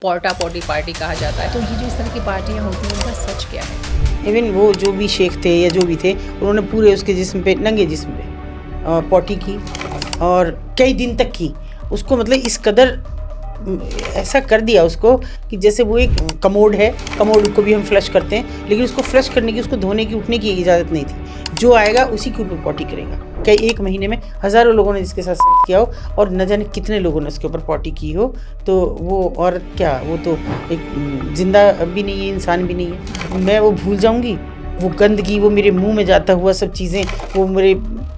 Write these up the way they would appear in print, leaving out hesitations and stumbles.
पोर्टा पोटी party कहा जाता है। तो ये जो इस तरह की पार्टियां होती हैं उनका सच क्या है? इवन वो जो भी शेख थे या जो भी थे उन्होंने पूरे उसके जिस्म पे, नंगे जिस्म पे पॉटी की और कई दिन तक की उसको, मतलब इस कदर ऐसा कर दिया उसको कि जैसे वो एक कमोड है, कमोड को भी हम फ्लश करते हैं, लेकिन उसको फ्लश करने की, उसको धोने की, उठने की इजाज़त नहीं थी। जो आएगा उसी के ऊपर पॉटी करेगा। कई एक महीने में हज़ारों लोगों ने जिसके साथ सेक्स किया हो और न जाने कितने लोगों ने उसके ऊपर पॉटी की हो, तो वो औरत क्या, वो तो एक जिंदा भी नहीं है, इंसान भी नहीं है। मैं वो भूल जाऊँगी, वो गंदगी, वो मेरे मुंह में जाता हुआ सब चीज़ें, वो मेरे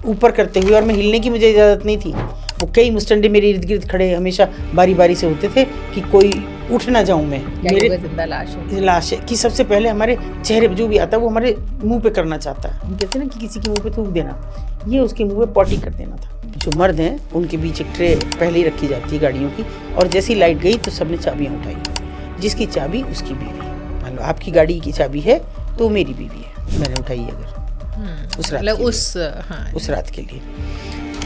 ऊपर करते हुए, और मैं हिलने की मुझे इजाज़त नहीं थी। वो कई मुस्टंडे मेरे इर्द गिर्द खड़े हमेशा बारी बारी से होते थे कि कोई उठ ना जाऊं मैं। मेरे जिंदा लाश है कि सबसे पहले हमारे चेहरे पे जो भी आता है वो हमारे मुंह पे करना चाहता है। हम कहते हैं ना कि किसी के मुंह पे थूक देना, ये उसके मुंह पे पॉटी कर देना था। जो मर्द हैं उनके बीच एक ट्रे पहले ही रखी जाती है गाड़ियों की, और जैसी लाइट गई तो सबने चाबियाँ उठाई। जिसकी चाबी उसकी बीवी। मान लो आपकी गाड़ी की चाबी है तो मेरी बीवी है, मैंने उठाई अगर उस रात के लिए, उस रात के लिए।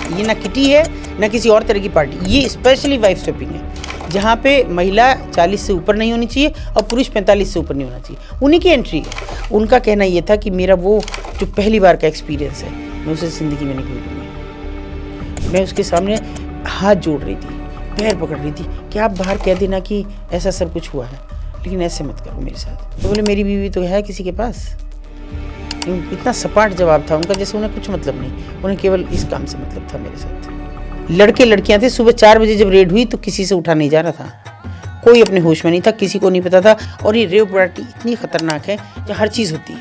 ये ना किटी है ना किसी और तरह की पार्टी, ये स्पेशली वाइफ स्वैपिंग है, जहाँ पे महिला 40 से ऊपर नहीं होनी चाहिए और पुरुष 45 से ऊपर नहीं होना चाहिए। उन्हीं की एंट्री है। उनका कहना ये था कि मेरा वो जो पहली बार का एक्सपीरियंस है, मैं उसे ज़िंदगी में नहीं भूलूंगी। मैं उसके सामने हाथ जोड़ रही थी, पैर पकड़ रही थी कि आप बाहर कह देना कि ऐसा सब कुछ हुआ है, लेकिन ऐसे मत करो मेरे साथ। तो बोले मेरी बीवी तो है किसी के पास। इतना सपाट जवाब था उनका, जैसे उन्हें कुछ मतलब नहीं, उन्हें केवल इस काम से मतलब था मेरे साथ। लड़के लड़कियां थे, सुबह 4 बजे जब रेड हुई तो किसी से उठा नहीं जा रहा था, कोई अपने होश में नहीं था, किसी को नहीं पता था। और ये रेव पार्टी इतनी खतरनाक है कि हर चीज़ होती है,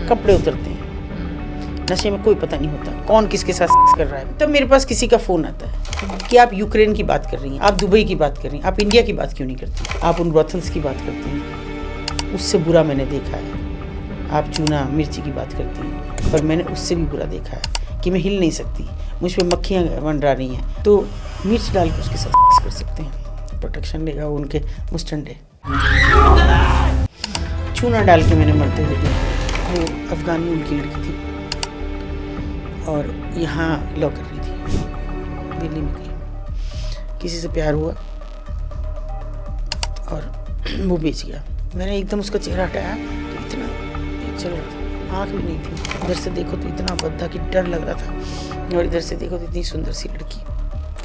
कपड़े उतरते हैं, नशे में कोई पता नहीं होता कौन किसके साथ सेक्स कर रहा है। तब मेरे पास किसी का फ़ोन आता है कि आप यूक्रेन की बात कर रही हैं, आप दुबई की बात कर रही हैं, आप इंडिया की बात क्यों नहीं करती, आप उन ब्रॉथल्स की बात करती हैं। उससे बुरा मैंने देखा है, आप चूना मिर्ची की बात करती हैं, पर मैंने उससे भी बुरा देखा है कि मैं हिल नहीं सकती, मुझ पर मक्खियाँ मंडरा रही हैं, तो मिर्च डाल के उसके साथ सेक्स कर सकते हैं, प्रोटेक्शन लेगा उनके मुस्टंडे। चूना डाल के मैंने मरते हुए देखा। वो अफगान में उनकी लड़की थी और यहाँ लॉ कर रही थी, दिल्ली में कहीं किसी से प्यार हुआ और वो बेच गया। मैंने एकदम उसका चेहरा हटाया तो इतना चल रहा था, आँख भी नहीं थी, इधर से देखो तो इतना भद्दा कि डर लग रहा था, और इधर से देखो तो इतनी सुंदर सी लड़की।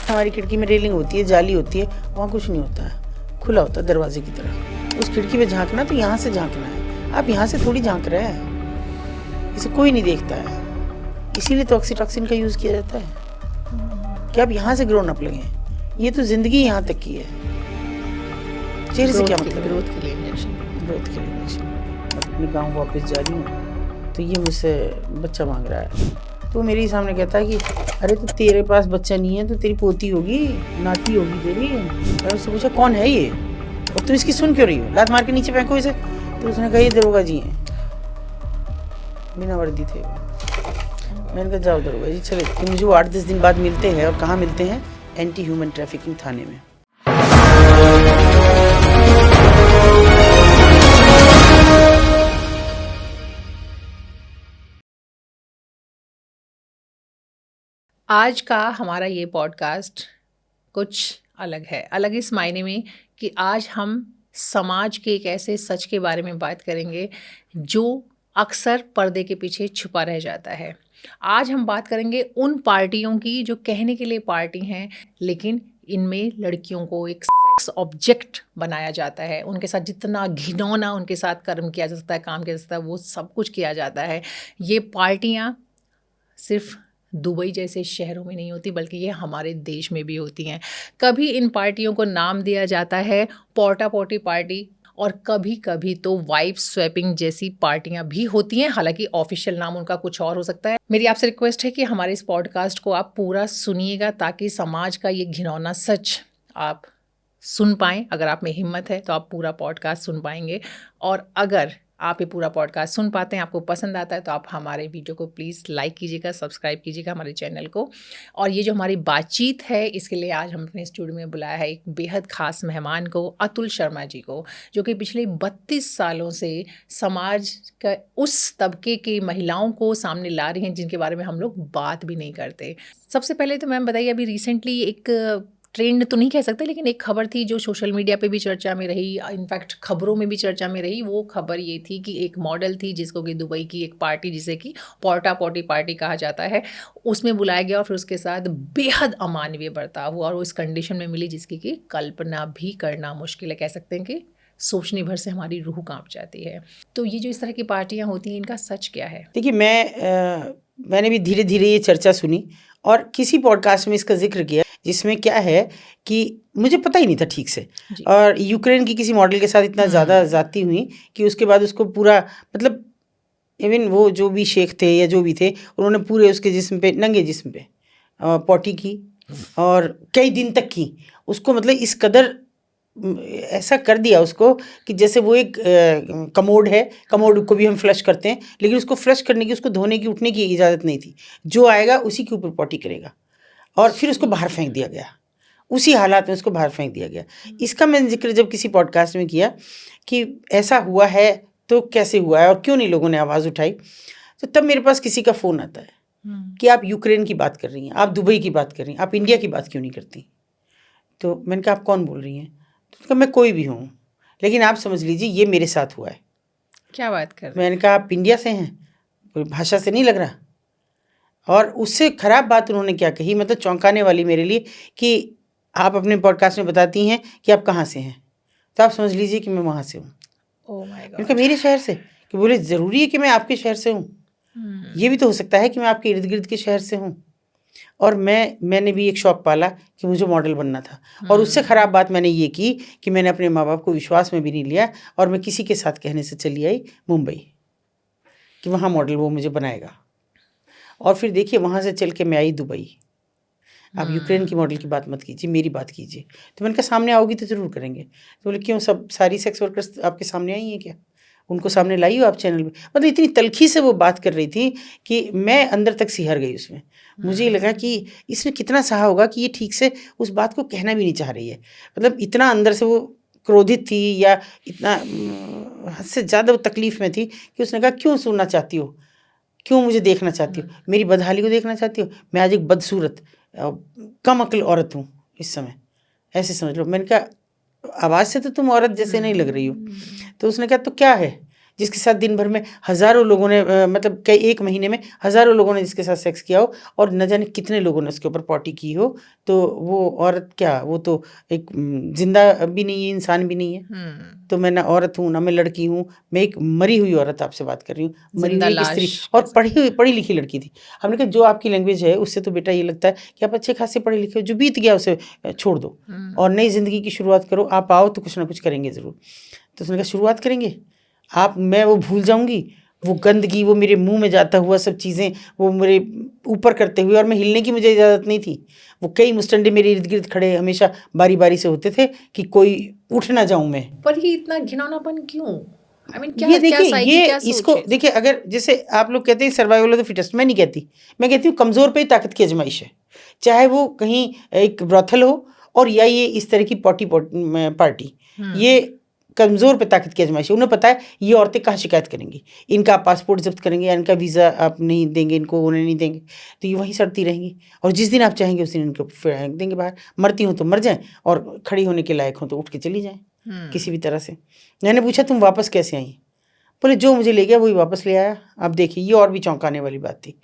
हमारी खिड़की में रेलिंग होती है, जाली होती है, वहाँ कुछ नहीं होता है, खुला होता है दरवाजे की तरह। उस खिड़की में झाँकना तो यहाँ से झाँकना है, आप यहाँ से थोड़ी झाँक रहे हैं, इसे कोई नहीं देखता है। इसीलिए तो ऑक्सीटॉक्सिन का यूज़ किया जाता है कि आप यहाँ से ग्रोन अप लगें। ये तो ज़िंदगी यहाँ तक की है, चेहरे से क्या मतलब, ग्रोथ के लिए इंजेक्शन। अपने गाँव वापस जा रही हूँ तो ये मुझसे बच्चा मांग रहा है, तो मेरे सामने कहता है कि अरे तो तेरे पास बच्चा नहीं है तो तेरी पोती होगी, नाती होगी तेरी। और उससे पूछा कौन है ये और तुम इसकी सुन क्यों रही हो, लात मार के नीचे फेंको इसे। तो उसने कहा ये दरोगा जी हैं, बिना वर्दी थे वो। मैंने कहा जाओ दरोगा जी चले, कि मुझे वो 8-10 दिन बाद मिलते हैं। और कहाँ मिलते हैं? एंटी ह्यूमन ट्रैफिकिंग थाने में। आज का हमारा ये पॉडकास्ट कुछ अलग है, अलग इस मायने में कि आज हम समाज के एक ऐसे सच के बारे में बात करेंगे जो अक्सर पर्दे के पीछे छुपा रह जाता है। आज हम बात करेंगे उन पार्टियों की जो कहने के लिए पार्टी हैं, लेकिन इनमें लड़कियों को एक सेक्स ऑब्जेक्ट बनाया जाता है। उनके साथ जितना घिनौना उनके साथ कर्म किया जा सकता है, काम किया जा सकता है, वो सब कुछ किया जाता है। ये पार्टियाँ सिर्फ दुबई जैसे शहरों में नहीं होती, बल्कि ये हमारे देश में भी होती हैं। कभी इन पार्टियों को नाम दिया जाता है पोर्टा पोटी पार्टी, और कभी कभी तो वाइफ स्वैपिंग जैसी पार्टियां भी होती हैं, हालांकि ऑफिशियल नाम उनका कुछ और हो सकता है। मेरी आपसे रिक्वेस्ट है कि हमारे इस पॉडकास्ट को आप पूरा सुनिएगा, ताकि समाज का ये घिनौना सच आप सुन पाएँ। अगर आप में हिम्मत है तो आप पूरा पॉडकास्ट सुन पाएंगे, और अगर आप ये पूरा पॉडकास्ट सुन पाते हैं, आपको पसंद आता है, तो आप हमारे वीडियो को प्लीज़ लाइक कीजिएगा, सब्सक्राइब कीजिएगा हमारे चैनल को। और ये जो हमारी बातचीत है, इसके लिए आज हम अपने स्टूडियो में बुलाया है एक बेहद ख़ास मेहमान को, अतुल शर्मा जी को, जो कि पिछले 32 सालों से समाज का उस तबके की महिलाओं को सामने ला रही हैं जिनके बारे में हम लोग बात भी नहीं करते। सबसे पहले तो मैम बताइए, अभी रिसेंटली एक ट्रेंड तो नहीं कह सकते, लेकिन एक खबर थी जो सोशल मीडिया पे भी चर्चा में रही, इनफैक्ट खबरों में भी चर्चा में रही। वो खबर ये थी कि एक मॉडल थी जिसको कि दुबई की एक पार्टी, जिसे कि पोर्टा पोटी पार्टी कहा जाता है, उसमें बुलाया गया और फिर उसके साथ बेहद अमानवीय बर्ताव हुआ और वो इस कंडीशन में मिली जिसकी कि कल्पना भी करना मुश्किल है। कह सकते हैं कि सोचने भर से हमारी रूह कांप जाती है। तो ये जो इस तरह की पार्टियां होती हैं, इनका सच क्या है? देखिए, मैंने भी धीरे धीरे ये चर्चा सुनी और किसी पॉडकास्ट में इसका जिक्र किया, जिसमें क्या है कि मुझे पता ही नहीं था ठीक से, जी। और यूक्रेन की किसी मॉडल के साथ इतना ज़्यादा ज़्यादती हुई कि उसके बाद उसको पूरा, मतलब इवन वो जो भी शेख थे या जो भी थे, उन्होंने पूरे उसके जिस्म पे, नंगे जिस्म पे पॉटी की और कई दिन तक की उसको, मतलब इस कदर ऐसा कर दिया उसको कि जैसे वो एक कमोड है, कमोड को भी हम फ्लश करते हैं, लेकिन उसको फ्लश करने की, उसको धोने की, उठने की इजाज़त नहीं थी। जो आएगा उसी के ऊपर पॉटी करेगा और फिर उसको बाहर फेंक दिया गया, उसी हालात में उसको बाहर फेंक दिया गया। इसका मैंने जिक्र जब किसी पॉडकास्ट में किया कि ऐसा हुआ है तो कैसे हुआ है और क्यों नहीं लोगों ने आवाज़ उठाई, तो तब मेरे पास किसी का फ़ोन आता है कि आप यूक्रेन की बात कर रही हैं, आप दुबई की बात कर रही हैं, आप इंडिया की बात क्यों नहीं करती? तो मैंने कहा आप कौन बोल रही हैं? तो कहा मैं कोई भी हूँ, लेकिन आप समझ लीजिए ये मेरे साथ हुआ है। क्या बात कर रहे हैं? मैंने कहा आप इंडिया से हैं? कोई भाषा से नहीं लग रहा। और उससे ख़राब बात उन्होंने क्या कही, मतलब चौंकाने वाली मेरे लिए, कि आप अपने पॉडकास्ट में बताती हैं कि आप कहाँ से हैं, तो आप समझ लीजिए कि मैं वहाँ से हूँ। ओह माय मैंने कहा गॉड। मेरे शहर से? कि बोले ज़रूरी है कि मैं आपके शहर से हूँ? ये भी तो हो सकता है कि मैं आपके इर्द गिर्द के शहर से हूँ। और मैंने भी एक शौक़ पाला कि मुझे मॉडल बनना था, और उससे ख़राब बात मैंने ये की कि मैंने अपने माँ बाप को विश्वास में भी नहीं लिया और मैं किसी के साथ कहने से चली आई मुंबई कि वहाँ मॉडल वो मुझे बनाएगा। और फिर देखिए वहाँ से चल के मैं आई दुबई। आप यूक्रेन की मॉडल की बात मत कीजिए, मेरी बात कीजिए। तो मैंने कहा सामने आओगी तो ज़रूर करेंगे। तो बोले क्यों, सब सारी सेक्स वर्कर्स आपके सामने आई हैं क्या? उनको सामने लाई हो आप चैनल पे? मतलब इतनी तल्खी से वो बात कर रही थी कि मैं अंदर तक सिहर गई उसमें। मुझे लगा कि इसने कितना सहा होगा कि ये ठीक से उस बात को कहना भी नहीं चाह रही है। मतलब इतना अंदर से वो क्रोधित थी या इतना हद से ज़्यादा वो तकलीफ़ में थी कि उसने कहा क्यों सुनना चाहती हो? क्यों मुझे देखना चाहती हो? मेरी बदहाली को देखना चाहती हो? मैं आज एक बदसूरत कम अक्ल औरत हूँ इस समय, ऐसे समझ लो। मैंने कहा आवाज़ से तो तुम औरत जैसे नहीं लग रही हो। तो उसने कहा तो क्या है जिसके साथ दिन भर में हज़ारों लोगों ने मतलब कई एक महीने में हज़ारों लोगों ने जिसके साथ सेक्स किया हो और न जाने कितने लोगों ने उसके ऊपर पॉटी की हो, तो वो औरत क्या, वो तो एक जिंदा भी नहीं है, इंसान भी नहीं है। तो मैं ना औरत हूँ ना मैं लड़की हूँ, मैं एक मरी हुई औरत आपसे बात कर रही हूँ, मरी जिंदा हुई एक स्त्री, लाश और पढ़ी लिखी लड़की थी। हमने कहा जो आपकी लैंग्वेज है उससे तो बेटा ये लगता है कि आप अच्छे खासे पढ़े लिखे हो, जो बीत गया उसे छोड़ दो और नई ज़िंदगी की शुरुआत करो। आप आओ तो कुछ ना कुछ करेंगे ज़रूर। तो उसने कहा शुरुआत करेंगे आप? मैं वो भूल जाऊंगी, वो गंदगी, वो मेरे मुंह में जाता हुआ सब चीज़ें, वो मेरे ऊपर करते हुए, और मैं हिलने की मुझे इजाज़त नहीं थी। वो कई मुस्टंडे मेरे इर्द गिर्द खड़े हमेशा बारी बारी से होते थे कि कोई उठ ना जाऊं मैं। पर ये इतना घिनौनापन क्यों? I mean, क्या ये देखिए, क्या ये क्या सोच इसको है? देखिए, अगर जैसे आप लोग कहते हैं सर्वाइवल ऑफ द फिटेस्ट, मैं नहीं कहती। मैं कहती हूँ कमज़ोर पे ही ताकत की आजमाइश है। चाहे वो कहीं एक ब्रॉथल हो और या ये इस तरह की पार्टी, ये कमज़ोर पे ताकत की आजमाइश है। उन्हें पता है ये औरतें कहाँ शिकायत करेंगी, इनका पासपोर्ट जब्त करेंगे या इनका वीज़ा आप नहीं देंगे इनको, उन्हें नहीं देंगे, तो ये वहीं सड़ती रहेंगी और जिस दिन आप चाहेंगे उस दिन इनको फेंक देंगे बाहर। मरती हूँ तो मर जाएं और खड़ी होने के लायक हों तो उठ के चली जाएं किसी भी तरह से। मैंने पूछा तुम वापस कैसे आई? बोले जो मुझे ले गया वही वापस ले आया। अब देखिए ये और भी चौंकाने वाली बात थी।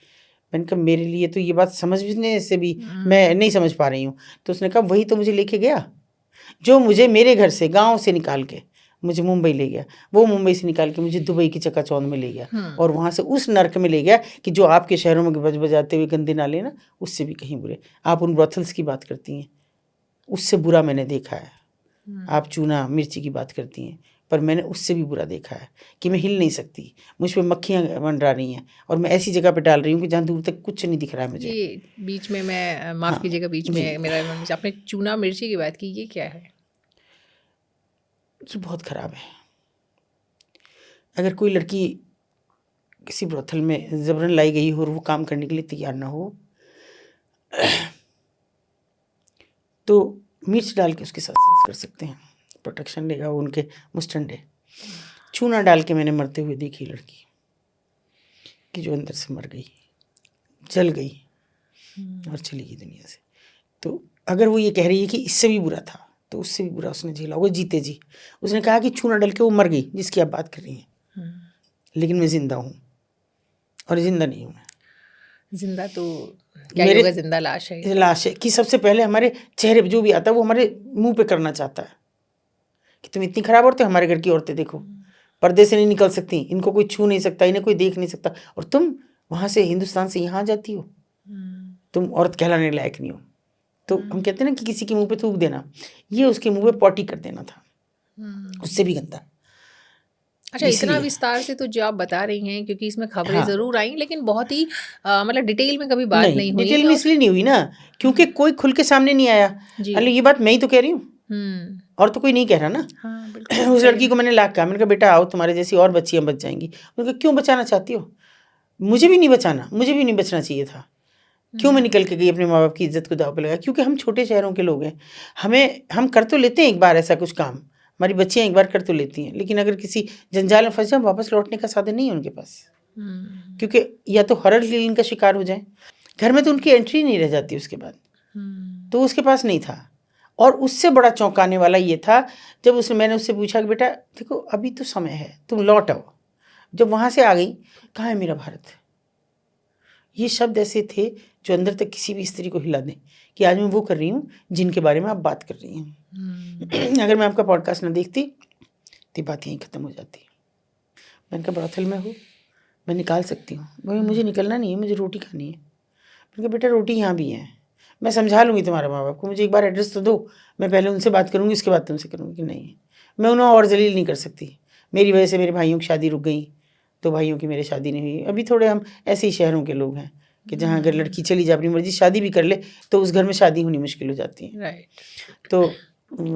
मैंने कहा मेरे लिए तो ये बात समझने से भी मैं नहीं समझ पा रही हूँ। तो उसने कहा वही तो मुझे लेके गया, जो मुझे मेरे घर से गांव से निकाल के मुझे मुंबई ले गया, वो मुंबई से निकाल के मुझे दुबई की चकाचौंध में ले गया और वहाँ से उस नर्क में ले गया कि जो आपके शहरों में बज बजाते हुए गंदे नाले ना, उससे भी कहीं बुरे। आप उन ब्रॉथल्स की बात करती हैं, उससे बुरा मैंने देखा है। आप चूना मिर्ची की बात करती हैं, पर मैंने उससे भी बुरा देखा है कि मैं हिल नहीं सकती, मुझ पे मक्खियाँ मंडरा रही हैं और मैं ऐसी जगह पे डाल रही हूँ कि जहाँ दूर तक कुछ नहीं दिख रहा है मुझे। ये बीच में मैं माफ़ कीजिएगा, बीच जी। में मेरा आपने चूना मिर्ची की बात की, ये क्या है? ये बहुत ख़राब है। अगर कोई लड़की किसी ब्रोथल में ज़बरन लाई गई हो और वो काम करने के लिए तैयार ना हो तो मिर्च डाल के उसके साथ सेक्स कर सकते हैं, प्रोटेक्शन लेगा वो उनके मुस्टंडे। चूना डाल के मैंने मरते हुए देखी लड़की कि जो अंदर से मर गई, जल गई और चली गई दुनिया से। तो अगर वो ये कह रही है कि इससे भी बुरा था तो उससे भी बुरा उसने झेला, वो जीते जी। उसने कहा कि छू ना डल के वो मर गई जिसकी आप बात कर रही हैं, लेकिन मैं जिंदा हूँ और जिंदा नहीं हूँ। जिंदा तो क्या ही होगा, जिंदा लाश है। लाश है कि सबसे पहले हमारे चेहरे पे जो भी आता है वो हमारे मुंह पे करना चाहता है कि तुम इतनी खराब औरतें, हमारे घर की औरतें देखो पर्दे से नहीं निकल सकती, इनको कोई छू नहीं सकता, इन्हें कोई देख नहीं सकता, और तुम वहां से हिंदुस्तान से यहाँ जाती हो, तुम औरत कहलाने लायक नहीं हो। तो हम कहते हैं ना कि किसी के मुंह पे थूक देना, ये उसके मुंह पे पॉटी कर देना था, उससे भी गंदा। अच्छा, इतना विस्तार से तो जो आप बता रही हैं, क्योंकि इसमें खबरें जरूर आई लेकिन बहुत ही मतलब डिटेल में कभी बात नहीं हुई। डिटेल में इसलिए नहीं हुई ना क्योंकि कोई खुल के सामने नहीं आया। अरे ये बात मैं ही तो कह रही हूँ, और तो कोई नहीं कह रहा ना। हाँ, उस लड़की को मैंने लाख कहा, मैंने कहा बेटा आओ, तुम्हारे जैसी और बच्चियां बच जाएंगी। उन्होंने कहा क्यों बचाना चाहती हो? मुझे भी नहीं बचाना, मुझे भी नहीं बचना चाहिए था। क्यों मैं निकल के गई, अपने माँ बाप की इज्जत को दाव पे लगा? क्योंकि हम छोटे शहरों के लोग हैं, हम कर तो लेते हैं एक बार ऐसा कुछ काम, हमारी बच्चियाँ एक बार कर तो लेती हैं, लेकिन अगर किसी जंजाल में फंस जाए वापस लौटने का साधन नहीं है उनके पास, क्योंकि या तो हॉरर फिल्म का शिकार हो जाए, घर में तो उनकी एंट्री नहीं रह जाती उसके बाद। तो उसके पास नहीं था। और उससे बड़ा चौंकाने वाला ये था जब मैंने उससे पूछा कि बेटा देखो अभी तो समय है, तुम लौट आओ। जब वहाँ से आ गई, कहाँ है मेरा भारत? ये शब्द ऐसे थे जो अंदर तक किसी भी स्त्री को हिला दें कि आज मैं वो कर रही हूँ जिनके बारे में आप बात कर रही हैं। अगर मैं आपका पॉडकास्ट ना देखती तो बात यहीं ख़त्म हो जाती। मैंने कहा ब्रॉथल में हूँ, मैं निकाल सकती हूँ, मुझे निकलना नहीं है, मुझे रोटी खानी है। मैंने कहा बेटा रोटी यहाँ भी है, मैं समझा लूँगी तुम्हारे माँ बाप को, मुझे एक बार एड्रेस तो दो, मैं पहले उनसे बात करूँगी, उसके बाद तुमसे करूँगी। कि नहीं, मैं उन्हें और जलील नहीं कर सकती, मेरी वजह से मेरे भाइयों की शादी रुक गई, तो भाइयों की मेरी शादी नहीं हुई। अभी थोड़े हम ऐसे ही शहरों के लोग हैं कि जहाँ अगर लड़की चली जाए अपनी मर्जी शादी भी कर ले तो उस घर में शादी होनी मुश्किल हो जाती है। राइट। तो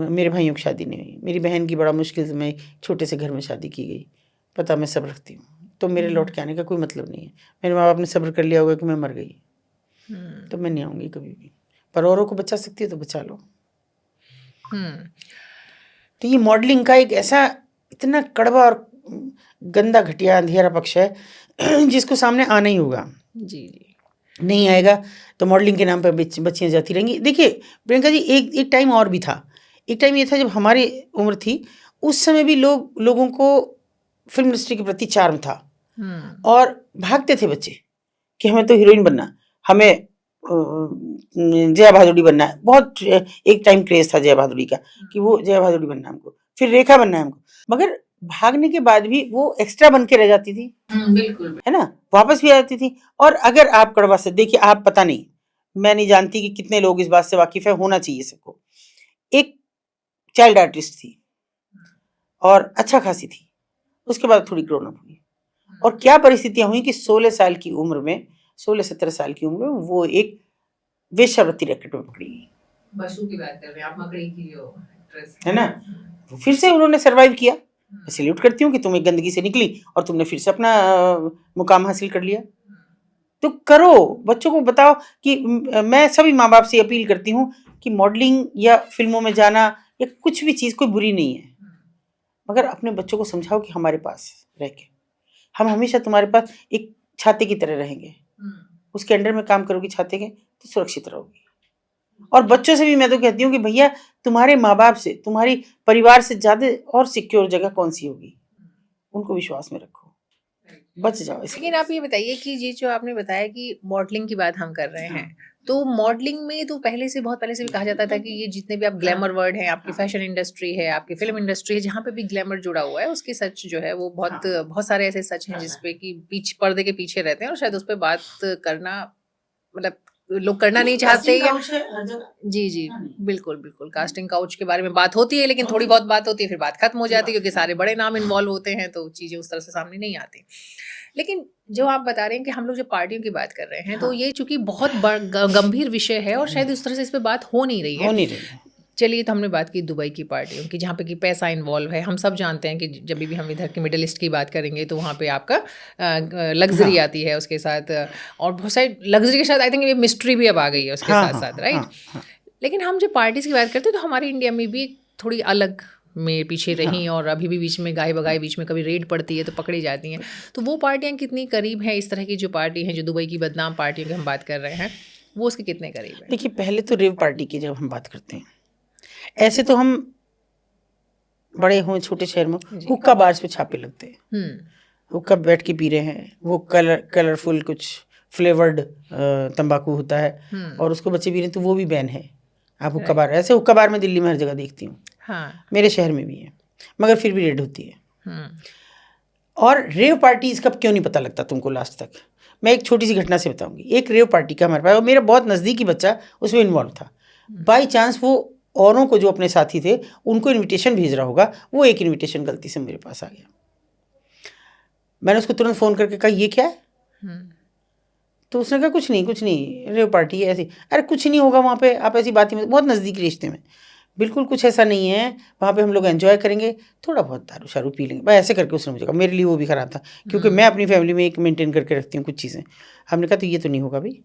मेरे भाइयों की शादी नहीं हुई, मेरी बहन की बड़ा मुश्किल से मैं छोटे से घर में शादी की गई। पता मैं सब्र रखती हूँ, तो मेरे लौट के आने का कोई मतलब नहीं है। मेरे माँ बाप ने सब्र कर लिया होगा कि मैं मर गई, तो मैं नहीं आऊँगी कभी भी। पर औरों को बचा सकती है तो बचा लो। तो ये मॉडलिंग का एक ऐसा इतना कड़वा और गंदा घटिया अंधेरा पक्ष है जिसको सामने आना ही होगा। जी जी, नहीं आएगा तो मॉडलिंग के नाम पर बच्चियाँ जाती रहेंगी। देखिए प्रियंका जी, एक टाइम और भी था। एक टाइम ये था जब हमारी उम्र थी, उस समय भी लोगों को फिल्म इंडस्ट्री के प्रति चार्म था, और भागते थे बच्चे कि हमें तो हीरोइन बनना, हमें जया भादुड़ी बनना है। बहुत एक टाइम क्रेज था जया भादुड़ी का कि वो जया भादुड़ी बनना है हमको, फिर रेखा बनना है हमको। मगर भागने के बाद भी वो एक्स्ट्रा बन के रह जाती थी। बिल्कुल, है ना, वापस भी आ जाती थी। और अगर आप कड़वा से देखिए, आप पता नहीं, मैं नहीं जानती कि कितने लोग इस बात से वाकिफ है, होना चाहिए सबको। एक चाइल्ड आर्टिस्ट थी और अच्छा खासी थी, उसके बाद थोड़ी ग्रोन अप हुई, और क्या परिस्थितियां हुई कि 16 साल की उम्र में, 16-17 साल की उम्र में वो एक वेश्यावृत्ति रैकेट में पकड़ी गई। बसु की बात कर रहे हैं आप, मकड़ी की जो एक्ट्रेस है ना, फिर से उन्होंने सरवाइव किया। मैं सैल्यूट करती हूँ कि तुम एक गंदगी से निकली और तुमने फिर से अपना मुकाम हासिल कर लिया। तो करो, बच्चों को बताओ कि मैं सभी माँ बाप से अपील करती हूँ कि मॉडलिंग या फिल्मों में जाना या कुछ भी चीज़ कोई बुरी नहीं है, मगर अपने बच्चों को समझाओ कि हमारे पास रह के हम हमेशा तुम्हारे पास एक छाते की तरह रहेंगे, उसके अंडर में काम करोगी छाते के तो सुरक्षित रहोगी। और बच्चों से भी मैं तो कहती हूँ कि भैया तुम्हारे माँ बाप से, तुम्हारी परिवार से ज्यादा और सिक्योर जगह कौन सी होगी, उनको विश्वास में रखो, बच जाओ। लेकिन आप ये बताइए कि ये जो आपने बताया कि मॉडलिंग की बात हम कर रहे हैं, तो मॉडलिंग में तो बहुत पहले से भी कहा जाता था कि ये जितने भी आप ग्लैमर वर्ड हैं, आपकी फैशन इंडस्ट्री है, आपकी फिल्म इंडस्ट्री है, जहाँ पे भी ग्लैमर जुड़ा हुआ है, उसकी सच जो है वो बहुत सारे ऐसे सच हैं जिसपे कि पर्दे के पीछे रहते हैं, और शायद उस पर बात करना मतलब लोग करना नहीं चाहते। जी जी, बिल्कुल बिल्कुल, कास्टिंग काउच के बारे में बात होती है, लेकिन थोड़ी बहुत बात होती है, फिर बात खत्म हो जाती है, क्योंकि सारे बड़े नाम इन्वॉल्व होते हैं, तो चीजें उस तरह से सामने नहीं आती। लेकिन जो आप बता रहे हैं कि हम लोग जो पार्टियों की बात कर रहे हैं, तो ये चूंकि बहुत गंभीर विषय है और शायद उस तरह से इस पर बात हो नहीं रही है। चलिए, तो हमने बात की दुबई की पार्टियों की, जहाँ पे कि पैसा इन्वॉल्व है। हम सब जानते हैं कि जब भी हम इधर के मिडिल ईस्ट की बात करेंगे तो वहाँ पे आपका लग्जरी आती है उसके साथ, और बहुत सारी लग्जरी के साथ आई थिंक ये मिस्ट्री भी अब आ गई है उसके साथ साथ, राइट। लेकिन हम जब पार्टीज़ की बात करते हैं तो हमारे इंडिया में भी थोड़ी अलग में पीछे रही, और अभी भी बीच में गाय बगाई, बीच में कभी रेड पड़ती है तो पकड़ी जाती हैं। तो वो पार्टियाँ कितनी करीब हैं इस तरह की जो पार्टी हैं, जो दुबई की बदनाम पार्टियों की हम बात कर रहे हैं, वो उसके कितने करीब है? देखिए, पहले तो रेव पार्टी की जब हम बात करते हैं, ऐसे तो हम बड़े हों छोटे शहर में हुक्का बार्स पे छापे लगते हैं, हुक्का बैठ के पी रहे हैं, वो कलरफुल कुछ फ्लेवर्ड तंबाकू होता है और उसको बच्चे पी रहे हैं, तो वो भी बैन है। आप हुक्का बार, ऐसे हुक्का बार में दिल्ली में हर जगह देखती हूँ, हाँ, मेरे शहर में भी है, मगर फिर भी रेड होती है। और रेव पार्टीज का क्यों नहीं पता लगता तुमको लास्ट तक? मैं एक छोटी सी घटना से बताऊंगी। एक रेव पार्टी का हमारे पास, और मेरा बहुत नज़दीकी बच्चा उसमें इन्वॉल्व था। बाई चांस वो औरों को, जो अपने साथी थे, उनको इनविटेशन भेज रहा होगा, वो एक इनविटेशन गलती से मेरे पास आ गया। मैंने उसको तुरंत फ़ोन करके कहा ये क्या है? तो उसने कहा कुछ नहीं, रेव पार्टी है ऐसी। अरे कुछ नहीं होगा वहाँ पे, आप ऐसी बात ही, बहुत नज़दीकी रिश्ते में, बिल्कुल कुछ ऐसा नहीं है, वहाँ पे हम लोग एंजॉय करेंगे, थोड़ा बहुत दारू शारू पी लेंगे, बस ऐसे करके उसने मुझे कहा। मेरे लिए वो भी ख़राब था, क्योंकि मैं अपनी फैमिली में एक मेंटेन करके रखती हूँ कुछ चीज़ें। हमने कहा तो ये तो नहीं होगा भाई,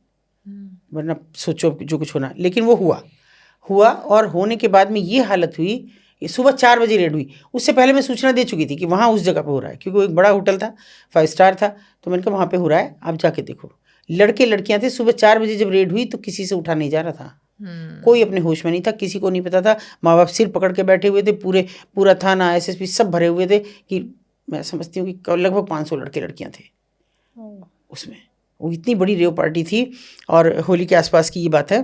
वरना सोचो जो कुछ होना। लेकिन वो हुआ और होने के बाद में ये हालत हुई, सुबह 4 बजे रेड हुई। उससे पहले मैं सूचना दे चुकी थी कि वहाँ उस जगह पे हो रहा है, क्योंकि वो एक बड़ा होटल था, 5 स्टार था। तो मैंने कहा वहाँ पे हो रहा है, आप जाके देखो। लड़के लड़कियाँ थे। सुबह 4 बजे जब रेड हुई तो किसी से उठा नहीं जा रहा था, कोई अपने होश में नहीं था, किसी को नहीं पता था। माँ बाप सिर पकड़ के बैठे हुए थे, पूरा थाना SSP सब भरे हुए थे। कि मैं समझती हूँ कि लगभग 500 लड़के लड़कियाँ थे उसमें। वो इतनी बड़ी रेव पार्टी थी। और होली के आसपास की ये बात है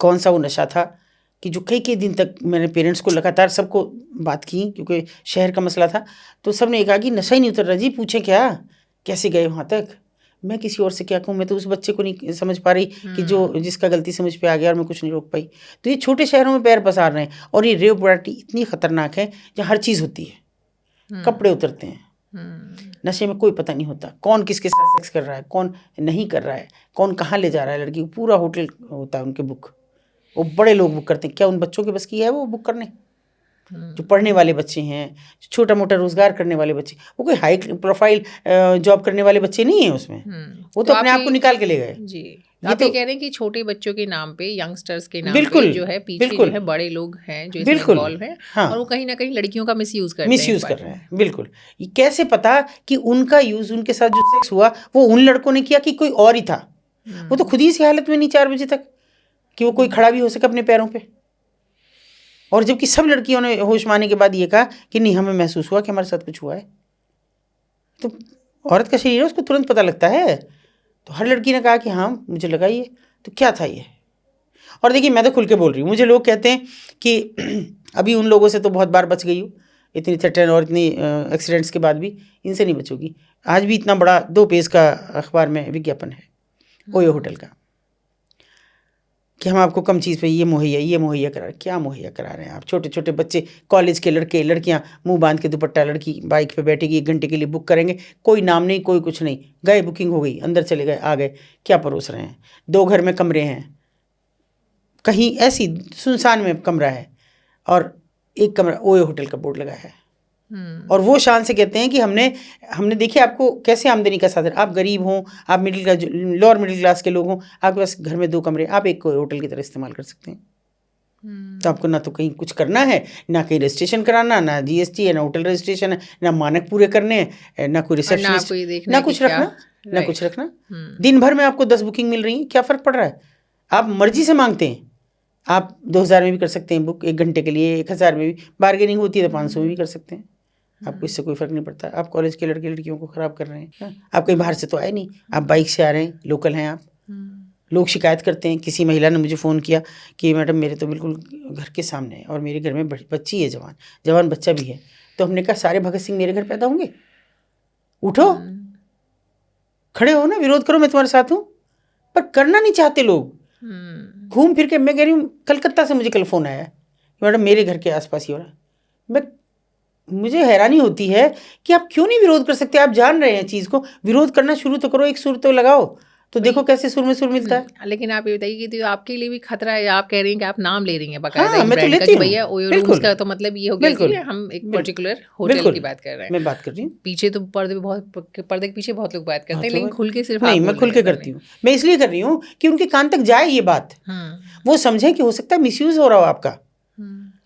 कौन सा वो नशा था कि जो कई दिन तक मैंने पेरेंट्स को लगातार सबको बात की, क्योंकि शहर का मसला था। तो सब ने कहा कि नशा ही नहीं उतर रहा जी, पूछें क्या, कैसे गए वहाँ तक। मैं किसी और से क्या कहूँ, मैं तो उस बच्चे को नहीं समझ पा रही कि जिसका गलती समझ पे आ गया और मैं कुछ नहीं रोक पाई। तो ये छोटे शहरों में पैर पसार रहे हैं। और ये रेव पार्टी इतनी खतरनाक है जहाँ हर चीज़ होती है, कपड़े उतरते हैं, नशे में कोई पता नहीं होता कौन किसके साथ सेक्स कर रहा है, कौन नहीं कर रहा है, कौन कहाँ ले जा रहा है लड़की को। पूरा होटल होता है उनके बुक, वो बड़े लोग बुक करते हैं। क्या उन बच्चों के बस की है वो बुक करने? जो पढ़ने वाले बच्चे हैं, जो छोटा मोटा रोजगार करने वाले बच्चे, वो कोई हाई प्रोफाइल जॉब करने वाले बच्चे नहीं है उसमें। वो तो अपने आप को निकाल के ले गए जी। आप ये कह रहे हैं कि छोटे बच्चों के नाम पे, यंगस्टर्स के नाम पे जो है पीछे जो है बड़े लोग हैं जो इसमें इन्वॉल्व हैं। हाँ। और वो कहीं ना कहीं लड़कियों का मिसयूज कर रहे हैं। बिल्कुल। ये कैसे पता कि उनका यूज, उनके साथ जो सेक्स हुआ वो उन लड़कों ने किया कि कोई और ही था? वो तो खुद ही इसी हालत में नहीं 4 बजे तक कि वो कोई खड़ा भी हो सके अपने पैरों पे। और जबकि सब लड़कियों ने होश में आने के बाद ये कहा कि नहीं, हमें महसूस हुआ कि हमारे साथ कुछ हुआ है। तो औरत का शरीर है, उसको तुरंत पता लगता है। तो हर लड़की ने कहा कि हाँ मुझे लगा ये। तो क्या था ये? और देखिए, मैं तो खुल के बोल रही हूँ। मुझे लोग कहते हैं कि अभी उन लोगों से तो बहुत बार बच गई हूँ, इतनी थ्रेटन और इतनी एक्सीडेंट्स के बाद भी इनसे नहीं बचोगी। आज भी इतना बड़ा 2 पेज का अखबार में विज्ञापन है ओयो होटल का कि हम आपको कम चीज़ पे ये मुहैया करा। क्या मुहैया करा रहे हैं आप? छोटे छोटे बच्चे, कॉलेज के लड़के लड़कियां, मुंह बांध के दुपट्टा, लड़की बाइक पे बैठेगी, 1 घंटे के लिए बुक करेंगे, कोई नाम नहीं, कोई कुछ नहीं, गए, बुकिंग हो गई, अंदर चले गए, आ गए। क्या परोस रहे हैं? 2 घर में कमरे हैं, कहीं ऐसी सुनसान में कमरा है और एक कमरा ओयो होटल का बोर्ड लगा है। और वो शान से कहते हैं कि हमने देखिए आपको कैसे आमदनी का साधन, आप गरीब हों, आप लोअर मिडिल क्लास के लोग हों, आपके पास घर में 2 कमरे, आप एक को होटल की तरह इस्तेमाल कर सकते हैं। तो आपको ना तो कहीं कुछ करना है, ना कहीं रजिस्ट्रेशन कराना, ना GST है, ना होटल रजिस्ट्रेशन है, ना मानक पूरे करने हैं, ना कोई रिसेप्शनिस्ट, ना कुछ रखना। दिन भर में आपको 10 बुकिंग मिल रही है, क्या फ़र्क पड़ रहा है? आप मर्जी से मांगते हैं, आप 2000 में भी कर सकते हैं बुक 1 घंटे के लिए, 1000 में भी, बार्गेनिंग होती है तो 500 में भी कर सकते हैं। आपको इससे कोई फ़र्क नहीं पड़ता। आप कॉलेज के लड़के लड़कियों को ख़राब कर रहे हैं। आप कहीं बाहर से तो आए नहीं, आप बाइक से आ रहे हैं, लोकल हैं आप। लोग शिकायत करते हैं। किसी महिला ने मुझे फ़ोन किया कि मैडम मेरे तो बिल्कुल घर के सामने है और मेरे घर में बच्ची है, जवान बच्चा भी है। तो हमने कहा सारे भगत सिंह मेरे घर पैदा होंगे? उठो, खड़े हो ना, विरोध करो, मैं तुम्हारे साथ हूँ। पर करना नहीं चाहते लोग। घूम फिर के, मैं कह रही हूँ, कलकत्ता से मुझे कल फ़ोन आया, मैडम मेरे घर के आसपास ही हो रहा। मुझे हैरानी होती है कि आप क्यों नहीं विरोध कर सकते? आप जान रहे हैं चीज़ को, विरोध करना शुरू तो करो, एक सुर तो लगाओ, तो देखो कैसे सुर में सुर मिलता है। लेकिन आप ये बताइए कि तो आपके लिए भी खतरा है। आप कह रही हैं कि आप नाम ले रही हैं बाकायदा। हाँ, मैं तो लेती हूँ भैया ओयो रूम्स का, तो मतलब ये हो गया कि हम एक पर्टिकुलर होटल की बात कर रहे हैं। मैं बात कर रही हूँ। पीछे तो पर्दे के पीछे बहुत लोग बात करते हैं, लेकिन खुल के सिर्फ नहीं, मैं खुल के करती हूँ। मैं इसलिए कर रही हूँ कि उनके कान तक जाए ये बात, वो समझें कि हो सकता है मिसयूज हो रहा हो आपका।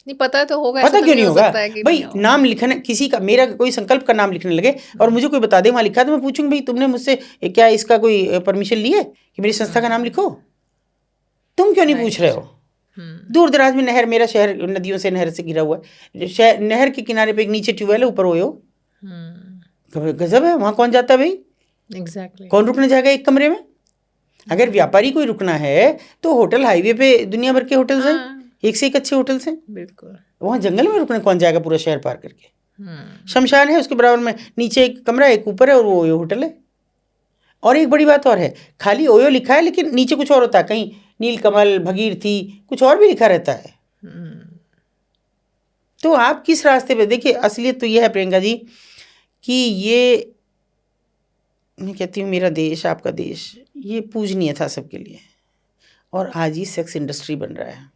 नहीं पता तो होगा, पता क्यों नहीं होगा भाई? नाम लिखने, किसी का, मेरा कोई संकल्प का नाम लिखने लगे और मुझे कोई बता दे वहाँ लिखा, तो मैं पूछूंगी भाई तुमने मुझसे क्या इसका कोई परमिशन ली है कि मेरी संस्था का नाम लिखो? तुम क्यों नहीं पूछ रहे हो? दूर दराज में नहर, मेरा शहर नदियों से नहर से घिरा हुआ है, नहर के किनारे पे एक नीचे ट्यूबवेल है, ऊपर ओयो। गजब है, वहां कौन जाता है भाई? एग्जैक्टली। कौन रुकने जाएगा एक कमरे में? अगर व्यापारी कोई रुकना है तो होटल हाईवे पे दुनिया भर के होटल्स हैं, एक से एक अच्छे होटल्स हैं। बिल्कुल। वहाँ जंगल में रुकने कौन जाएगा पूरा शहर पार करके? शमशान है उसके बराबर में, नीचे एक कमरा, एक ऊपर है, और वो ओयो होटल है। और एक बड़ी बात और है, खाली ओयो लिखा है लेकिन नीचे कुछ और होता है, कहीं नीलकमल, भगीरथी, कुछ और भी लिखा रहता है। तो आप किस रास्ते पे? देखिए, असलियत तो ये है प्रियंका जी कि ये, मैं कहती हूँ मेरा देश, आपका देश, ये पूजनीय था सबके लिए, और आज ही सेक्स इंडस्ट्री बन रहा है।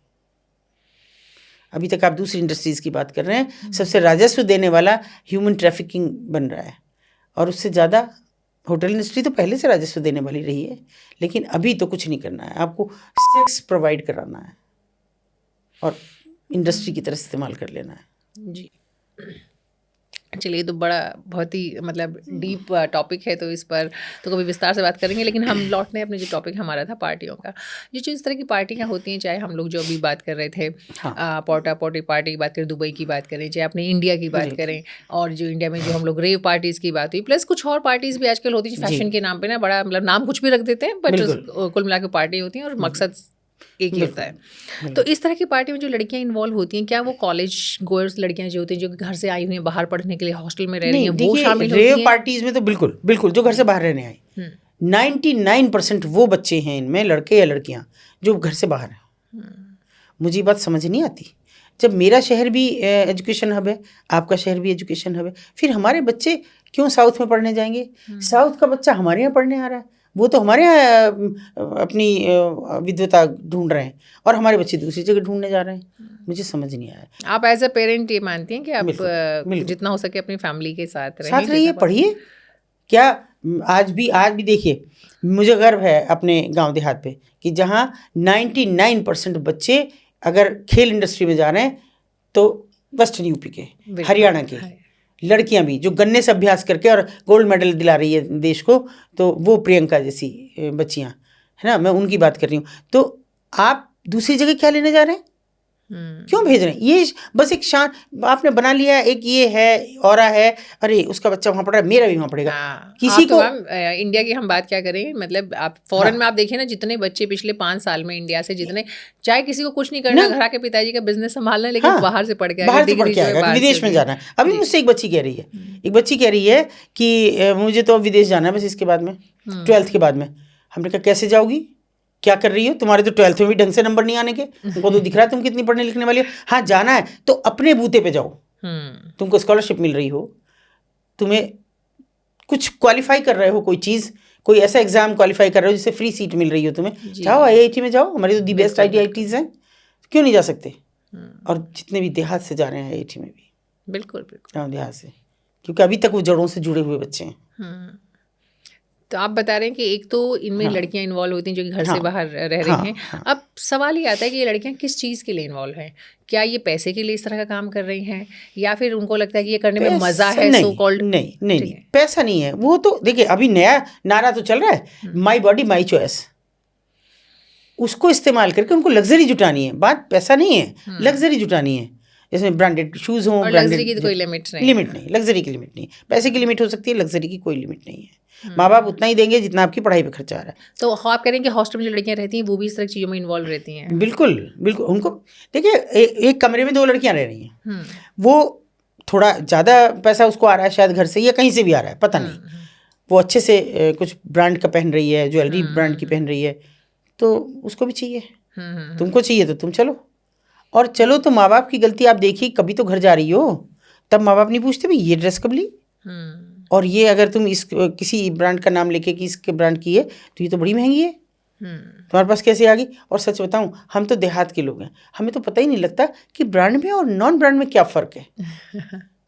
अभी तक आप दूसरी इंडस्ट्रीज की बात कर रहे हैं, सबसे राजस्व देने वाला ह्यूमन ट्रैफिकिंग बन रहा है, और उससे ज़्यादा होटल इंडस्ट्री तो पहले से राजस्व देने वाली रही है, लेकिन अभी तो कुछ नहीं करना है, आपको सेक्स प्रोवाइड कराना है और इंडस्ट्री की तरह इस्तेमाल कर लेना है। जी, चलिए, तो बड़ा बहुत ही मतलब डीप टॉपिक है, तो इस पर तो कभी विस्तार से बात करेंगे। लेकिन हम लौटने अपने जो टॉपिक हमारा था पार्टियों का, जो इस तरह की पार्टियां होती हैं, चाहे हम लोग जो अभी बात कर रहे थे, पोर्टा पोटी पार्टी की बात करें, दुबई की बात करें, चाहे अपने इंडिया की बात करें, और जो इंडिया में जो हम लोग रेव पार्टीज़ की बात हुई, प्लस कुछ और पार्टीज़ भी आजकल होती है फैशन के नाम पर ना, बड़ा मतलब नाम कुछ भी रख देते हैं, बट कुल मिला के पार्टी होती हैं और मकसद एक ही होता है। तो इस तरह की पार्टी में जो लड़कियां इन्वॉल्व होती हैं, क्या वो कॉलेज गोअर्स लड़कियां जो होती हैं, जो घर से आई हुई हैं, बाहर पढ़ने के लिए हॉस्टल में रह रही हैं, वो शामिल होती हैं? रेव पार्टीज में तो बिल्कुल बिल्कुल जो घर से बाहर रहने आई, 99% वो बच्चे हैं इनमें, लड़के या लड़कियां, जो घर से बाहर हैं। मुझे ये बात समझ नहीं आती। जब मेरा शहर भी एजुकेशन हब है, आपका शहर भी एजुकेशन हब है, फिर हमारे बच्चे क्यों साउथ में पढ़ने जाएंगे? साउथ का बच्चा हमारे यहाँ पढ़ने आ रहा है, वो तो हमारे यहाँ अपनी विद्वता ढूंढ रहे हैं, और हमारे बच्चे दूसरी जगह ढूंढने जा रहे हैं। मुझे समझ नहीं आया। आप एज अ पेरेंट ये मानती हैं कि आप जितना हो सके अपनी फैमिली के साथ रहिए, पढ़िए। क्या आज भी देखिए, मुझे गर्व है अपने गांव देहात पे कि जहाँ 99% बच्चे अगर खेल इंडस्ट्री में जा रहे हैं तो वेस्टर्न यूपी के, हरियाणा के लड़कियां भी जो गन्ने से अभ्यास करके और गोल्ड मेडल दिला रही है देश को, तो वो प्रियंका जैसी बच्चियां, है ना, मैं उनकी बात कर रही हूँ। तो आप दूसरी जगह क्या लेने जा रहे हैं? क्यों भेज रहे हैं? ये बस एक शान आपने बना लिया, एक ये है और है, अरे उसका बच्चा वहाँ पढ़ रहा है, मेरा भी वहाँ पढ़ेगा। किसी को इंडिया की हम बात क्या करें, मतलब आप फॉरेन में आप देखिए ना, जितने बच्चे पिछले 5 साल में इंडिया से, जितने, चाहे किसी को कुछ नहीं करना, घर आके पिताजी का बिजनेस संभालना है, लेकिन बाहर से पढ़ के आएगा, विदेश में जाना है। अभी मुझसे एक बच्ची कह रही है कि मुझे तो अब विदेश जाना है बस, इसके बाद में 12th के बाद में। हमने कहा कैसे जाओगी, क्या कर रही हो? तुम्हारे तो 12th में भी ढंग से नंबर नहीं आने के, उनको तो दिख रहा है तुम कितनी पढ़ने लिखने वाली हो। हाँ, जाना है तो अपने बूते पे जाओ। तुमको स्कॉलरशिप मिल रही हो, तुम्हें कुछ क्वालिफाई कर रहे हो, कोई चीज़, कोई ऐसा एग्जाम क्वालिफाई कर रहे हो जिससे फ्री सीट मिल रही हो तुम्हें, जाओ IIT में जाओ। हमारी तो दी बेस्ट IITs हैं, क्यों नहीं जा सकते? और जितने भी देहात से जा रहे हैं IIT में भी, बिल्कुल गाँव देहात से, क्योंकि अभी तक वो जड़ों से जुड़े हुए बच्चे हैं। तो आप बता रहे हैं कि एक तो इनमें लड़कियां इन्वॉल्व होती हैं जो कि घर से बाहर रह रही हैं। अब सवाल ये आता है कि ये लड़कियां किस चीज़ के लिए इन्वॉल्व हैं? क्या ये पैसे के लिए इस तरह का काम कर रही हैं, या फिर उनको लगता है कि ये करने में मज़ा है? सो कॉल्ड नहीं, पैसा नहीं है। वो तो देखिए, अभी नया नारा तो चल रहा है, माई बॉडी माई चॉइस। उसको इस्तेमाल करके उनको लग्जरी जुटानी है। बात पैसा नहीं है, लग्जरी जुटानी है, जिसमें ब्रांडेड शूज़ हों, लग्जरी की कोई लिमिट नहीं, लग्जरी की लिमिट नहीं। पैसे की लिमिट हो सकती है, लग्जरी की कोई लिमिट नहीं है। माँ बाप उतना ही देंगे जितना आपकी पढ़ाई पे खर्चा आ रहा है। तो आप कह रहे हैं कि हॉस्टल में जो लड़कियां रहती हैं वो भी इस तरह की चीज़ों में इन्वॉल्व रहती हैं? बिल्कुल बिल्कुल। उनको देखिए, एक कमरे में 2 लड़कियां रह रही हैं, वो थोड़ा ज़्यादा पैसा उसको आ रहा है शायद घर से, या कहीं से भी आ रहा है, पता नहीं। वो अच्छे से कुछ ब्रांड का पहन रही है, ज्वेलरी ब्रांड की पहन रही है, तो उसको भी चाहिए। तुमको चाहिए तो तुम चलो, और चलो तो माँ बाप की गलती आप देखिए, कभी तो घर जा रही हो तब माँ बाप नहीं पूछते भाई ये ड्रेस कब ली, और ये अगर तुम इस किसी ब्रांड का नाम लेके कि इसके ब्रांड की है तो ये तो बड़ी महंगी है, तुम्हारे पास कैसे आ गई? और सच बताऊं, हम तो देहात के लोग हैं, हमें तो पता ही नहीं लगता कि ब्रांड में और नॉन ब्रांड में क्या फ़र्क है।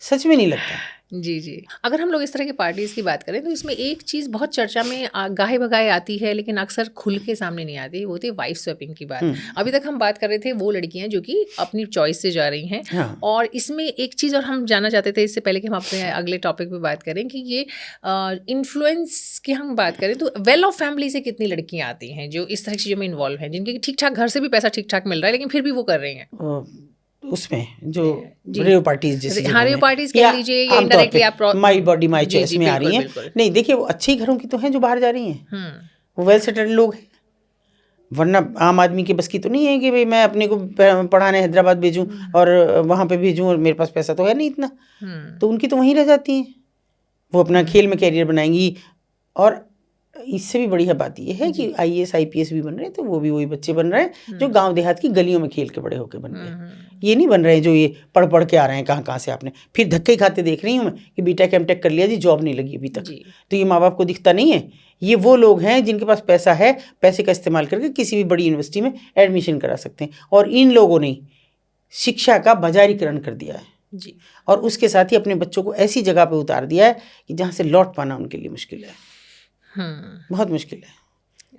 सच में नहीं लगता। जी, जी। अगर हम लोग इस तरह की पार्टीज़ की बात करें तो इसमें एक चीज़ बहुत चर्चा में गाहे-बगाए आती है, लेकिन अक्सर खुल के सामने नहीं आती, वो होती है वाइफ़ स्वैपिंग की बात। अभी तक हम बात कर रहे थे वो लड़कियाँ जो कि अपनी चॉइस से जा रही हैं, हाँ और इसमें एक चीज़ और हम जानना चाहते थे इससे पहले कि हम अपने अगले टॉपिक पे बात करें कि ये इन्फ्लुएंस की हम बात करें तो वेल ऑफ फैमिली से कितनी लड़कियाँ आती हैं जो इस तरह की चीज़ों में इन्वॉल्व हैं, जिनके ठीक-ठाक घर से भी पैसा ठीक-ठाक मिल रहा है, लेकिन फिर भी वो कर रही हैं? उसमें जो जी। रेव पार्टीज जैसी हाँ, जगहों रेव में पार्टीज कह या लीजिए या आमतौर इनडायरेक्टली पे आप my body my ji, choice जी, में आ रही बिल्कुल, हैं। बिल्कुल। नहीं देखिए, वो अच्छे घरों की तो हैं जो बाहर जा रही हैं, हुँ, वो वेल सेटल्ड लोग हैं। वरना आम आदमी की बस की तो नहीं है कि भाई मैं अपने को पढ़ाने हैदराबाद भेजूं और वहाँ पे भेजूं, और मेरे पास पैसा तो है नहीं इतना, हुँ, तो उनकी तो वहीं रह जाती हैं। वो अपना खेल में कैरियर बनाएंगी। और इससे भी बढ़िया बात यह है कि IAS IPS भी बन रहे हैं, तो वो भी वही बच्चे बन रहे हैं जो गांव देहात की गलियों में खेल के बड़े होके बन रहे। ये नहीं बन रहे हैं जो ये पढ़ पढ़ के आ रहे हैं कहाँ कहाँ से। आपने फिर धक्के खाते देख रही हूँ मैं कि बीटेक एमटेक कर लिया जी, जॉब नहीं लगी अभी तक, तो ये माँ बाप को दिखता नहीं है। ये वो लोग हैं जिनके पास पैसा है, पैसे का इस्तेमाल करके किसी भी बड़ी यूनिवर्सिटी में एडमिशन करा सकते हैं, और इन लोगों ने शिक्षा का बाजारीकरण कर दिया है जी। और उसके साथ ही अपने बच्चों को ऐसी जगह पे उतार दिया है कि जहाँ से लौट पाना उनके लिए मुश्किल है, बहुत मुश्किल है।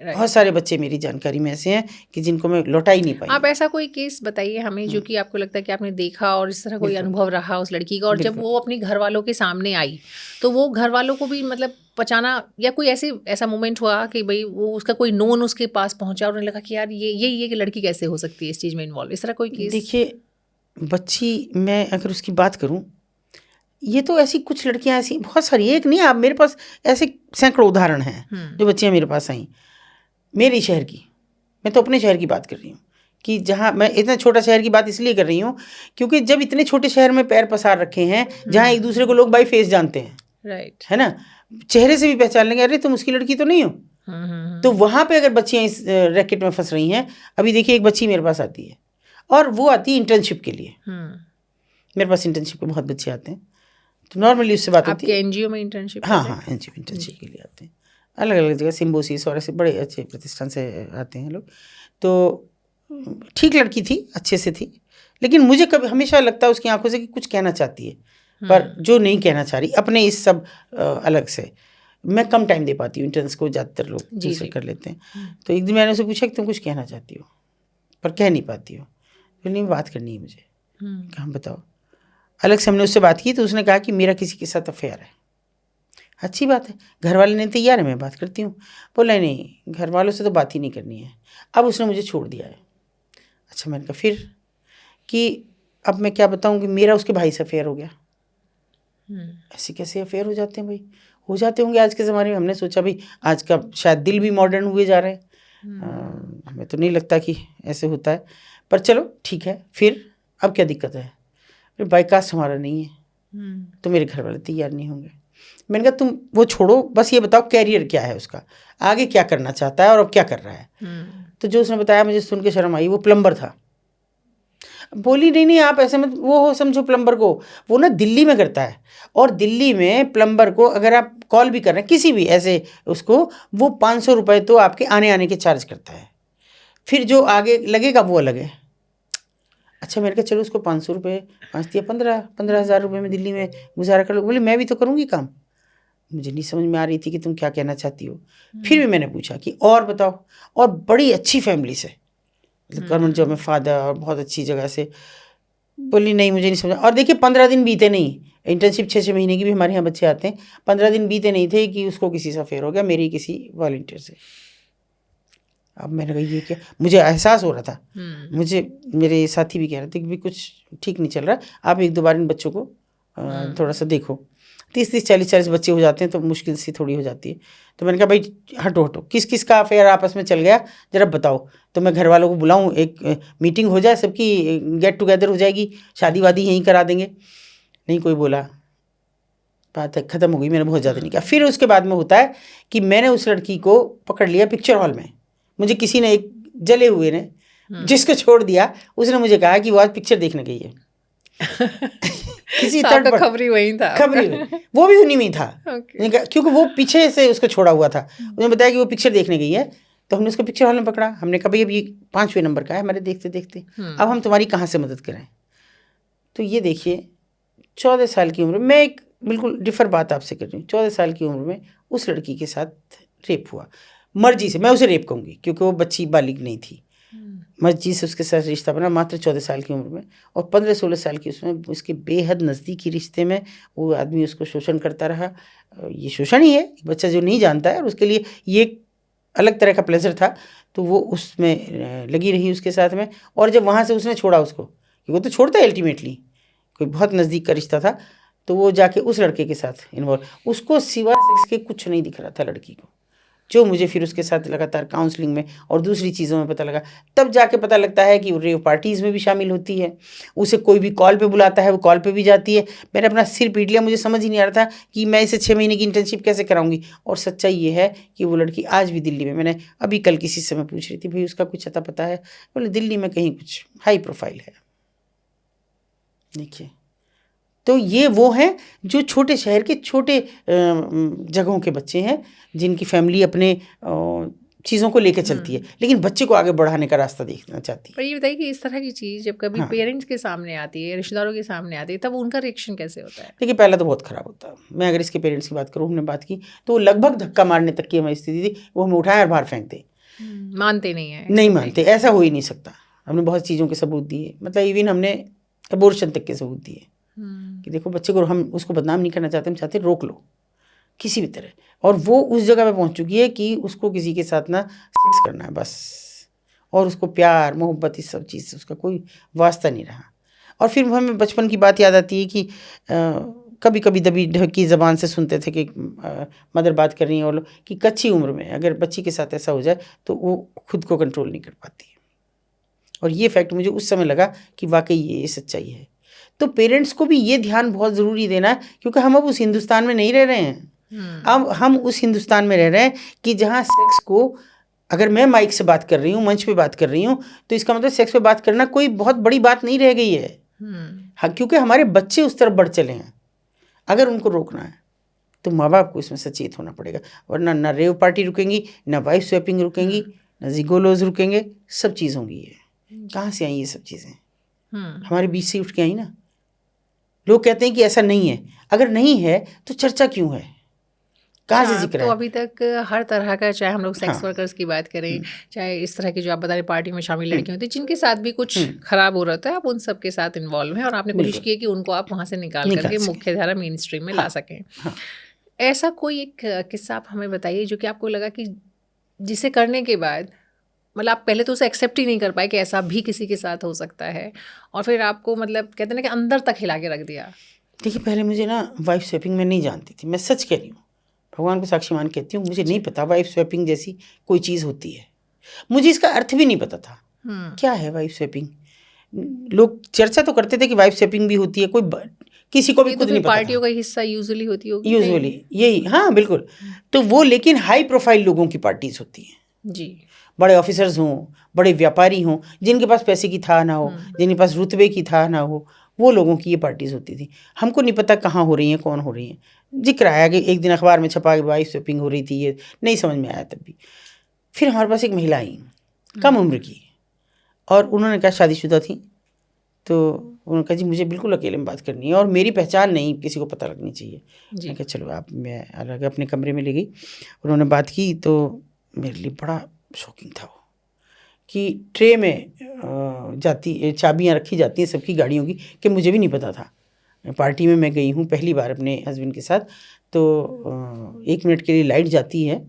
बहुत सारे बच्चे मेरी जानकारी में ऐसे हैं कि जिनको मैं लौटा ही नहीं पाई। आप ऐसा कोई केस बताइए हमें जो कि आपको लगता है कि आपने देखा और इस तरह कोई अनुभव रहा उस लड़की का, और जब वो अपनी घर वालों के सामने आई तो वो घर वालों को भी मतलब पहचाना, या कोई ऐसा मोमेंट हुआ कि भाई वो उसका कोई नोन उसके पास पहुंचा और उन्हें लगा कि यार ये कि लड़की कैसे हो सकती है इस चीज़ में इन्वॉल्व, इस तरह कोई केस? देखिए, बच्ची मैं अगर उसकी बात करूं, ये तो ऐसी कुछ लड़कियां ऐसी बहुत सारी, एक नहीं, आप मेरे पास ऐसे सैकड़ों उदाहरण हैं जो बच्चियां मेरे पास आई मेरे शहर की। मैं तो अपने शहर की बात कर रही हूँ कि जहाँ मैं इतना छोटा शहर की बात इसलिए कर रही हूँ क्योंकि जब इतने छोटे शहर में पैर पसार रखे हैं जहाँ एक दूसरे को लोग बाई फेस जानते हैं, राइट, है ना, चेहरे से भी पहचान लेंगे, अरे तुम उसकी लड़की तो नहीं हो। तो वहाँ पे अगर बच्चियाँ इस रैकेट में फंस रही हैं, अभी देखिए एक बच्ची मेरे पास आती है और वो आती है इंटर्नशिप के लिए। मेरे पास इंटर्नशिप के बहुत बच्चे आते हैं, तो नॉर्मली उससे बात होती है। आपके NGO में इंटर्नशिप? हाँ हाँ, एनजीओ इंटर्नशिप के लिए आते हैं, अलग अलग जगह, सिम्बोसिस और ऐसे बड़े अच्छे प्रतिष्ठान से आते हैं लोग। तो ठीक लड़की थी, अच्छे से थी, लेकिन मुझे कभी हमेशा लगता है उसकी आंखों से कि कुछ कहना चाहती है, पर जो नहीं कहना चाह रही अपने इस सब अलग से। मैं कम टाइम दे पाती हूँ इंटर्न्स को, ज़्यादातर लोग दूसरे कर लेते हैं। तो एक दिन मैंने उससे पूछा कि तुम कुछ कहना चाहती हो पर कह नहीं पाती हो, तो नहीं बात करनी है मुझे। कहाँ बताओ। अलग से हमने उससे बात की तो उसने कहा कि मेरा किसी के साथ अफेयर है। अच्छी बात है, घर वाले नहीं तैयार है, मैं बात करती हूँ। बोला नहीं, घर वालों से तो बात ही नहीं करनी है। अब उसने मुझे छोड़ दिया है। अच्छा, मैंने कहा फिर, कि अब मैं क्या बताऊँ कि मेरा उसके भाई से अफेयर हो गया। ऐसे कैसे अफेयर हो जाते हैं भाई? हो जाते होंगे आज के ज़माने में। हमने सोचा भाई आज का शायद दिल भी मॉडर्न हुए जा रहे हैं, हमें तो नहीं लगता कि ऐसे होता है, पर चलो ठीक है। फिर अब क्या दिक्कत है? फिर बाईकास्ट हमारा नहीं है तो मेरे घर वाले तैयार नहीं होंगे। मैंने कहा तुम वो छोड़ो, बस ये बताओ कैरियर क्या है उसका, आगे क्या करना चाहता है और अब क्या कर रहा है। तो जो उसने बताया मुझे सुन के शर्म आई, वो प्लम्बर था। बोली नहीं नहीं आप ऐसे मत वो हो समझो प्लम्बर को, वो ना दिल्ली में करता है, और दिल्ली में प्लम्बर को अगर आप कॉल भी कर रहे हैं किसी भी ऐसे उसको, वो 500 रुपये तो आपके आने के चार्ज करता है, फिर जो आगे लगेगा वो अलग है। अच्छा, मैंने कहा चलो उसको 500 रुपये 5 या 15,000 रुपये में दिल्ली में गुजारा कर लो। बोले मैं भी तो करूँगी काम। मुझे नहीं समझ में आ रही थी कि तुम क्या कहना चाहती हो। फिर भी मैंने पूछा कि और बताओ, और बड़ी अच्छी फैमिली से, मतलब गवर्नमेंट जॉब में फादर और बहुत अच्छी जगह से। बोली नहीं मुझे नहीं समझा। और देखिए 15 दिन बीते नहीं, इंटर्नशिप 6 महीने की भी हमारे यहाँ बच्चे आते हैं, 15 दिन बीते नहीं थे कि उसको किसी से अफेयर हो गया, मेरी किसी वॉलंटियर से। अब मैंने कहा ये क्या, मुझे एहसास हो रहा था, मुझे मेरे साथी भी कह रहे थे कि भी कुछ ठीक नहीं चल रहा, आप 1-2 बार इन बच्चों को थोड़ा सा देखो। 30-30, 40-40 बच्चे हो जाते हैं तो मुश्किल सी थोड़ी हो जाती है। तो मैंने कहा भाई हटो किस किस का अफेयर आपस में चल गया जरा बताओ, तो मैं घर वालों को बुलाऊं, एक मीटिंग हो जाए, सबकी गेट टुगेदर हो जाएगी, शादी वादी यहीं करा देंगे। नहीं कोई बोला, बात ख़त्म हो गई, मैंने बहुत ज़्यादा नहीं कहा। फिर उसके बाद में होता है कि मैंने उस लड़की को पकड़ लिया पिक्चर हॉल में। मुझे किसी ने, एक जले हुए ने जिसको छोड़ दिया, उसने मुझे कहा कि वो आज पिक्चर देखने गई है। किसी तो आपका खबरी वही था? खबरी वो भी उन्हीं में था। क्योंकि वो पीछे से उसको छोड़ा हुआ था। उसने बताया कि वो पिक्चर देखने गई है, तो हमने उसको पिक्चर हॉल में पकड़ा। हमने कहा भाई अब ये 5वें नंबर का है हमारे देखते देखते, अब हम तुम्हारी कहाँ से मदद करें। तो ये देखिए 14 साल की उम्र में एक बिल्कुल डिफर बात आपसे कर रही हूँ। 14 साल की उम्र में उस लड़की के साथ रेप हुआ, मर्जी से। मैं उसे रेप कहूँगी क्योंकि वो बच्ची बालिग नहीं थी। मर्जी से उसके साथ रिश्ता बना मात्र 14 साल की उम्र में, और 15-16 साल की उसमें उसके बेहद नज़दीकी रिश्ते में वो आदमी उसको शोषण करता रहा। ये शोषण ही है, बच्चा जो नहीं जानता है, और उसके लिए ये एक अलग तरह का प्लेजर था, तो वो उसमें लगी रही उसके साथ में। और जब वहाँ से उसने छोड़ा उसको, कि वो तो छोड़ता है अल्टीमेटली, कोई बहुत नज़दीक का रिश्ता था, तो वो जाके उस लड़के के साथ इन्वॉल्व, उसको सिवा सेक्स के कुछ नहीं दिख रहा था लड़की को, जो मुझे फिर उसके साथ लगातार काउंसलिंग में और दूसरी चीज़ों में पता लगा। तब जाके पता लगता है कि वो रेव पार्टीज़ में भी शामिल होती है, उसे कोई भी कॉल पे बुलाता है वो कॉल पे भी जाती है। मैंने अपना सिर पीट लिया, मुझे समझ ही नहीं आ रहा था कि मैं इसे 6 महीने की इंटर्नशिप कैसे कराऊंगी। और सच्चाई ये है कि वो लड़की आज भी दिल्ली में, मैंने अभी कल किसी से मैं पूछ रही थी, भाई उसका कुछ अता पता है? बोले दिल्ली में कहीं कुछ हाई प्रोफाइल है। देखिए, तो ये वो हैं जो छोटे शहर के छोटे जगहों के बच्चे हैं, जिनकी फैमिली अपने चीज़ों को लेकर चलती है, लेकिन बच्चे को आगे बढ़ाने का रास्ता देखना चाहती है। पर ये बताइए कि इस तरह की चीज़ जब कभी पेरेंट्स के सामने आती है, रिश्तेदारों के सामने आती है, तब उनका रिएक्शन कैसे होता है? देखिए, पहला तो बहुत ख़राब होता है। मैं अगर इसके पेरेंट्स की बात करूँ, हमने बात की, तो लगभग धक्का मारने तक की हमारी स्थिति थी। वो हमें उठाएं और बाहर फेंक दें। मानते नहीं हैं? नहीं मानते, ऐसा हो ही नहीं सकता। हमने बहुत चीज़ों के सबूत दिए, मतलब इवन हमने अबॉर्शन तक के सबूत दिए कि देखो बच्चे को, हम उसको बदनाम नहीं करना चाहते, हम चाहते रोक लो किसी भी तरह। और वो उस जगह पे पहुंच चुकी है कि उसको किसी के साथ ना सेक्स करना है बस, और उसको प्यार मोहब्बत इस सब चीज़ से उसका कोई वास्ता नहीं रहा। और फिर हमें बचपन की बात याद आती है कि कभी कभी दबी ढकी ज़बान से सुनते थे कि मदर बात कर रही हैं, और कि कच्ची उम्र में अगर बच्ची के साथ ऐसा हो जाए तो वो खुद को कंट्रोल नहीं कर पाती है। और ये फैक्ट मुझे उस समय लगा कि वाकई ये सच्चाई है। तो पेरेंट्स को भी ये ध्यान बहुत ज़रूरी देना है, क्योंकि हम अब उस हिंदुस्तान में नहीं रह रहे हैं। अब हम उस हिंदुस्तान में रह रहे हैं कि जहाँ सेक्स को, अगर मैं माइक से बात कर रही हूँ, मंच पे बात कर रही हूँ, तो इसका मतलब सेक्स पे बात करना कोई बहुत बड़ी बात नहीं रह गई है। हाँ, क्योंकि हमारे बच्चे उस तरफ बढ़ चले हैं। अगर उनको रोकना है तो माँ बाप को इसमें सचेत होना पड़ेगा, वरना ना रेव पार्टी रुकेंगी, ना वाइफ स्वैपिंग रुकेंगी, ना जिगोलोज रुकेंगे। सब चीज़ होंगी। ये कहाँ से आई ये सब चीज़ें? हमारे बीच से उठ के आई ना। लोग कहते हैं कि ऐसा नहीं है, अगर नहीं है तो चर्चा क्यों है, कहाँ से जिक्र है? तो अभी तक हर तरह का, चाहे हम लोग सेक्स वर्कर्स की बात करें, चाहे इस तरह की जो आप बता रहे पार्टी में शामिल लड़कियां होती हैं जिनके साथ भी कुछ खराब हो रहा है, आप उन सब के साथ इन्वॉल्व हैं और आपने कोशिश की है कि उनको आप वहाँ से निकाल करके मुख्य धारा मेन स्ट्रीम में ला सकें। ऐसा कोई एक किस्सा आप हमें बताइए जो कि आपको लगा कि जिसे करने के बाद, मतलब आप पहले तो उसे एक्सेप्ट ही नहीं कर पाए कि ऐसा भी किसी के साथ हो सकता है, और फिर आपको मतलब कहते हैं ना कि अंदर तक हिला के रख दिया? देखिए, पहले मुझे ना वाइफ स्वैपिंग में नहीं जानती थी, मैं सच कह रही हूँ, भगवान को साक्षी मान कहती हूँ, मुझे नहीं पता वाइफ स्वैपिंग जैसी कोई चीज़ होती है। मुझे इसका अर्थ भी नहीं पता था क्या है वाइफ स्वैपिंग। लोग चर्चा तो करते थे कि वाइफ स्वैपिंग भी होती है, किसी को भी खुद नहीं पता। पार्टियों का हिस्सा यूजुअली होती होगी, यूजुअली यही। हाँ बिल्कुल। तो वो लेकिन हाई प्रोफाइल लोगों की पार्टीज होती हैं जी, बड़े ऑफिसर्स हों, बड़े व्यापारी हों, जिनके पास पैसे की था ना हो, जिनके पास रुतबे की था ना हो, वो लोगों की ये पार्टीज होती थी। हमको नहीं पता कहाँ हो रही हैं, कौन हो रही हैं। जिक्र आया कि एक दिन अखबार में छपा कि वाइफ स्वैपिंग हो रही थी, ये नहीं समझ में आया तब भी। फिर हमारे पास एक महिला आई, कम उम्र की, और उन्होंने कहा शादीशुदा थी, तो उन्होंने कहा जी मुझे बिल्कुल अकेले में बात करनी है और मेरी पहचान नहीं किसी को पता लगनी चाहिए। मैं कहा चलो आप, मैं अलग अपने कमरे में ले गई, उन्होंने बात की। तो मेरे लिए बड़ा शॉकिंग था वो कि ट्रे में चाबियाँ रखी जाती हैं सबकी गाड़ियों की, कि मुझे भी नहीं पता था। पार्टी में मैं गई हूँ पहली बार अपने हस्बैंड के साथ, तो 1 मिनट के लिए लाइट जाती है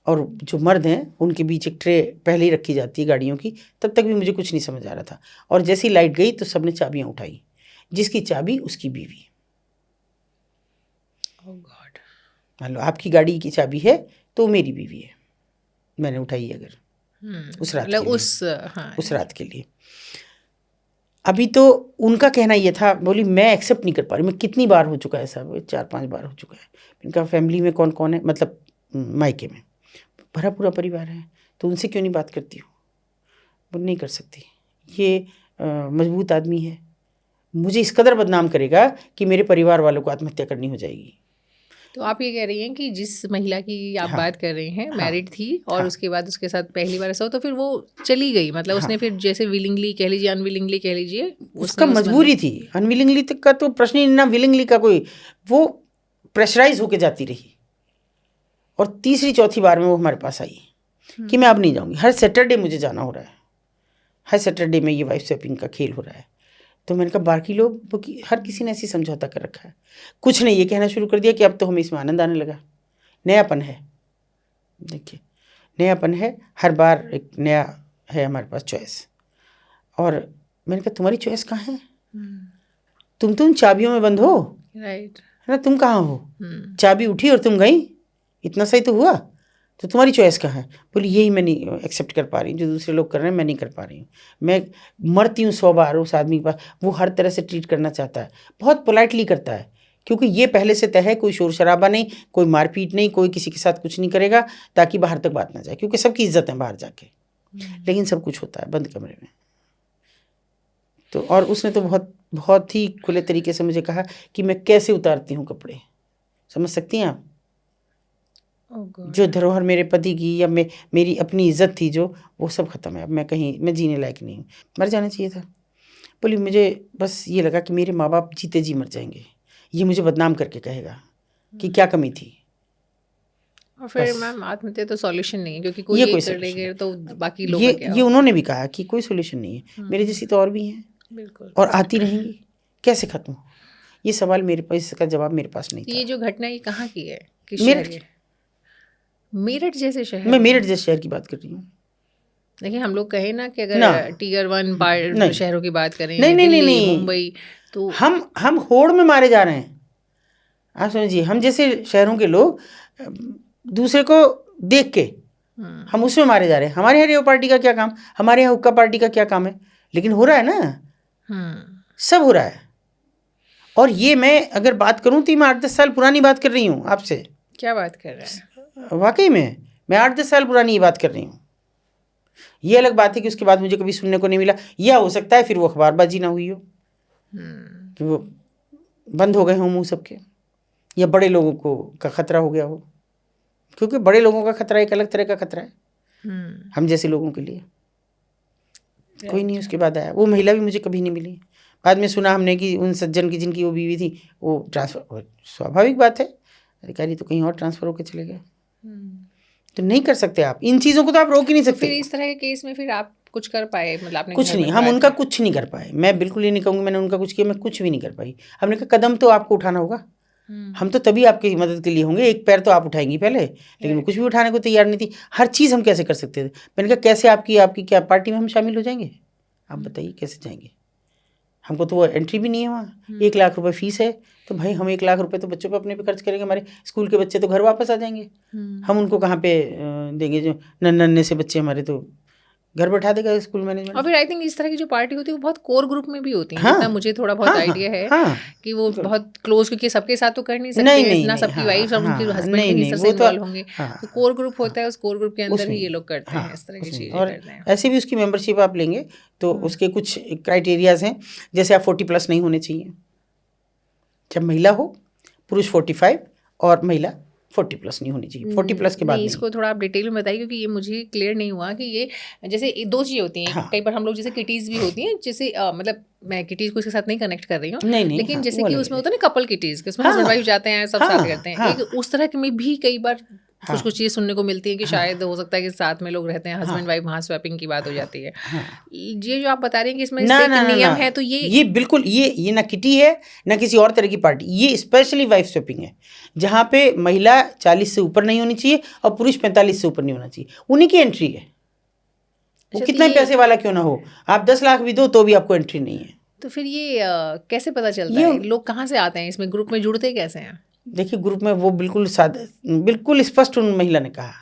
और जो मर्द हैं उनके बीच एक ट्रे पहले ही रखी जाती है गाड़ियों की। तब तक भी मुझे कुछ नहीं समझ आ रहा था, और जैसी लाइट गई तो सबने चाबियाँ उठाई, जिसकी चाबी उसकी बीवी। ओह गॉड। मान लो आपकी गाड़ी की चाबी है तो मेरी बीवी है, मैंने उठाई अगर उस रात के लिए, उस रात के लिए। अभी तो उनका कहना ये था, बोली मैं एक्सेप्ट नहीं कर पा रही, मैं कितनी बार हो चुका है साहब, 4-5 बार हो चुका है। इनका फैमिली में कौन कौन है, मतलब मायके में भरा पूरा परिवार है, तो उनसे क्यों नहीं बात करती हूँ? वो नहीं कर सकती, ये मजबूत आदमी है, मुझे इस कदर बदनाम करेगा कि मेरे परिवार वालों को आत्महत्या करनी हो जाएगी। तो आप ये कह रही हैं कि जिस महिला की आप बात कर रही हैं, मैरिड थी और उसके बाद उसके साथ पहली बार ऐसा हो, तो फिर वो चली गई, मतलब उसने फिर जैसे विलिंगली कह लीजिए, अनविलिंगली कह लीजिए, उसका मजबूरी थी। अनविलिंगली तक का तो प्रश्न ही ना, विलिंगली का कोई, वो प्रेशराइज होके जाती रही, और तीसरी चौथी बार में वो हमारे पास आई कि मैं अब नहीं जाऊँगी, हर सैटरडे मुझे जाना हो रहा है, हर सैटरडे में ये वाइफ स्वैपिंग का खेल हो रहा है। तो मैंने कहा बाकी लोग हर किसी ने ऐसी समझौता कर रखा है, कुछ ने ये कहना शुरू कर दिया कि अब तो हमें इसमें आनंद आने लगा, नयापन है। देखिए नयापन है, हर बार एक नया है हमारे पास चॉइस। और मैंने कहा तुम्हारी चॉइस कहाँ है, तुम चाबियों में बंद हो, राइट, है ना, तुम कहाँ हो, चाबी उठी और तुम गई, इतना सही तो हुआ, तो तुम्हारी चॉइस कहाँ है। बोली यही मैं नहीं एक्सेप्ट कर पा रही हूँ, जो दूसरे लोग कर रहे हैं मैं नहीं कर पा रही हूँ, मैं मरती हूँ 100 बार उस आदमी के पास, वो हर तरह से ट्रीट करना चाहता है, बहुत पोलाइटली करता है, क्योंकि ये पहले से तय है, कोई शोर शराबा नहीं, कोई मारपीट नहीं, कोई किसी के साथ कुछ नहीं करेगा ताकि बाहर तक बात ना जाए, क्योंकि सबकी इज्जत है बाहर जाके, लेकिन सब कुछ होता है बंद कमरे में। तो और उसने तो बहुत ही खुले तरीके से मुझे कहा कि मैं कैसे उतारती हूँ कपड़े, समझ सकती हैं आप। जो धरोहर मेरे पति की या मेरी अपनी इज्जत थी जो, वो सब खत्म है, अब मैं जीने लायक नहीं हूँ, मर जाना चाहिए था। बोली मुझे बस ये लगा कि मेरे माँ बाप जीते जी मर जाएंगे, ये मुझे बदनाम करके कहेगा कि क्या कमी थी। और फिर मैम आत्महत्या तो सॉल्यूशन नहीं है, क्योंकि कोई ये कर लेंगे तो बाकी लोग ये उन्होंने भी कहा कि कोई सॉल्यूशन नहीं है, मेरे जैसी तो और भी हैं, बिल्कुल, और आती रहेंगी, कैसे खत्म हो। ये सवाल मेरे पास, इसका जवाब मेरे पास नहीं था। ये जो घटना ये कहाँ की है, किस शहर की? मेरठ जैसे शहर? मैं मेरठ जैसे शहर की बात कर रही हूँ। देखिए हम लोग कहें ना कि अगर टियर 1 शहरों की बात करें, नहीं, मुंबई, तो हम होड़ में मारे जा रहे हैं। आप समझिए, हम जैसे शहरों के लोग दूसरे को देख के हम उसमें मारे जा रहे हैं। हमारे यहाँ रेव पार्टी का क्या काम, हमारे यहाँ हुक्का पार्टी का क्या काम है, लेकिन हो रहा है ना, सब हो रहा है। और ये मैं अगर बात करूँ तो मैं 8-10 साल पुरानी बात कर रही हूँ आपसे। क्या बात कर रहे हैं? वाकई में मैं 8-10 साल पुरानी ये बात कर रही हूँ। ये अलग बात है कि उसके बाद मुझे कभी सुनने को नहीं मिला, या हो सकता है फिर वो अखबारबाजी ना हुई हो, कि वो बंद हो गए हों मुँह सबके, या बड़े लोगों को का खतरा हो गया हो, क्योंकि बड़े लोगों का खतरा एक अलग तरह का खतरा है हम जैसे लोगों के लिए। कोई नहीं उसके बाद आया, वो महिला भी मुझे कभी नहीं मिली। बाद में सुना हमने कि उन सज्जन की जिनकी वो बीवी थी वो ट्रांसफ़र, स्वाभाविक बात है, अधिकारी तो कहीं और ट्रांसफ़र होकर चले गए। तो नहीं कर सकते आप इन चीज़ों को, तो आप रोक ही नहीं सकते। फिर इस तरह के केस में फिर आप कुछ कर पाए? मतलब आपने कुछ नहीं, हम उनका कुछ नहीं कर पाए। मैं बिल्कुल ये नहीं कहूँगी मैंने उनका कुछ किया, मैं कुछ भी नहीं कर पाई। हमने कहा कदम तो आपको उठाना होगा, हम तो तभी आपकी मदद के लिए होंगे, एक पैर तो आप उठाएंगी पहले, लेकिन वो कुछ भी उठाने को तैयार नहीं थी। हर चीज़ हम कैसे कर सकते थे। मैंने कहा कैसे आपकी क्या पार्टी में हम शामिल हो जाएंगे, आप बताइए कैसे जाएंगे। हमको तो वो एंट्री भी नहीं है वहाँ, 1 लाख रुपए फीस है, तो भाई हम 1 लाख रुपए तो बच्चों पे अपने पे खर्च करेंगे, हमारे स्कूल के बच्चे तो घर वापस आ जाएंगे, हम उनको कहाँ पे देंगे। जो नन्हे से बच्चे हमारे तो घर बैठा देगा स्कूल मैनेजमेंट। और फिर आई थिंक इस तरह की जो पार्टी होती है वो बहुत कोर ग्रुप में भी होती है। हाँ, जितना मुझे थोड़ा बहुत आइडिया है कि वो बहुत क्लोज, क्योंकि सबके साथ तो कर नहीं सकते, ना सबकी वाइफ और उनके हस्बैंड भी इस तरह से इन्वॉल्व होंगे, तो कोर ग्रुप होता है, उस कोर ग्रुप के अंदर ही ये लोग करते हैं इस तरह की चीज़ें। और ऐसे भी उसकी मेंबरशिप आप लेंगे तो उसके कुछ क्राइटेरियाज हैं, जैसे आप 40+ नहीं होने चाहिए, जब महिला हो, पुरुष 45 और महिला 40+ नहीं होनी चाहिए, 40+ के बाद नहीं। इसको थोड़ा आप डिटेल में बताइए, क्योंकि ये मुझे क्लियर नहीं हुआ कि ये जैसे 2 चीज़ें होती हैं। कई बार हम लोग जैसे किटीज़ भी होती हैं, जैसे मतलब मैं किटीज़ को इसके साथ नहीं कनेक्ट कर रही हूँ, लेकिन जैसे कि उसमें होता है ना कपल किटीज़, उसमें हस्बैंड वाइफ जाते हैं, सब साथ करते हैं, एक उस तरह में भी कई बार कुछ चीज़ सुनने को मिलती है कि शायद हो सकता है कि साथ में लोग रहते हैं, हस्बैंड वाइफ, वहाँ स्वैपिंग की बात हो जाती है। ये जो आप बता रहे हैं कि इसमें नियम है, तो ये बिल्कुल ये ना किटी है ना किसी और तरह की पार्टी, ये स्पेशली वाइफ स्वैपिंग है, जहाँ पे महिला 40 से ऊपर नहीं होनी चाहिए और पुरुष 45 से ऊपर नहीं होना चाहिए, उन्हीं की एंट्री है। वो कितना पैसे वाला क्यों ना हो, आप 10 लाख भी दो तो भी आपको एंट्री नहीं है। तो फिर ये कैसे पता चलता है, लोग कहाँ से आते हैं इसमें, ग्रुप में जुड़ते कैसे हैं? देखिए ग्रुप में वो बिल्कुल बिल्कुल स्पष्ट उन महिला ने कहा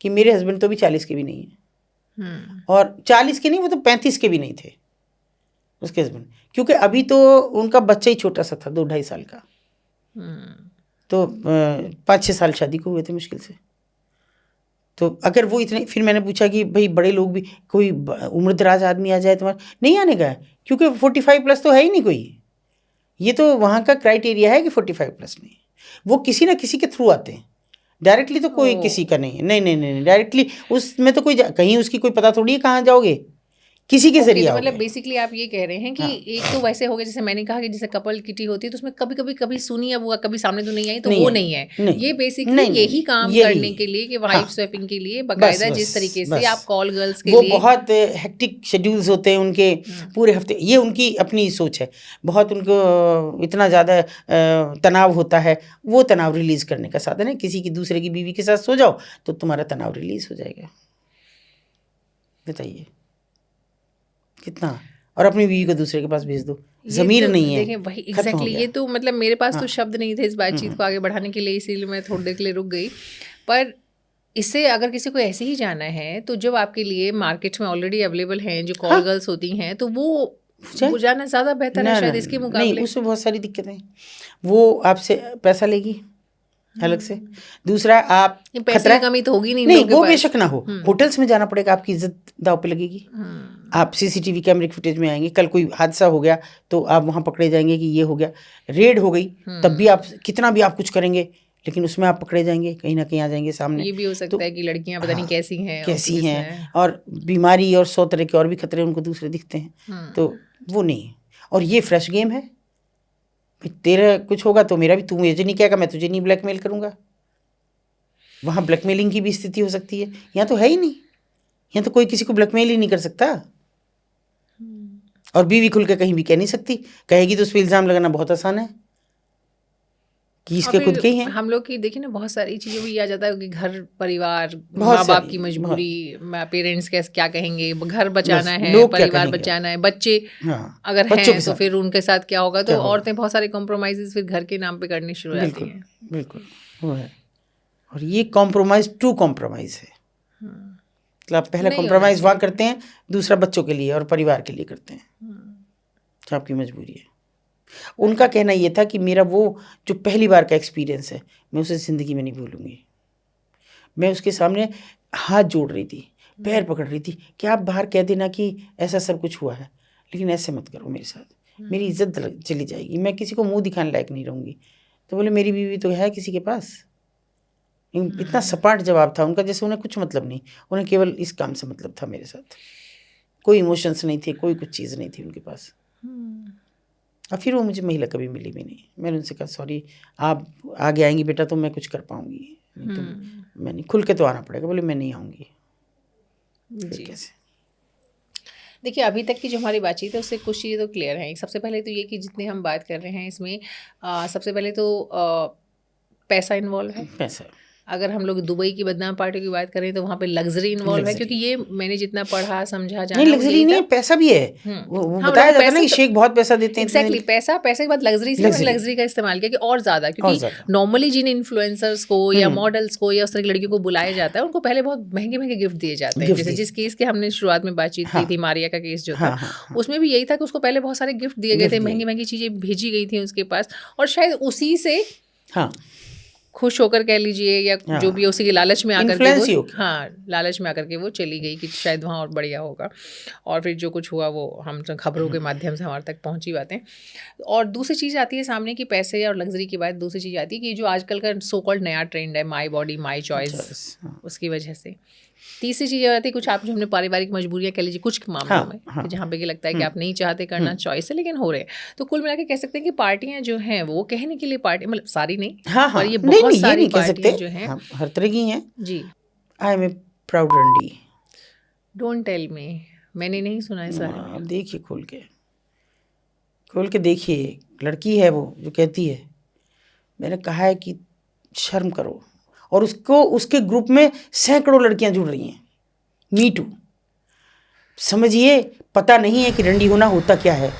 कि मेरे हस्बैंड तो भी 40 के भी नहीं है, और 40 के नहीं, वो तो 35 के भी नहीं थे उसके हस्बैंड, क्योंकि अभी तो उनका बच्चा ही छोटा सा था, 2-2.5 साल का, तो 5-6 साल शादी को हुए थे मुश्किल से। तो अगर वो इतने, फिर मैंने पूछा कि भाई बड़े लोग भी, कोई उम्रदराज आदमी आ जाए तुम्हारा, नहीं आने का है, क्योंकि 45+ तो है ही नहीं कोई, ये तो वहाँ का क्राइटेरिया है कि 45+ नहीं। वो किसी ना किसी के थ्रू आते हैं, डायरेक्टली तो कोई किसी का नहीं है। नहीं, डायरेक्टली उसमें तो कोई कहीं उसकी कोई पता थोड़ी है कहाँ जाओगे, किसी के ओके, जरिए तो आओगे। मतलब बेसिकली आप ये कह रहे हैं कि हाँ। एक तो वैसे हो गया जैसे मैंने कहा कि जैसे कपल किटी होती है तो उसमें कभी सुनी है वो कभी सामने तो नहीं आई, तो नहीं वो है, नहीं है। नहीं, ये बेसिकली नहीं, नहीं, यही काम यही, करने के लिए कि वाइफ हाँ, स्वैपिंग के लिए बस बाकायदा बस जिस तरीके से बस आप कॉल गर्ल्स के वो लिए बहुत हेक्टिक शेड्यूल्स होते हैं उनके पूरे हफ्ते, ये उनकी अपनी सोच है, बहुत उनको इतना ज़्यादा तनाव होता है, वो तनाव रिलीज करने का साधन है। किसी की दूसरे की बीवी के साथ सो जाओ तो तुम्हारा तनाव रिलीज हो जाएगा। बताइए कितना, और अपनी बीवी को दूसरे के पास भेज दो, ज़मीर तो नहीं है, देखिए वही खत्म हो एग्जैक्टली गया। ये तो मतलब मेरे पास तो हाँ। शब्द नहीं थे इस बातचीत को आगे बढ़ाने के लिए, इसीलिए मैं थोड़ी देर के लिए रुक गई। पर इससे अगर किसी को ऐसे ही जाना है तो जब आपके लिए मार्केट में ऑलरेडी अवेलेबल हैं जो कॉल हाँ। गर्ल्स होती हैं तो वो जाए। जाना ज़्यादा बेहतर है शायद इसके नहीं, मुकाबले। उसमें बहुत सारी दिक्कतें हैं। वो आपसे पैसा लेगी अलग से, दूसरा आप ये पैसे खतरा, की कमी तो होगी नहीं इन नहीं लोगों के वो पास। बेशक ना हो, होटल्स में जाना पड़ेगा, आपकी इज्जत दाव पे लगेगी। आप सीसीटीवी कैमरे की फुटेज में आएंगे, कल कोई हादसा हो गया तो आप वहाँ पकड़े जाएंगे कि ये हो गया, रेड हो गई तब भी आप कितना भी आप कुछ करेंगे लेकिन उसमें आप पकड़े जाएंगे, कहीं ना कहीं आ जाएंगे सामने। ये भी हो सकता है कि लड़कियां पता नहीं हाँ, कैसी हैं कैसी हैं, और बीमारी और 100 तरह के और भी खतरे उनको दूसरे दिखते हैं, तो वो नहीं। और ये फ्रेश गेम है, तेरा कुछ होगा तो मेरा भी, तू मुझे नहीं कहेगा मैं तुझे नहीं ब्लैकमेल करूंगा। वहाँ ब्लैकमेलिंग की भी स्थिति हो सकती है, यहाँ तो है ही नहीं, यहाँ तो कोई किसी को ब्लैकमेल ही नहीं कर सकता। और बीवी खुल के कहीं भी कह नहीं सकती, कहेगी तो उस पर इल्ज़ाम लगाना बहुत आसान है कि इसके खुद के ही हैं। हम लोग की देखिए ना बहुत सारी चीज़ों में ये आ जाता है कि घर परिवार, बहुत माँ बाप सारी, की मजबूरी, पेरेंट्स कैसे क्या कहेंगे, घर बचाना है, लोग क्या परिवार कहेंगे। बचाना है, बच्चे हाँ, अगर बच्चों हैं के तो साथ फिर उनके साथ क्या होगा, तो क्या होगा। औरतें बहुत सारे कॉम्प्रोमाइज़ फिर घर के नाम पे करनी शुरू हो जाती बिल्कुल हैं। बिल्कुल वो है। और ये कॉम्प्रोमाइज़ ट्रू कॉम्प्रोमाइज़ है, मतलब आप पहला नहीं होना कॉम्प्रोमाइज़ वहाँ चाहिए। करते हैं, दूसरा बच्चों के लिए और परिवार के लिए करते हैं, तो आपकी मजबूरी है। उनका कहना ये था कि मेरा वो जो पहली बार का एक्सपीरियंस है मैं उसे ज़िंदगी में नहीं भूलूंगी। मैं उसके सामने हाथ जोड़ रही थी, पैर पकड़ रही थी कि आप बाहर कह देना कि ऐसा सब कुछ हुआ है, लेकिन ऐसे मत करो मेरे साथ, मेरी इज्जत चली जाएगी, मैं किसी को मुंह दिखाने लायक नहीं रहूँगी। तो बोले मेरी बीवी तो है किसी के पास। इतना सपाट जवाब था उनका, जैसे उन्हें कुछ मतलब नहीं, उन्हें केवल इस काम से मतलब था मेरे साथ, कोई इमोशंस नहीं थे, कोई कुछ चीज़ नहीं थी उनके पास। और फिर वो मुझे महिला कभी मिली भी नहीं। मैंने उनसे कहा सॉरी, आप आगे आएंगी बेटा तो मैं कुछ कर पाऊंगी, नहीं तो मैं नहीं, खुल के तो आना पड़ेगा। बोले मैं नहीं आऊँगी। जी कैसे? देखिए अभी तक की जो हमारी बातचीत है उससे कुछ चीज़ें तो क्लियर हैं। सबसे पहले तो ये कि जितने हम बात कर रहे हैं इसमें सबसे पहले तो पैसा इन्वॉल्व है। पैसा, अगर हम लोग दुबई की बदनाम पार्टी की बात करें तो वहाँ पे लग्जरी इन्वॉल्व है, क्योंकि ये मैंने जितना पढ़ा समझा जाना नहीं लग्जरी नहीं है, पैसा भी है। वो बताया जाता है ना कि शेख बहुत पैसा देते हैं। एग्जैक्टली पैसा के बाद लग्जरी से मैंने लग्जरी का इस्तेमाल किया कि और ज़्यादा, क्योंकि नॉर्मली जिन इन्फ्लुएंसर्स को या मॉडल्स को या उस तरह की लड़कियों को बुलाया जाता है उनको पहले बहुत महंगे महंगे गिफ्ट दिए जाते हैं। जैसे जिस केस के हमने शुरुआत में बातचीत की थी, मारिया का केस जो था, उसमें भी यही था कि उसको पहले बहुत सारे गिफ्ट दिए गए थे, महंगी महंगी चीज़ें भेजी गई थी उसके पास, और शायद उसी से खुश होकर कह लीजिए या जो भी उसी के लालच में आकर के वो, लालच में आकर के वो चली गई कि शायद वहाँ और बढ़िया होगा, और फिर जो कुछ हुआ वो हम खबरों के माध्यम से हमारे तक पहुँची बातें। और दूसरी चीज़ आती है सामने की पैसे और लग्जरी की बात, दूसरी चीज़ आती है कि जो आजकल का सो कॉल्ड नया ट्रेंड है माई बॉडी माई चॉइस, उसकी वजह से। तीसरी चीज़ आती है कुछ आप जो हमने पारिवारिक मजबूरियाँ कह लीजिए कुछ मामलों में जहाँ पे लगता है कि आप नहीं चाहते करना, चॉइस है लेकिन हो रहे हैं। तो कुल मिला के कह सकते हैं कि पार्टियां जो हैं वो कहने के लिए पार्टी, मतलब सारी नहीं, पर ये बहुत सारी पार्टियां जो हैं हर तरह की हैं। जी। आई एम ए प्राउड रंडी। डोंट टेल मी, मैंने नहीं सुना है सारे। आप देखिए, खोल के देखिए, लड़की है वो जो कहती है मैंने कहा है कि शर्म करो, और उसको उसके ग्रुप में सैकड़ों लड़कियां जुड़ रही हैं, मी टू। समझिए, पता नहीं है कि रंडी होना होता क्या है,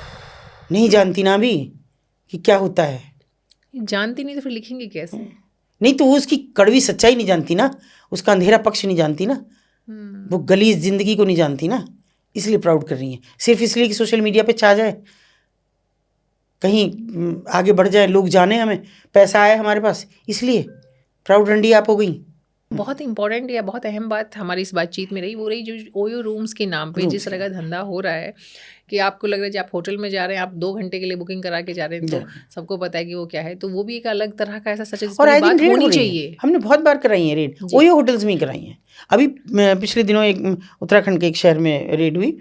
नहीं जानती ना भी कि क्या होता है। जानती नहीं तो फिर लिखेंगे कैसे? नहीं तो वो उसकी कड़वी सच्चाई नहीं जानती ना, उसका अंधेरा पक्ष नहीं जानती ना, वो गलीज जिंदगी को नहीं जानती ना, इसलिए प्राउड कर रही हैं। सिर्फ इसलिए कि सोशल मीडिया पे छा जाए, कहीं आगे बढ़ जाए, लोग जाने हमें, पैसा आए हमारे पास, इसलिए प्राउड रंडी आप हो गई। बहुत इंपॉर्टेंट या बहुत अहम बात हमारी इस बातचीत में रही वो रही जो ओयो रूम्स के नाम पे जिस तरह का धंधा हो रहा है कि आपको लग रहा है कि आप होटल में जा रहे हैं, आप 2 घंटे के लिए बुकिंग करा के जा रहे हैं, तो सबको पता है कि वो क्या है। तो वो भी एक अलग तरह का ऐसा सच है, और बात होनी चाहिए। हमने बहुत बार कराई है रेड, ओयो होटल्स में कराई हैं। अभी पिछले दिनों एक उत्तराखंड के एक शहर में रेड हुई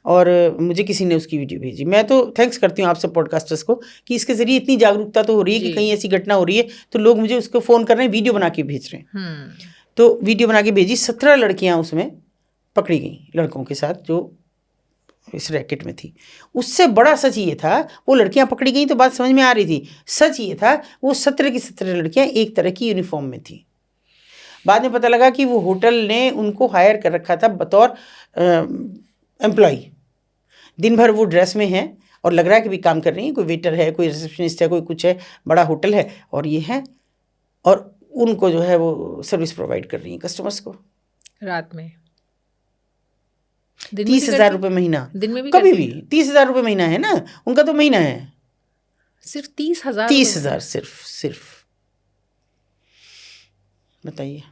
और मुझे किसी ने उसकी वीडियो भेजी। मैं तो थैंक्स करती हूँ आप सब पॉडकास्टर्स को कि इसके ज़रिए इतनी जागरूकता तो हो रही है कि कहीं ऐसी घटना हो रही है तो लोग मुझे उसको फ़ोन कर रहे हैं, वीडियो बना के भेज रहे हैं। तो वीडियो बना के भेजी, 17 लड़कियाँ उसमें पकड़ी गई लड़कों के साथ जो इस रैकेट में थी। उससे बड़ा सच ये था, वो लड़कियां पकड़ी गई तो बात समझ में आ रही थी, सच ये था वो 17 की 17 लड़कियां एक तरह की यूनिफॉर्म में थी। बाद में पता लगा कि वो होटल ने उनको हायर कर रखा था बतौर एम्प्लॉय। दिन भर वो ड्रेस में हैं और लग रहा है कि भी काम कर रही हैं, कोई वेटर है, कोई रिसेप्शनिस्ट है, कोई कुछ है, बड़ा होटल है और ये है, और उनको जो है वो सर्विस प्रोवाइड कर रही हैं कस्टमर्स को। रात में 30,000 रुपये महीना, दिन में भी कभी भी 30,000 रुपये महीना है ना उनका, तो महीना है सिर्फ 30,000। 30,000 सिर्फ बताइए।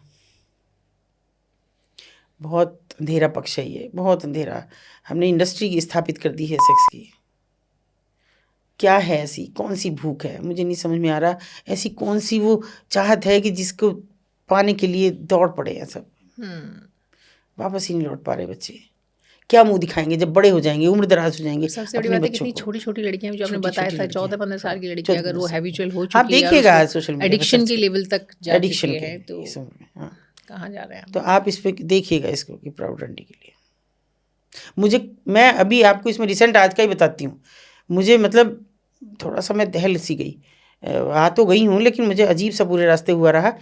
बहुत अंधेरा पक्ष है ये, बहुत अंधेरा। हमने इंडस्ट्री की स्थापित कर दी है सेक्स की। क्या है ऐसी कौन सी भूख है, मुझे नहीं समझ में आ रहा। ऐसी कौन सी वो चाहत है कि जिसको पाने के लिए दौड़ पड़े हैं सब। वापस ही नहीं लौट पा रहे बच्चे। क्या मुंह दिखाएंगे जब बड़े हो जाएंगे, उम्र दराज हो जाएंगे। सबसे बड़ी बात है कितनी छोटी छोटी लड़कियां भी, जो आपने बताया था 14-15 साल की लड़की, अगर वो हैबिचुअल हो चुकी है, आप देखिएगा सोशल मीडिया एडिक्शन के लेवल तक जा एडिक्शन चुकी है, तो हाँ, कहाँ जा रहे हैं। तो आप इस पे देखिएगा इसको कि प्राउड रंडी के लिए मैं अभी आपको इसमें रिसेंट आज का ही बताती हूँ। मुझे मतलब थोड़ा सा मैं दहल सी गई, आ तो गई हूँ लेकिन मुझे अजीब सा पूरे रास्ते हुआ रहा।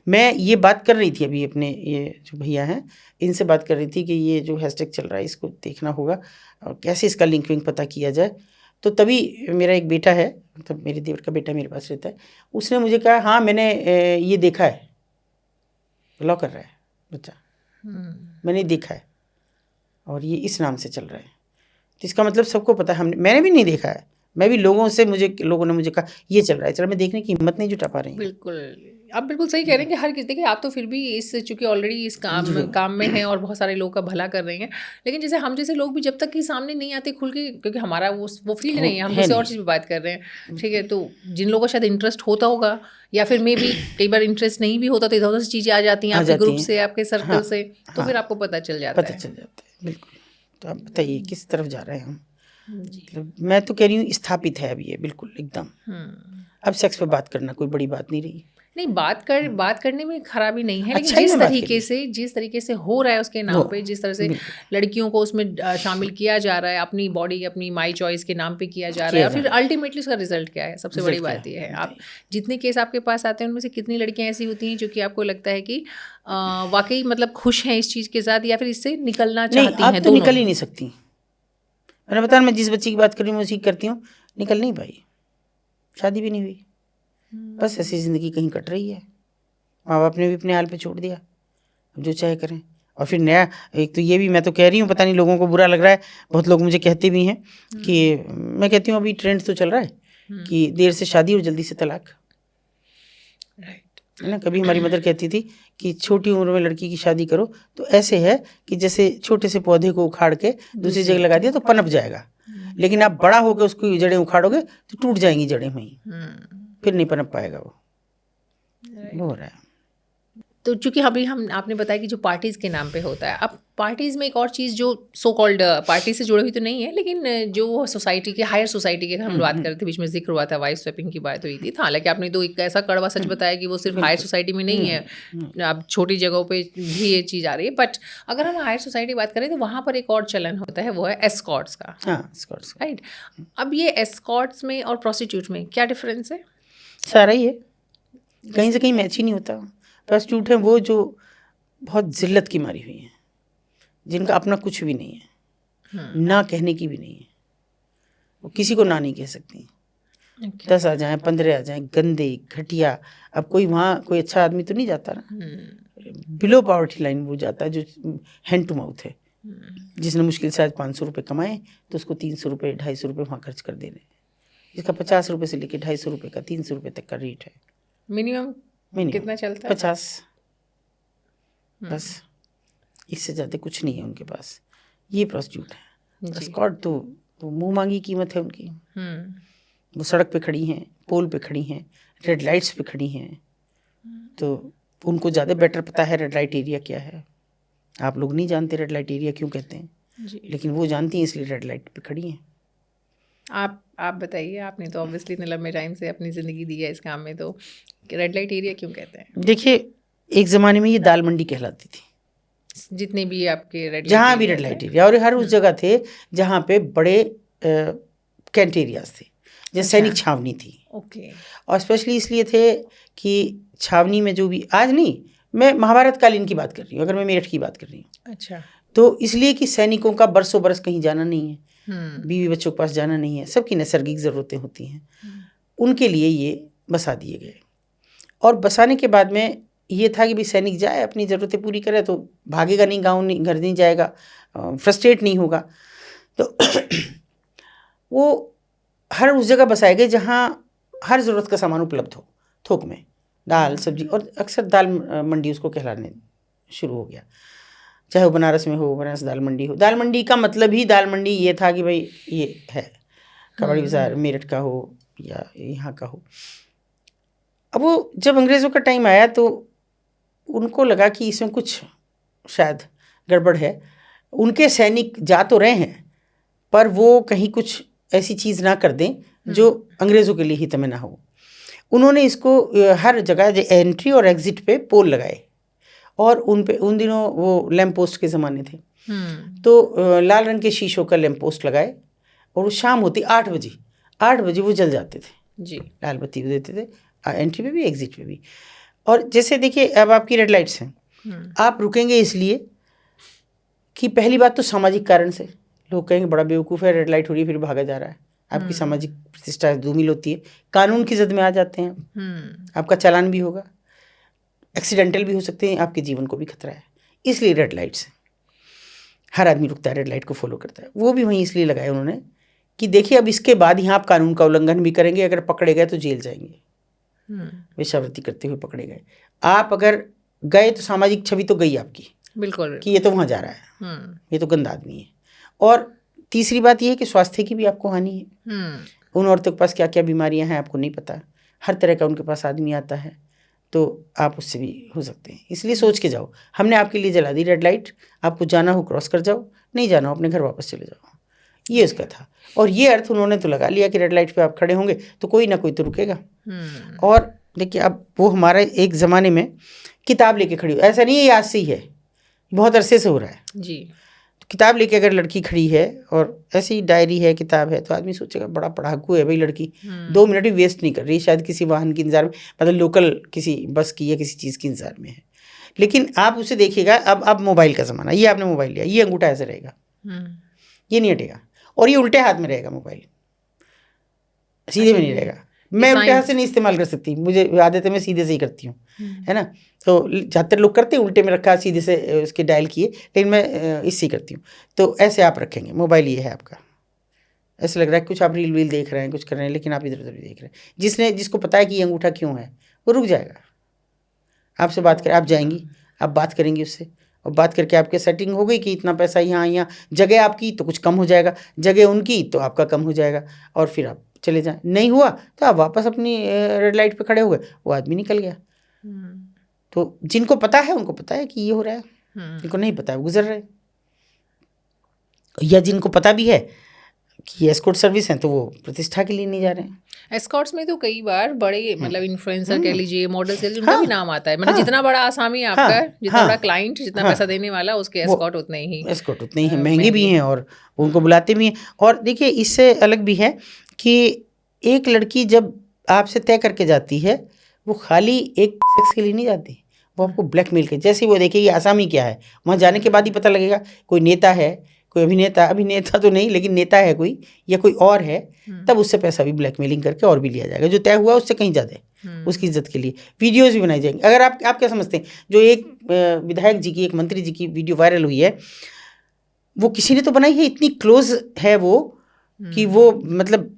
मैं ये बात कर रही थी अभी अपने ये जो भैया हैं इनसे बात कर रही थी कि ये जो हैशटैग चल रहा है इसको देखना होगा और कैसे इसका लिंक विंक पता किया जाए। तो तभी मेरा एक बेटा है, मतलब मेरे देवर का बेटा मेरे पास रहता है, उसने मुझे कहा हाँ मैंने ये देखा है, लॉ कर रहा है बच्चा, मैंने देखा है और ये इस नाम से चल रहा है। तो इसका मतलब सबको पता है, मैंने भी नहीं देखा है, मैं भी लोगों ने मुझे कहा ये चल रहा है, चल मैं देखने की हिम्मत नहीं जुटा पा रही। बिल्कुल, आप बिल्कुल सही कह रहे हैं कि हर किसी, देखिए आप तो फिर भी इस चूंकि ऑलरेडी इस काम में हैं और बहुत सारे लोगों का भला कर रहे हैं, लेकिन जैसे हम जैसे लोग भी जब तक कि सामने नहीं आते खुल के, क्योंकि हमारा वो फील्ड नहीं है, हम किसी और चीज़ पे बात कर रहे हैं, ठीक है। तो जिन लोगों का शायद इंटरेस्ट होता होगा या फिर मे भी कई बार इंटरेस्ट नहीं भी होता, तो इधर उधर से चीज़ें आ जाती हैं आपके ग्रुप से, आपके सर्कल से, तो फिर आपको पता चल जाता है। बिल्कुल। तो आप बताइए किस तरफ जा रहे हैं हम। मतलब मैं तो कह रही हूँ स्थापित है अब ये बिल्कुल एकदम। अब सेक्स पे बात करना कोई बड़ी बात नहीं रही। नहीं, बात करने में खराबी नहीं है, लेकिन जिस तरीके से हो रहा है उसके नाम पे, जिस तरह से लड़कियों को उसमें शामिल किया जा रहा है, अपनी बॉडी अपनी माई चॉइस के नाम पे किया जा रहा है, और फिर अल्टीमेटली उसका रिजल्ट क्या है, सबसे बड़ी बात ये है। आप जितने केस आपके पास आते हैं उनमें से कितनी लड़कियां ऐसी होती हैं जो कि आपको लगता है कि वाकई मतलब खुश हैं इस चीज़ के साथ, या फिर इससे निकलना चाहती हैं? तो निकल ही नहीं सकती। मैंने बताया, मैं जिस बच्ची की बात कर रही हूँ उसी करती हूँ, निकल नहीं पाई, शादी भी नहीं हुई, बस ऐसी ज़िंदगी कहीं कट रही है। माँ बाप ने भी अपने हाल पे छोड़ दिया, जो चाहे करें। और फिर नया एक तो ये भी मैं तो कह रही हूँ, पता नहीं लोगों को बुरा लग रहा है, बहुत लोग मुझे कहते भी हैं कि मैं कहती हूँ अभी ट्रेंड तो चल रहा है कि देर से शादी और जल्दी से तलाक, है ना। कभी हमारी मदर कहती थी कि छोटी उम्र में लड़की की शादी करो तो ऐसे है कि जैसे छोटे से पौधे को उखाड़ के दूसरी जगह लगा दिया तो पनप जाएगा, लेकिन आप बड़ा होकर उसको जड़ें उखाड़ोगे तो टूट जाएंगी जड़ें वहीं, फिर नहीं पनप पाएगा वो हो रहा है। तो चूंकि अभी आपने बताया कि जो पार्टीज़ के नाम पे होता है, अब पार्टीज़ में एक और चीज़ जो सो कॉल्ड पार्टी से जुड़ी हुई तो नहीं है, लेकिन जो सोसाइटी के हायर सोसाइटी के हम बात कर रहे थे, बीच में जिक्र हुआ था, वाइफ स्वैपिंग की बात हुई थी। हालांकि आपने तो एक ऐसा कड़वा सच बताया कि वो सिर्फ हायर सोसाइटी में नहीं है, अब छोटी जगहों पे भी ये चीज़ आ रही है। बट अगर हम हायर सोसाइटी की बात करें तो वहाँ पर एक और चलन होता है, वो है एस्कॉर्ट्स का, राइट। अब ये एस्कॉर्ट्स में और प्रोस्टिट्यूट में क्या डिफरेंस है? सारा ही है, कहीं से कहीं मैच ही नहीं होता। प्रोस्टिट्यूट है वो जो बहुत जिल्लत की मारी हुई हैं, जिनका अपना कुछ भी नहीं है, ना कहने की भी नहीं है, वो किसी को ना नहीं कह सकती। 10 आ जाएं 15 आ जाएं, गंदे घटिया। अब कोई वहाँ कोई अच्छा आदमी तो नहीं जाता ना, बिलो पॉवर्टी लाइन वो जाता है जो हैंड टू माउथ है, जिसने मुश्किल से आज 500 रुपये कमाए तो उसको 300 रुपये 250 रुपये वहाँ खर्च कर देने, जिसका 50 रुपये से लेकर 250 रुपये का 300 रुपये तक का रेट है मिनिमम। कितना चलता है? 50, बस इससे ज़्यादा कुछ नहीं है उनके पास। ये प्रोस्टिट्यूट है। एस्कॉर्ट तो मुंह मांगी कीमत है उनकी। वो सड़क पे खड़ी हैं, पोल पे खड़ी हैं, रेड लाइट्स पे खड़ी हैं, तो उनको ज़्यादा बेटर पता है रेड लाइट एरिया क्या है। आप लोग नहीं जानते रेड लाइट एरिया क्यों कहते हैं, जी। लेकिन वो जानती हैं, इसलिए रेड लाइट पे खड़ी हैं। आप बताइए, आपने तो ऑब्वियसली इतने लंबे टाइम से अपनी ज़िंदगी दी है इस काम में, तो रेड लाइट एरिया क्यों कहते हैं? देखिए, एक ज़माने में ये दाल मंडी कहलाती थी, जितने भी आपके रेड जहाँ भी रेड लाइट एरिया, और हर उस जगह थे जहाँ पे बड़े कैंट एरियाज थे, जैसे सैनिक छावनी थी। ओके। और स्पेशली इसलिए थे कि छावनी में जो भी, आज नहीं, मैं महाभारत कालीन की बात कर रही हूँ, अगर मैं मेरठ की बात कर रही हूँ, अच्छा। तो इसलिए कि सैनिकों का बरसों बरस कहीं जाना नहीं है, बीवी बच्चों के पास जाना नहीं है, सबकी नैसर्गिक ज़रूरतें होती हैं, उनके लिए ये बसा दिए गए। और बसाने के बाद में ये था कि भाई सैनिक जाए अपनी ज़रूरतें पूरी करे, तो भागेगा नहीं, गाँव नहीं, घर नहीं जाएगा, फ्रस्ट्रेट नहीं होगा, तो वो हर उस जगह बसाए गए जहाँ हर ज़रूरत का सामान उपलब्ध हो, थोक में, दाल सब्जी, और अक्सर दाल मंडी उसको कहलाने शुरू हो गया। चाहे वो बनारस में हो, बनारस दाल मंडी हो। दाल मंडी का मतलब ही दाल मंडी ये था कि भाई ये है, कबाड़ी बाज़ार मेरठ का हो या यहाँ का हो। अब वो जब अंग्रेज़ों का टाइम आया तो उनको लगा कि इसमें कुछ शायद गड़बड़ है। उनके सैनिक जा तो रहे हैं, पर वो कहीं कुछ ऐसी चीज़ ना कर दें जो अंग्रेज़ों के लिए हित में ना हो। उन्होंने इसको हर जगह एंट्री और एग्ज़िट पे पोल लगाए, और उन पे उन दिनों वो लैंप पोस्ट के ज़माने थे, तो लाल रंग के शीशों का लैंप पोस्ट लगाए, और वो शाम होती 8 बजे वो जल जाते थे जी, लाल बत्ती देते थे, एंट्री पे भी एग्ज़िट पे भी। और जैसे देखिए, अब आपकी रेड लाइट्स हैं, आप रुकेंगे इसलिए कि पहली बात तो सामाजिक कारण से लोग कहेंगे बड़ा बेवकूफ़ है, रेड लाइट हो रही है फिर भागा जा रहा है, आपकी सामाजिक प्रतिष्ठा धूमिल होती है, कानून की जद में आ जाते हैं, आपका चालान भी होगा, एक्सीडेंटल भी हो सकते हैं, आपके जीवन को भी खतरा है, इसलिए रेड लाइट्स हैं। हर आदमी रुकता है, रेड लाइट को फॉलो करता है। वो भी वहीं इसलिए लगाए उन्होंने कि देखिए, अब इसके बाद यहाँ आप कानून का उल्लंघन भी करेंगे, अगर पकड़े गए तो जेल जाएंगे, वेश्यावृत्ति करते हुए पकड़े गए। आप अगर गए तो सामाजिक छवि तो गई आपकी, बिल्कुल, कि ये तो वहाँ जा रहा है, ये तो गंदा आदमी है। और तीसरी बात ये है कि स्वास्थ्य की भी आपको हानि है। उन औरतों के पास क्या क्या बीमारियां हैं आपको नहीं पता, हर तरह का उनके पास आदमी आता है, तो आप उससे भी हो सकते हैं। इसलिए सोच के जाओ, हमने आपके लिए जला दी रेड लाइट, आपको जाना हो क्रॉस कर जाओ, नहीं जाना हो अपने घर वापस चले जाओ, ये उसका था। और ये अर्थ उन्होंने तो लगा लिया कि रेड लाइट पे आप खड़े होंगे तो कोई ना कोई तो रुकेगा। और देखिए, अब वो हमारा एक ज़माने में किताब लेके खड़ी हो, ऐसा नहीं है आज से ही है, बहुत अरसे से हो रहा है जी। तो किताब लेके अगर लड़की खड़ी है और ऐसी डायरी है, किताब है, तो आदमी सोचेगा बड़ा पढ़ाकू है भाई लड़की, 2 मिनट भी वेस्ट नहीं कर रही, शायद किसी वाहन के इंतजार में, मतलब लोकल किसी बस की या किसी चीज़ के इंतजार में है। लेकिन आप उसे देखिएगा, अब मोबाइल का ज़माना, ये आपने मोबाइल लिया, ये अंगूठा ऐसे रहेगा, ये नहीं हटेगा, और ये उल्टे हाथ में रहेगा मोबाइल, सीधे में नहीं रहेगा। मैं उल्टे हाथ से नहीं इस्तेमाल कर सकती, मुझे आदत है, मैं सीधे से ही करती हूँ, है ना। तो ज़्यादातर लोग करते हैं उल्टे में रखा, सीधे से उसके डायल किए, लेकिन मैं इससे ही करती हूँ। तो ऐसे आप रखेंगे, मोबाइल ये है आपका, ऐसा लग रहा है कुछ आप रील वील देख रहे हैं, कुछ कर रहे हैं, लेकिन आप इधर उधर भी देख रहे हैं। जिसको पता है कि ये अंगूठा क्यों है, वो रुक जाएगा, आपसे बात करें, आप जाएंगी, आप बात करेंगी उससे, और बात करके आपके सेटिंग हो गई कि इतना पैसा यहाँ जगह आपकी तो कुछ कम हो जाएगा, जगह उनकी तो आपका कम हो जाएगा, और फिर आप चले जाएं। नहीं हुआ तो आप वापस अपनी रेड लाइट पे खड़े हो गए, वो आदमी निकल गया। तो जिनको पता है उनको पता है कि ये हो रहा है, जिनको नहीं पता है वो गुजर रहे, या जिनको पता भी है कि एस्कॉर्ट सर्विस है तो वो प्रतिष्ठा के लिए नहीं जा रहे हैं। एस्कॉर्ट्स में तो कई बार बड़े मतलब इन्फ्लुएंसर कह लीजिए, मॉडल कह लीजिए, उनका भी नाम आता है, मतलब जितना बड़ा आसामी है आपका, जितना बड़ा क्लाइंट, जितना पैसा देने वाला, उसके एस्कॉर्ट उतने ही महंगे भी हैं, और उनको बुलाते भी हैं। और देखिए, इससे अलग भी है कि एक लड़की जब आपसे तय करके जाती है, वो खाली एक सेक्स के लिए नहीं जाती, वो आपको ब्लैकमेल के, जैसे वो देखेगी आसामी क्या है, वहाँ जाने के बाद ही पता लगेगा कोई नेता है, कोई अभिनेता तो नहीं, लेकिन नेता है कोई, या कोई और है, तब उससे पैसा भी ब्लैकमेलिंग करके और भी लिया जाएगा, जो तय हुआ उससे कहीं ज़्यादा, उसकी इज्जत के लिए वीडियोज़ भी बनाई जाएंगी। अगर आप क्या समझते हैं, जो एक विधायक जी की, एक मंत्री जी की वीडियो वायरल हुई है, वो किसी ने तो बनाई है, इतनी क्लोज है वो, कि वो मतलब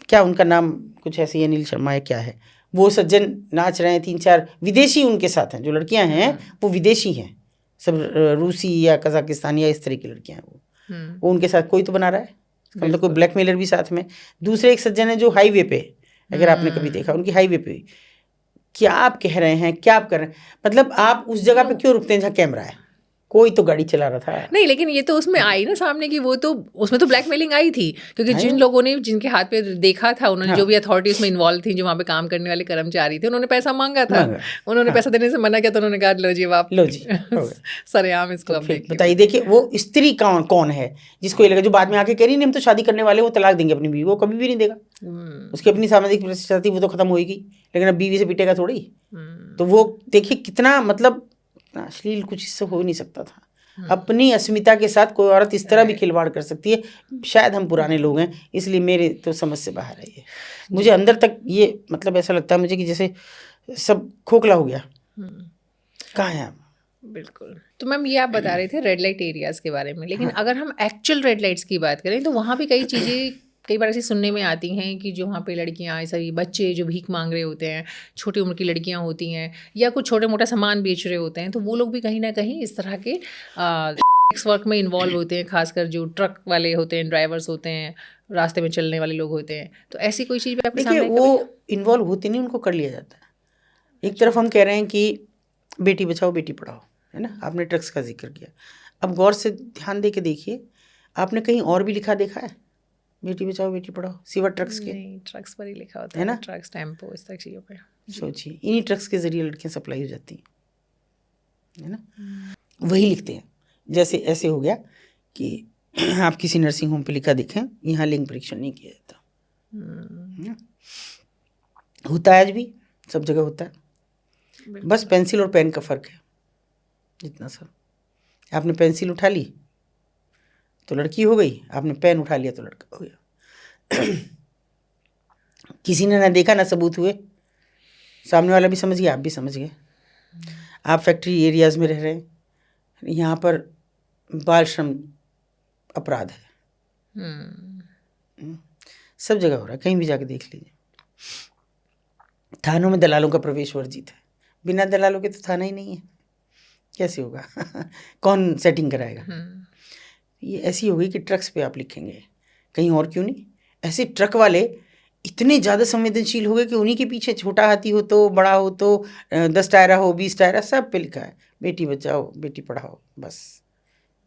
क्या उनका नाम कुछ ऐसे ही अनिल शर्मा है क्या है, वो सज्जन नाच रहे हैं, 3-4 विदेशी उनके साथ हैं, जो लड़कियां हैं वो विदेशी हैं, सब रूसी या कजाकिस्तानी या इस तरह की लड़कियां हैं, वो उनके साथ कोई तो बना रहा है, मतलब कोई ब्लैकमेलर भी साथ में। दूसरे एक सज्जन है जो हाईवे पे, अगर आपने कभी देखा, उनकी हाईवे पे क्या आप कह रहे हैं, क्या आप कर रहे हैं, मतलब आप उस जगह पे क्यों रुकते हैं जहाँ कैमरा है, कोई तो गाड़ी चला रहा था। नहीं, लेकिन ये तो उसमें आई ना सामने की, वो तो उसमें तो ब्लैकमेलिंग आई थी, क्योंकि जिन लोगों ने जिनके हाथ पे देखा था, उन्होंने जो भी अथॉरिटीज में इन्वॉल्व थी, जो वहाँ पे काम करने वाले कर्मचारी थे, उन्होंने पैसा मांगा था। उन्होंने पैसा देने से मना किया, तो उन्होंने कहा लो जी आप लो जी सरेआम इसको। तो बताइए, देखिए वो स्त्री कौन है जिसको ये लगा, जो बाद में आके कह रही नहीं हम तो शादी करने वाले, वो तलाक देंगे अपनी बीवी, वो कभी भी नहीं देगा। उसकी अपनी सामाजिक प्रतिष्ठा थी, वो तो खत्म होगी, लेकिन अब बीवी से पिटेगा थोड़ी। तो वो देखिए कितना मतलब अश्लील कुछ इससे हो नहीं सकता था। अपनी अस्मिता के साथ कोई औरत इस तरह भी खिलवाड़ कर सकती है। शायद हम पुराने लोग हैं, इसलिए मेरे तो समझ से बाहर है ये। मुझे अंदर तक ये मतलब ऐसा लगता है मुझे कि जैसे सब खोखला हो गया। कहाँ है आप? बिल्कुल। तो मैम ये आप बता रहे थे रेड लाइट एरियाज के बारे में, लेकिन अगर हम एक्चुअल रेड लाइट्स की बात करें तो वहाँ भी कई चीज़ें कई बार ऐसी सुनने में आती हैं कि जो वहाँ पे लड़कियाँ, ऐसा ही बच्चे जो भीख मांग रहे होते हैं, छोटी उम्र की लड़कियाँ होती हैं, या कुछ छोटे मोटा सामान बेच रहे होते हैं, तो वो लोग भी कहीं ना कहीं इस तरह के सेक्स वर्क में इन्वॉल्व होते हैं, खासकर जो ट्रक वाले होते हैं, ड्राइवर्स होते हैं, रास्ते में चलने वाले लोग होते हैं। तो ऐसी कोई चीज़ भी आपके सामने? वो इन्वॉल्व होती नहीं, उनको कर लिया जाता है। एक तरफ हम कह रहे हैं कि बेटी बचाओ बेटी पढ़ाओ, है ना, आपने ट्रक्स का जिक्र किया। अब गौर से ध्यान दे के देखिए, आपने कहीं और भी लिखा देखा है बेटी बचाओ बेटी पढ़ाओ सिवा ट्रक्स के? नहीं, ट्रक्स पर ही लिखा होता है ना, ट्रक्स, टेम्पो, इस तरह चीज़ों पे। सोचिए इन्हीं ट्रक्स के जरिए लड़कियां सप्लाई हो जाती हैं, है ना। वही लिखते हैं, जैसे ऐसे हो गया कि आप किसी नर्सिंग होम पे लिखा देखें, यहाँ लिंग परीक्षण नहीं किया जाता। होता है आज भी, सब जगह होता है, बस पेंसिल और पेन का फर्क है इतना सा। आपने पेंसिल उठा ली तो लड़की हो गई, आपने पेन उठा लिया तो लड़का हो गया। किसी ने ना देखा ना सबूत हुए, सामने वाला भी समझ गया, आप भी समझ गए। आप फैक्ट्री एरियाज में रह रहे हैं, यहाँ पर बाल श्रम अपराध है, सब जगह हो रहा है, कहीं भी जाके देख लीजिए। थानों में दलालों का प्रवेश वर्जित है, बिना दलालों के तो थाना ही नहीं है, कैसे होगा? कौन सेटिंग कराएगा? ये ऐसी होगी कि ट्रक्स पे आप लिखेंगे, कहीं और क्यों नहीं। ऐसे ट्रक वाले इतने ज़्यादा संवेदनशील हो गए कि उन्हीं के पीछे छोटा हाथी हो तो बड़ा हो तो 10 टायरा हो 20 टायरा, सब पे लिखा है बेटी बचाओ बेटी पढ़ाओ, बस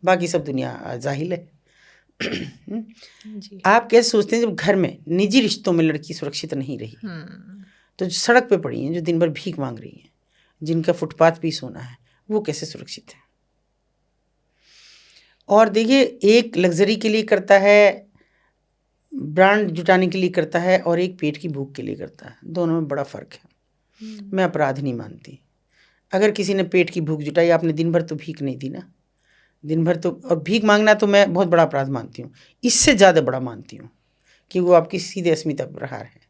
बाकी सब दुनिया जाहिल है। आप कैसे सोचते हैं जब घर में निजी रिश्तों में लड़की सुरक्षित नहीं रही, तो जो सड़क पे पड़ी हैं, जो दिन भर भीख मांग रही हैं, जिनका फुटपाथ पे सोना है, वो कैसे सुरक्षित है? और देखिए, एक लग्जरी के लिए करता है, ब्रांड जुटाने के लिए करता है, और एक पेट की भूख के लिए करता है, दोनों में बड़ा फ़र्क है। मैं अपराध नहीं मानती। अगर किसी ने पेट की भूख जुटाई, आपने दिन भर तो भीख नहीं दी ना, दिन भर तो, और भीख मांगना तो मैं बहुत बड़ा अपराध मानती हूँ, इससे ज़्यादा बड़ा मानती हूँ कि वो आपकी सीधे अस्मिता पर प्रहार है,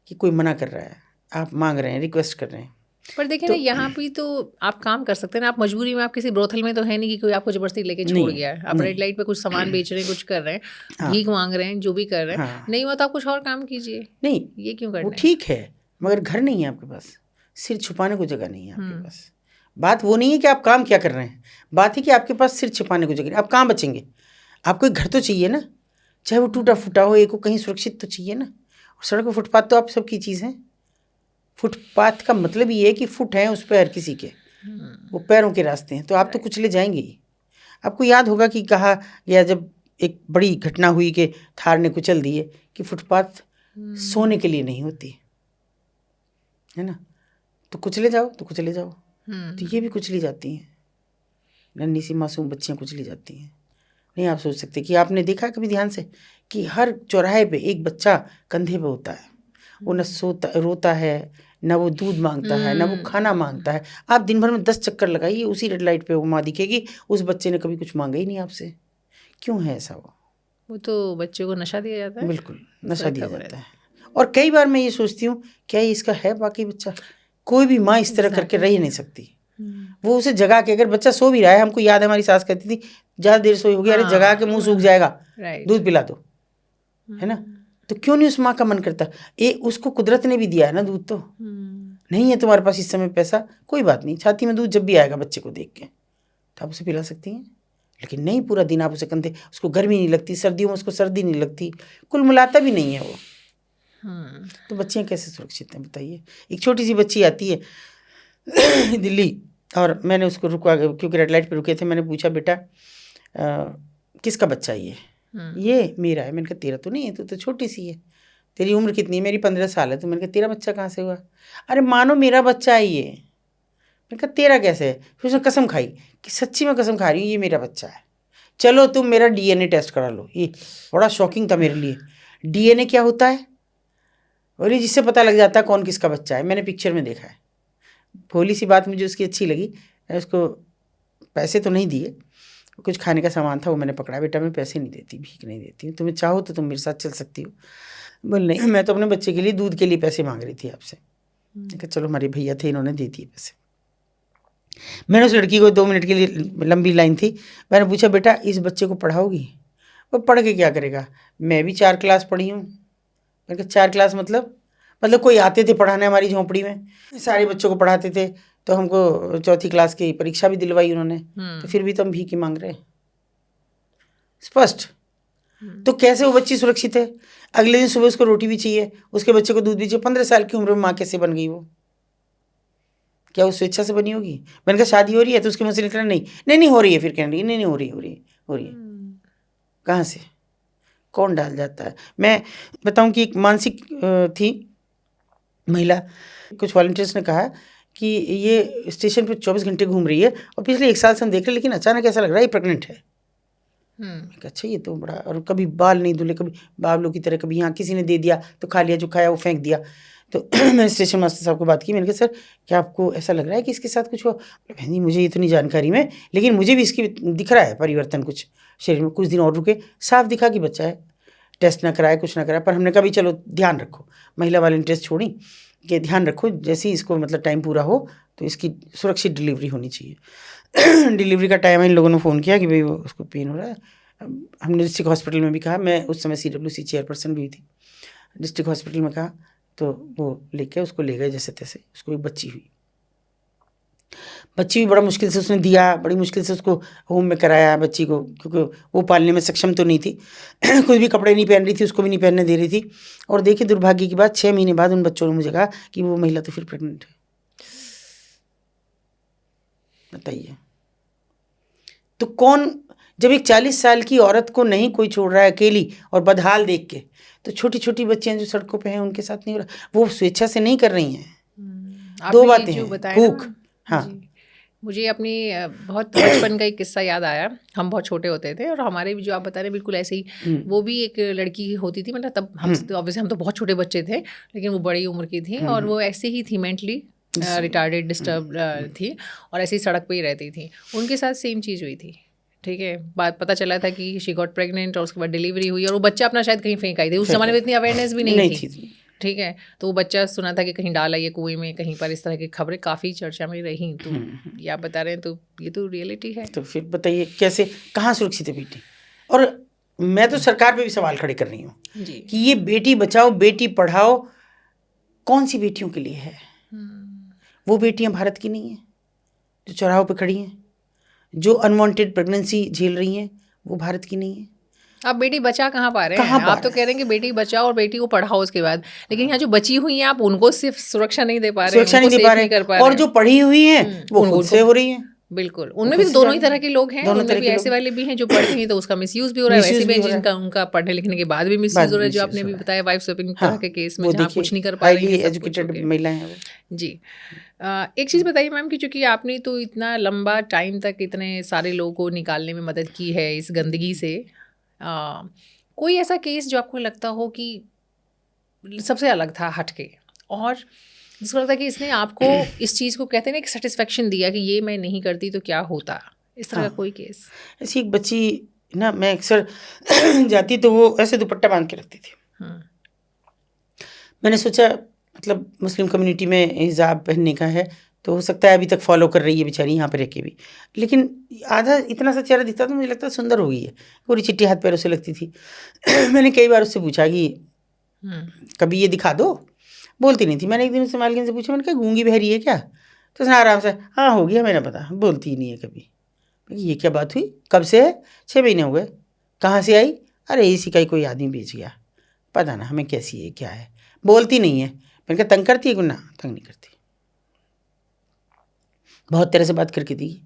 कि कोई मना कर रहा है, आप मांग रहे हैं, रिक्वेस्ट कर रहे हैं। पर देखिए ना, यहाँ भी तो आप काम कर सकते हैं ना, आप मजबूरी में, आप किसी ब्रोथल में तो है नहीं कि कोई आपको जबरदस्ती लेके छोड़ गया है। आप रेड लाइट पे कुछ सामान बेच रहे हैं, कुछ कर रहे हैं, भीख मांग रहे हैं, जो भी कर रहे हैं, नहीं हुआ तो आप कुछ और काम कीजिए। नहीं, ये क्यों करना है? ठीक है, मगर घर नहीं है आपके पास, सिर छुपाने को जगह नहीं है आपके पास। बात वो नहीं है कि आप काम क्या कर रहे हैं, बात है कि आपके पास सिर छुपाने को जगह नहीं। आप कहाँ बचेंगे? आपको एक घर तो चाहिए ना, चाहे वो टूटा फूटा हो, एक को कहीं सुरक्षित तो चाहिए ना। और सड़क और फुटपाथ तो आप सबकी चीज़ है। फुटपाथ का मतलब ये है कि फुट है उस पर हर किसी के, वो पैरों के रास्ते हैं, तो आप तो कुचले जाएंगे ही। आपको याद होगा कि कहा गया जब एक बड़ी घटना हुई कि थार ने कुचल दिए, कि फुटपाथ सोने के लिए नहीं होती है ना, तो कुचले जाओ तो कुचले जाओ। तो ये भी कुचली जाती हैं, नन्ही सी मासूम बच्चियाँ कुचली जाती हैं। नहीं, आप सोच सकते कि आपने देखा कभी ध्यान से कि हर चौराहे पे एक बच्चा कंधे पे होता है, वो न सोता रोता है, ना वो दूध मांगता है, ना वो खाना मांगता है। आप दिन भर में 10 चक्कर लगाइए, उसी रेड लाइट पे वो माँ दिखेगी, उस बच्चे ने कभी कुछ मांगा ही नहीं आपसे। क्यों है ऐसा? वो तो बच्चे को नशा दिया जाता है। बिल्कुल नशा दिया जाता है। और कई बार मैं ये सोचती हूँ, क्या ये इसका है बाकी बच्चा? कोई भी माँ इस तरह करके रह ही नहीं सकती। वो उसे जगा के, अगर बच्चा सो भी रहा है, हमको याद है हमारी सास कहती थी ज़्यादा देर सोई होगी, अरे जगा के मुँह सूख जाएगा, दूध पिला दो, है ना। तो क्यों नहीं उस माँ का मन करता? उसको कुदरत ने भी दिया है ना दूध, तो नहीं है तुम्हारे पास इस समय पैसा, कोई बात नहीं, छाती में दूध जब भी आएगा बच्चे को देख के तो आप उसे पिला सकती हैं। लेकिन नहीं, पूरा दिन आप उसे कंधे, उसको गर्मी नहीं लगती, सर्दियों में उसको सर्दी नहीं लगती, कुल मिलाता भी नहीं है वो। तो बच्चियाँ कैसे सुरक्षित हैं बताइए? एक छोटी सी बच्ची आती है दिल्ली, और मैंने उसको रुकवा, क्योंकि रेड लाइट पे रुके थे, मैंने पूछा बेटा किसका बच्चा ये मेरा है। मैंने कहा तेरा तो नहीं है, तू तो छोटी सी है, तेरी उम्र कितनी है? मेरी 15 साल है। तो मैंने कहा तेरा बच्चा कहाँ से हुआ? अरे मानो मेरा बच्चा है ये। मैंने कहा तेरा कैसे है? फिर उसने कसम खाई कि सच्ची में कसम खा रही हूँ ये मेरा बच्चा है, चलो तुम मेरा डीएनए टेस्ट करा लो। ये बड़ा शॉकिंग था मेरे लिए। डीएनए क्या होता है? और ये जिससे पता लग जाता है कौन किसका बच्चा है। मैंने पिक्चर में देखा है। भोली सी बात मुझे उसकी अच्छी लगी। मैं उसको पैसे तो नहीं दिए, कुछ खाने का सामान था वो मैंने पकड़ा। बेटा मैं पैसे नहीं देती, भीख नहीं देती, तुम्हें चाहो तो तुम मेरे साथ चल सकती हो। बोल नहीं, मैं तो अपने बच्चे के लिए दूध के लिए पैसे मांग रही थी आपसे। कहा चलो हमारे भैया थे, इन्होंने दे दिए पैसे। मैंने उस लड़की को 2 मिनट के लिए, लंबी लाइन थी, मैंने पूछा बेटा इस बच्चे को पढ़ाओगी? वो पढ़ के क्या करेगा? मैं भी 4 क्लास पढ़ी हूँ। मैंने कहा 4 क्लास मतलब कोई आते थे पढ़ाने हमारी झोंपड़ी में, सारे बच्चों को पढ़ाते थे, तो हमको 4th क्लास की परीक्षा भी दिलवाई उन्होंने, तो फिर भी तो हम भीख ही मांग रहे हैं। स्पष्ट। तो कैसे वो बच्ची सुरक्षित है? अगले दिन सुबह उसको रोटी भी चाहिए, उसके बच्चे को दूध भी चाहिए। 15 साल की उम्र में माँ कैसे बन गई वो? क्या वो स्वेच्छा से बनी होगी? मैंने कहा शादी हो रही है? तो उसके मुँह से निकला नहीं हो रही है। फिर कह रही नहीं हो रही है। कहाँ से, कौन डाल जाता है? मैं बताऊं कि एक मानसिक थी महिला, कुछ वॉलंटियर्स ने कहा कि ये स्टेशन पे 24 घंटे घूम रही है और पिछले 1 साल से हम देख रहे हैं, लेकिन अचानक ऐसा लग रहा है ये प्रेग्नेंट है। अच्छा ये तो बड़ा, और कभी बाल नहीं धुले, कभी बावलों की तरह, कभी यहाँ किसी ने दे दिया तो खा लिया, जो खाया वो फेंक दिया। तो मैं स्टेशन मास्टर साहब को बात की, मैंने कहा सर क्या आपको ऐसा लग रहा है कि इसके साथ कुछ हुआ? बहन जी मुझे इतनी जानकारी में, लेकिन मुझे भी इसकी दिख रहा है परिवर्तन कुछ शरीर में। कुछ दिन और रुके, साफ दिखा कि बच्चा है। टेस्ट ना कराए, कुछ ना कराए, पर हमने कहा भी चलो ध्यान रखो, महिला वाले टेस्ट छोड़ी कि ध्यान रखो, जैसे ही इसको टाइम पूरा हो तो इसकी सुरक्षित डिलीवरी होनी चाहिए। डिलीवरी का टाइम इन लोगों ने फ़ोन किया कि भाई वो उसको पेन हो रहा है। हमने डिस्ट्रिक्ट हॉस्पिटल में भी कहा, मैं उस समय CWC चेयरपर्सन भी हुई थी, डिस्ट्रिक्ट हॉस्पिटल में कहा, तो वो लेके उसको ले गए जैसे तैसे। उसको एक बच्ची हुई, बच्ची भी बड़ा मुश्किल से उसने दिया, बड़ी मुश्किल से उसको होम में कराया बच्ची को, क्योंकि वो पालने में सक्षम तो नहीं थी। कुछ भी कपड़े नहीं पहन रही थी, उसको भी नहीं पहनने दे रही थी। और देखिए दुर्भाग्य की बात, 6 महीने बाद उन बच्चों ने मुझे कहा कि वो महिला तो फिर प्रेग्नेंट है। बताइए, तो कौन, जब एक 40 साल की औरत को नहीं कोई छोड़ रहा है अकेली और बदहाल देख के, तो छोटी छोटी बच्चियां जो सड़कों पे हैं उनके साथ नहीं हो रहा। वो स्वेच्छा से नहीं कर रही हैं। 2 बातें हैं, भूख। हाँ, मुझे अपनी बहुत बचपन का एक किस्सा याद आया। हम बहुत छोटे होते थे और हमारे भी जो आप बता रहे हैं बिल्कुल ऐसे ही, वो भी एक लड़की होती थी, तब हम ऑब्वियसली हम तो बहुत छोटे बच्चे थे, लेकिन वो बड़ी उम्र की थी और वो ऐसे ही थी, मेंटली रिटार्डेड, डिस्टर्ब थी और ऐसे ही सड़क पे ही रहती थी। उनके साथ सेम चीज़ हुई थी। ठीक है, बात पता चला था कि शी गॉट प्रेग्नेंट और उसके बाद डिलीवरी हुई और वो बच्चा अपना शायद कहीं फेंक आई थी। उस जमाने में इतनी अवेयरनेस भी नहीं थी। ठीक है, तो वो बच्चा सुना था कि कहीं डाला ये कुएं में, कहीं पर, इस तरह की खबरें काफ़ी चर्चा में रही। तो ये आप बता रहे हैं, तो ये तो रियलिटी है। तो फिर बताइए कैसे, कहाँ सुरक्षित है बेटी? और मैं तो सरकार पे भी सवाल खड़े कर रही हूँ कि ये बेटी बचाओ बेटी पढ़ाओ कौन सी बेटियों के लिए है? वो बेटियां भारत की नहीं हैं जो चौराहों पे खड़ी हैं, जो अनवांटेड प्रेगनेंसी झेल रही हैं, वो भारत की नहीं है। आप बेटी बचा कहाँ पा रहे हैं? आप तो कह रहे हैं कि बेटी बचाओ और बेटी को पढ़ाओ उसके बाद, लेकिन यहाँ जो बची हुई हैं आप उनको सिर्फ सुरक्षा नहीं दे पा रहे हैं, सुरक्षा नहीं दे पा रहे, और जो पढ़ी हुई हैं वो खुद से हो रही हैं। बिल्कुल, उनमें भी दोनों ही तरह के लोग हैं। उनमें भी ऐसे वाले भी हैं जो पढ़ते हैं तो उसका मिसयूज भी हो रहा है, वैसे भी जिनका उनका पढ़ने लिखने के बाद भी मिसयूज हो रहा है, जो आपने भी बताया वाइफ स्वैपिंग तरह के केस में, जहाँ कुछ नहीं कर पा रही है, एजुकेटेड महिलाएं हैं वो। जी, एक चीज़ बताइए मैम कि चूँकि आपने तो इतना लंबा टाइम तक इतने सारे लोगों को निकालने में मदद की है इस गंदगी से, कोई ऐसा केस जो आपको लगता हो कि सबसे अलग था, हटके, और जिसको लगता है कि इसने आपको इस चीज़ को, कहते हैं ना, एक सेटिस्फेक्शन दिया कि ये मैं नहीं करती तो क्या होता, इस तरह का कोई केस? ऐसी एक बच्ची ना, मैं अक्सर जाती तो वो ऐसे दुपट्टा बांध के रखती थी। मैंने सोचा मुस्लिम कम्युनिटी में हिजाब पहनने का है तो हो सकता है अभी तक फॉलो कर रही है बेचारी यहाँ पे रह के भी, लेकिन आधा इतना सा चेहरा दिखता तो मुझे लगता सुंदर हो गई है, पूरी चिट्टी हाथ पैरों से लगती थी। मैंने कई बार उससे पूछा कि कभी ये दिखा दो, बोलती नहीं थी। मैंने एक दिन उससे मालकिन से पूछा, मैंने कहा गूंगी बहरी है क्या? तो उसने आराम से हाँ हो गया, मैंने पता, बोलती ही नहीं है कभी। ये क्या बात हुई, कब से है? 6 महीने हो गए। कहाँ से आई? अरे इसी का ही कोई आदमी बेच गया, पता ना हमें कैसी है क्या है, बोलती नहीं है। मैंने कहा तंग करती है? ना, तंग नहीं करती। बहुत तरह से बात करके दी,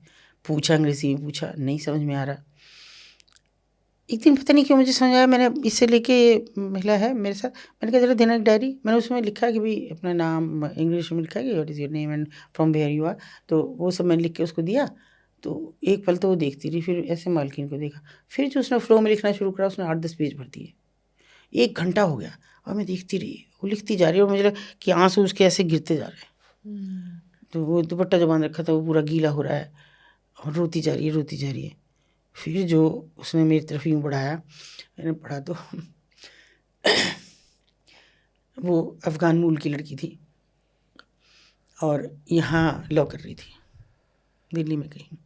पूछा अंग्रेजी में, पूछा नहीं समझ में आ रहा। एक दिन पता नहीं क्यों मुझे समझ आया, मैंने इससे लेके महिला है मेरे साथ, मैंने कहा जरा देना एक डायरी। मैंने उसमें लिखा कि भाई अपना नाम इंग्लिश में लिखा कि what is your name and from where you are, तो वो सब मैंने लिख के उसको दिया। तो एक पल तो वो देखती रही, फिर ऐसे मालकिन को देखा, फिर जो उसने फ्लो में लिखना शुरू करा उसने 8-10 पेज भर दिए। 1 घंटा हो गया और मैं देखती रही, वो लिखती जा रही है और मुझे लगा कि आंसू उसके ऐसे गिरते जा रहे हैं। तो वो दुपट्टा जो बांध रखा था वो पूरा गीला हो रहा है और रोती जा रही है, रोती जा रही है। फिर जो उसने मेरी तरफ यूँ बढ़ाया, मैंने पढ़ा तो वो अफ़गान मूल की लड़की थी और यहाँ लॉ कर रही थी, दिल्ली में कहीं।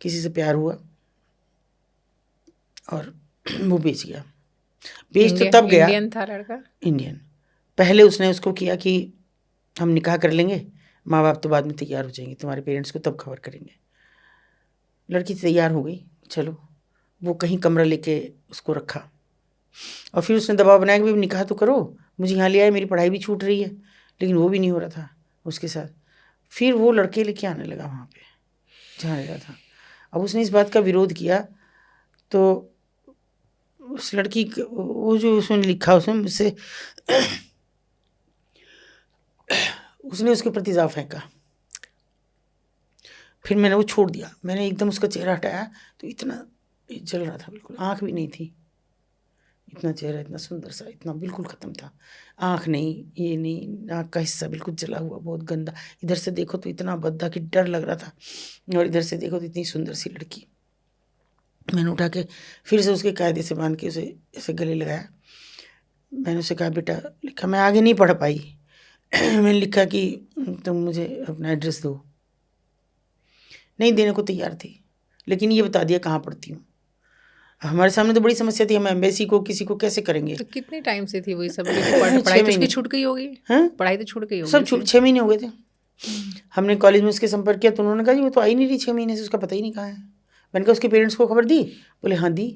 किसी से प्यार हुआ और वो बेच गया। बेच तो तब गया, इंडियन था लड़का, इंडियन। पहले उसने उसको किया कि हम निकाह कर लेंगे, माँ बाप तो बाद में तैयार हो जाएंगे, तुम्हारे पेरेंट्स को तब खबर करेंगे। लड़की तैयार हो गई, चलो वो कहीं कमरा लेके उसको रखा और फिर उसने दबाव बनाया कि निकाह तो करो, मुझे यहाँ ले आए, मेरी पढ़ाई भी छूट रही है। लेकिन वो भी नहीं हो रहा था उसके साथ। फिर वो लड़के लेके आने लगा वहाँ पे जहाँ रह रहा था। अब उसने इस बात का विरोध किया तो उस लड़की वो जो उसने लिखा उसने मुझसे उसने उसके प्रति जा फेंका। फिर मैंने वो छोड़ दिया, मैंने एकदम उसका चेहरा हटाया तो इतना जल रहा था, बिल्कुल आँख भी नहीं थी, इतना चेहरा इतना सुंदर सा, इतना बिल्कुल ख़त्म था। आँख नहीं, ये नहीं, नाक का हिस्सा बिल्कुल जला हुआ, बहुत गंदा। इधर से देखो तो इतना भद्दा कि डर लग रहा था और इधर से देखो तो इतनी सुंदर सी लड़की। मैंने उठा के फिर से उसके कायदे से बांध के उसे ऐसे गले लगाया। मैंने उसे कहा बेटा, लिखा मैं आगे नहीं पढ़ पाई मैंने लिखा कि तुम मुझे अपना एड्रेस दो। नहीं देने को तैयार थी, लेकिन ये बता दिया कहाँ पढ़ती हूँ। हमारे सामने तो बड़ी समस्या थी, हम एम्बेसी को किसी को कैसे करेंगे। तो कितने टाइम से थी वही सब? 6 पढ़ाई तो उसकी महीने। छूट गई होगी, हाँ पढ़ाई तो छूट गई होगी सब उसकी। 6 महीने हो गए थे। हमने कॉलेज में उसके संपर्क किया तो उन्होंने कहा जी वो तो आई नहीं रही 6 महीने से, उसका पता ही नहीं कहाँ है। मैंने कहा उसके पेरेंट्स को खबर दी? बोले हाँ दी।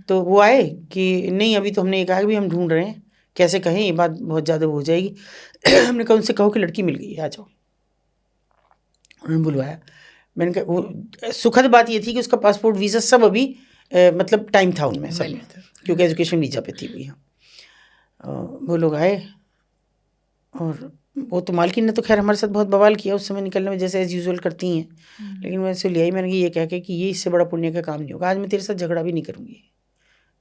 तो वो आए कि नहीं अभी तो हमने ये कहा कि भी हम ढूंढ रहे हैं, कैसे कहें, ये बात बहुत ज़्यादा हो जाएगी हमने कहा उनसे कहो कि लड़की मिल गई है, आ जाओ। उन्होंने बुलवाया। मैंने कहा वो सुखद बात ये थी कि उसका पासपोर्ट वीज़ा सब अभी मतलब टाइम था उनमें सब में, क्योंकि एजुकेशन वीज़ा पे थी वो यहाँ। वो लोग आए और वो तो मालकिन ने तो खैर हमारे साथ बहुत बवाल किया उस समय निकलने में, जैसे एज़ यूजुअल करती हैं। लेकिन मैं इसे ले आई, मैंने ये कह के कि ये इससे बड़ा पुण्य का काम नहीं होगा। आज मैं तेरे साथ झगड़ा भी नहीं करूँगी,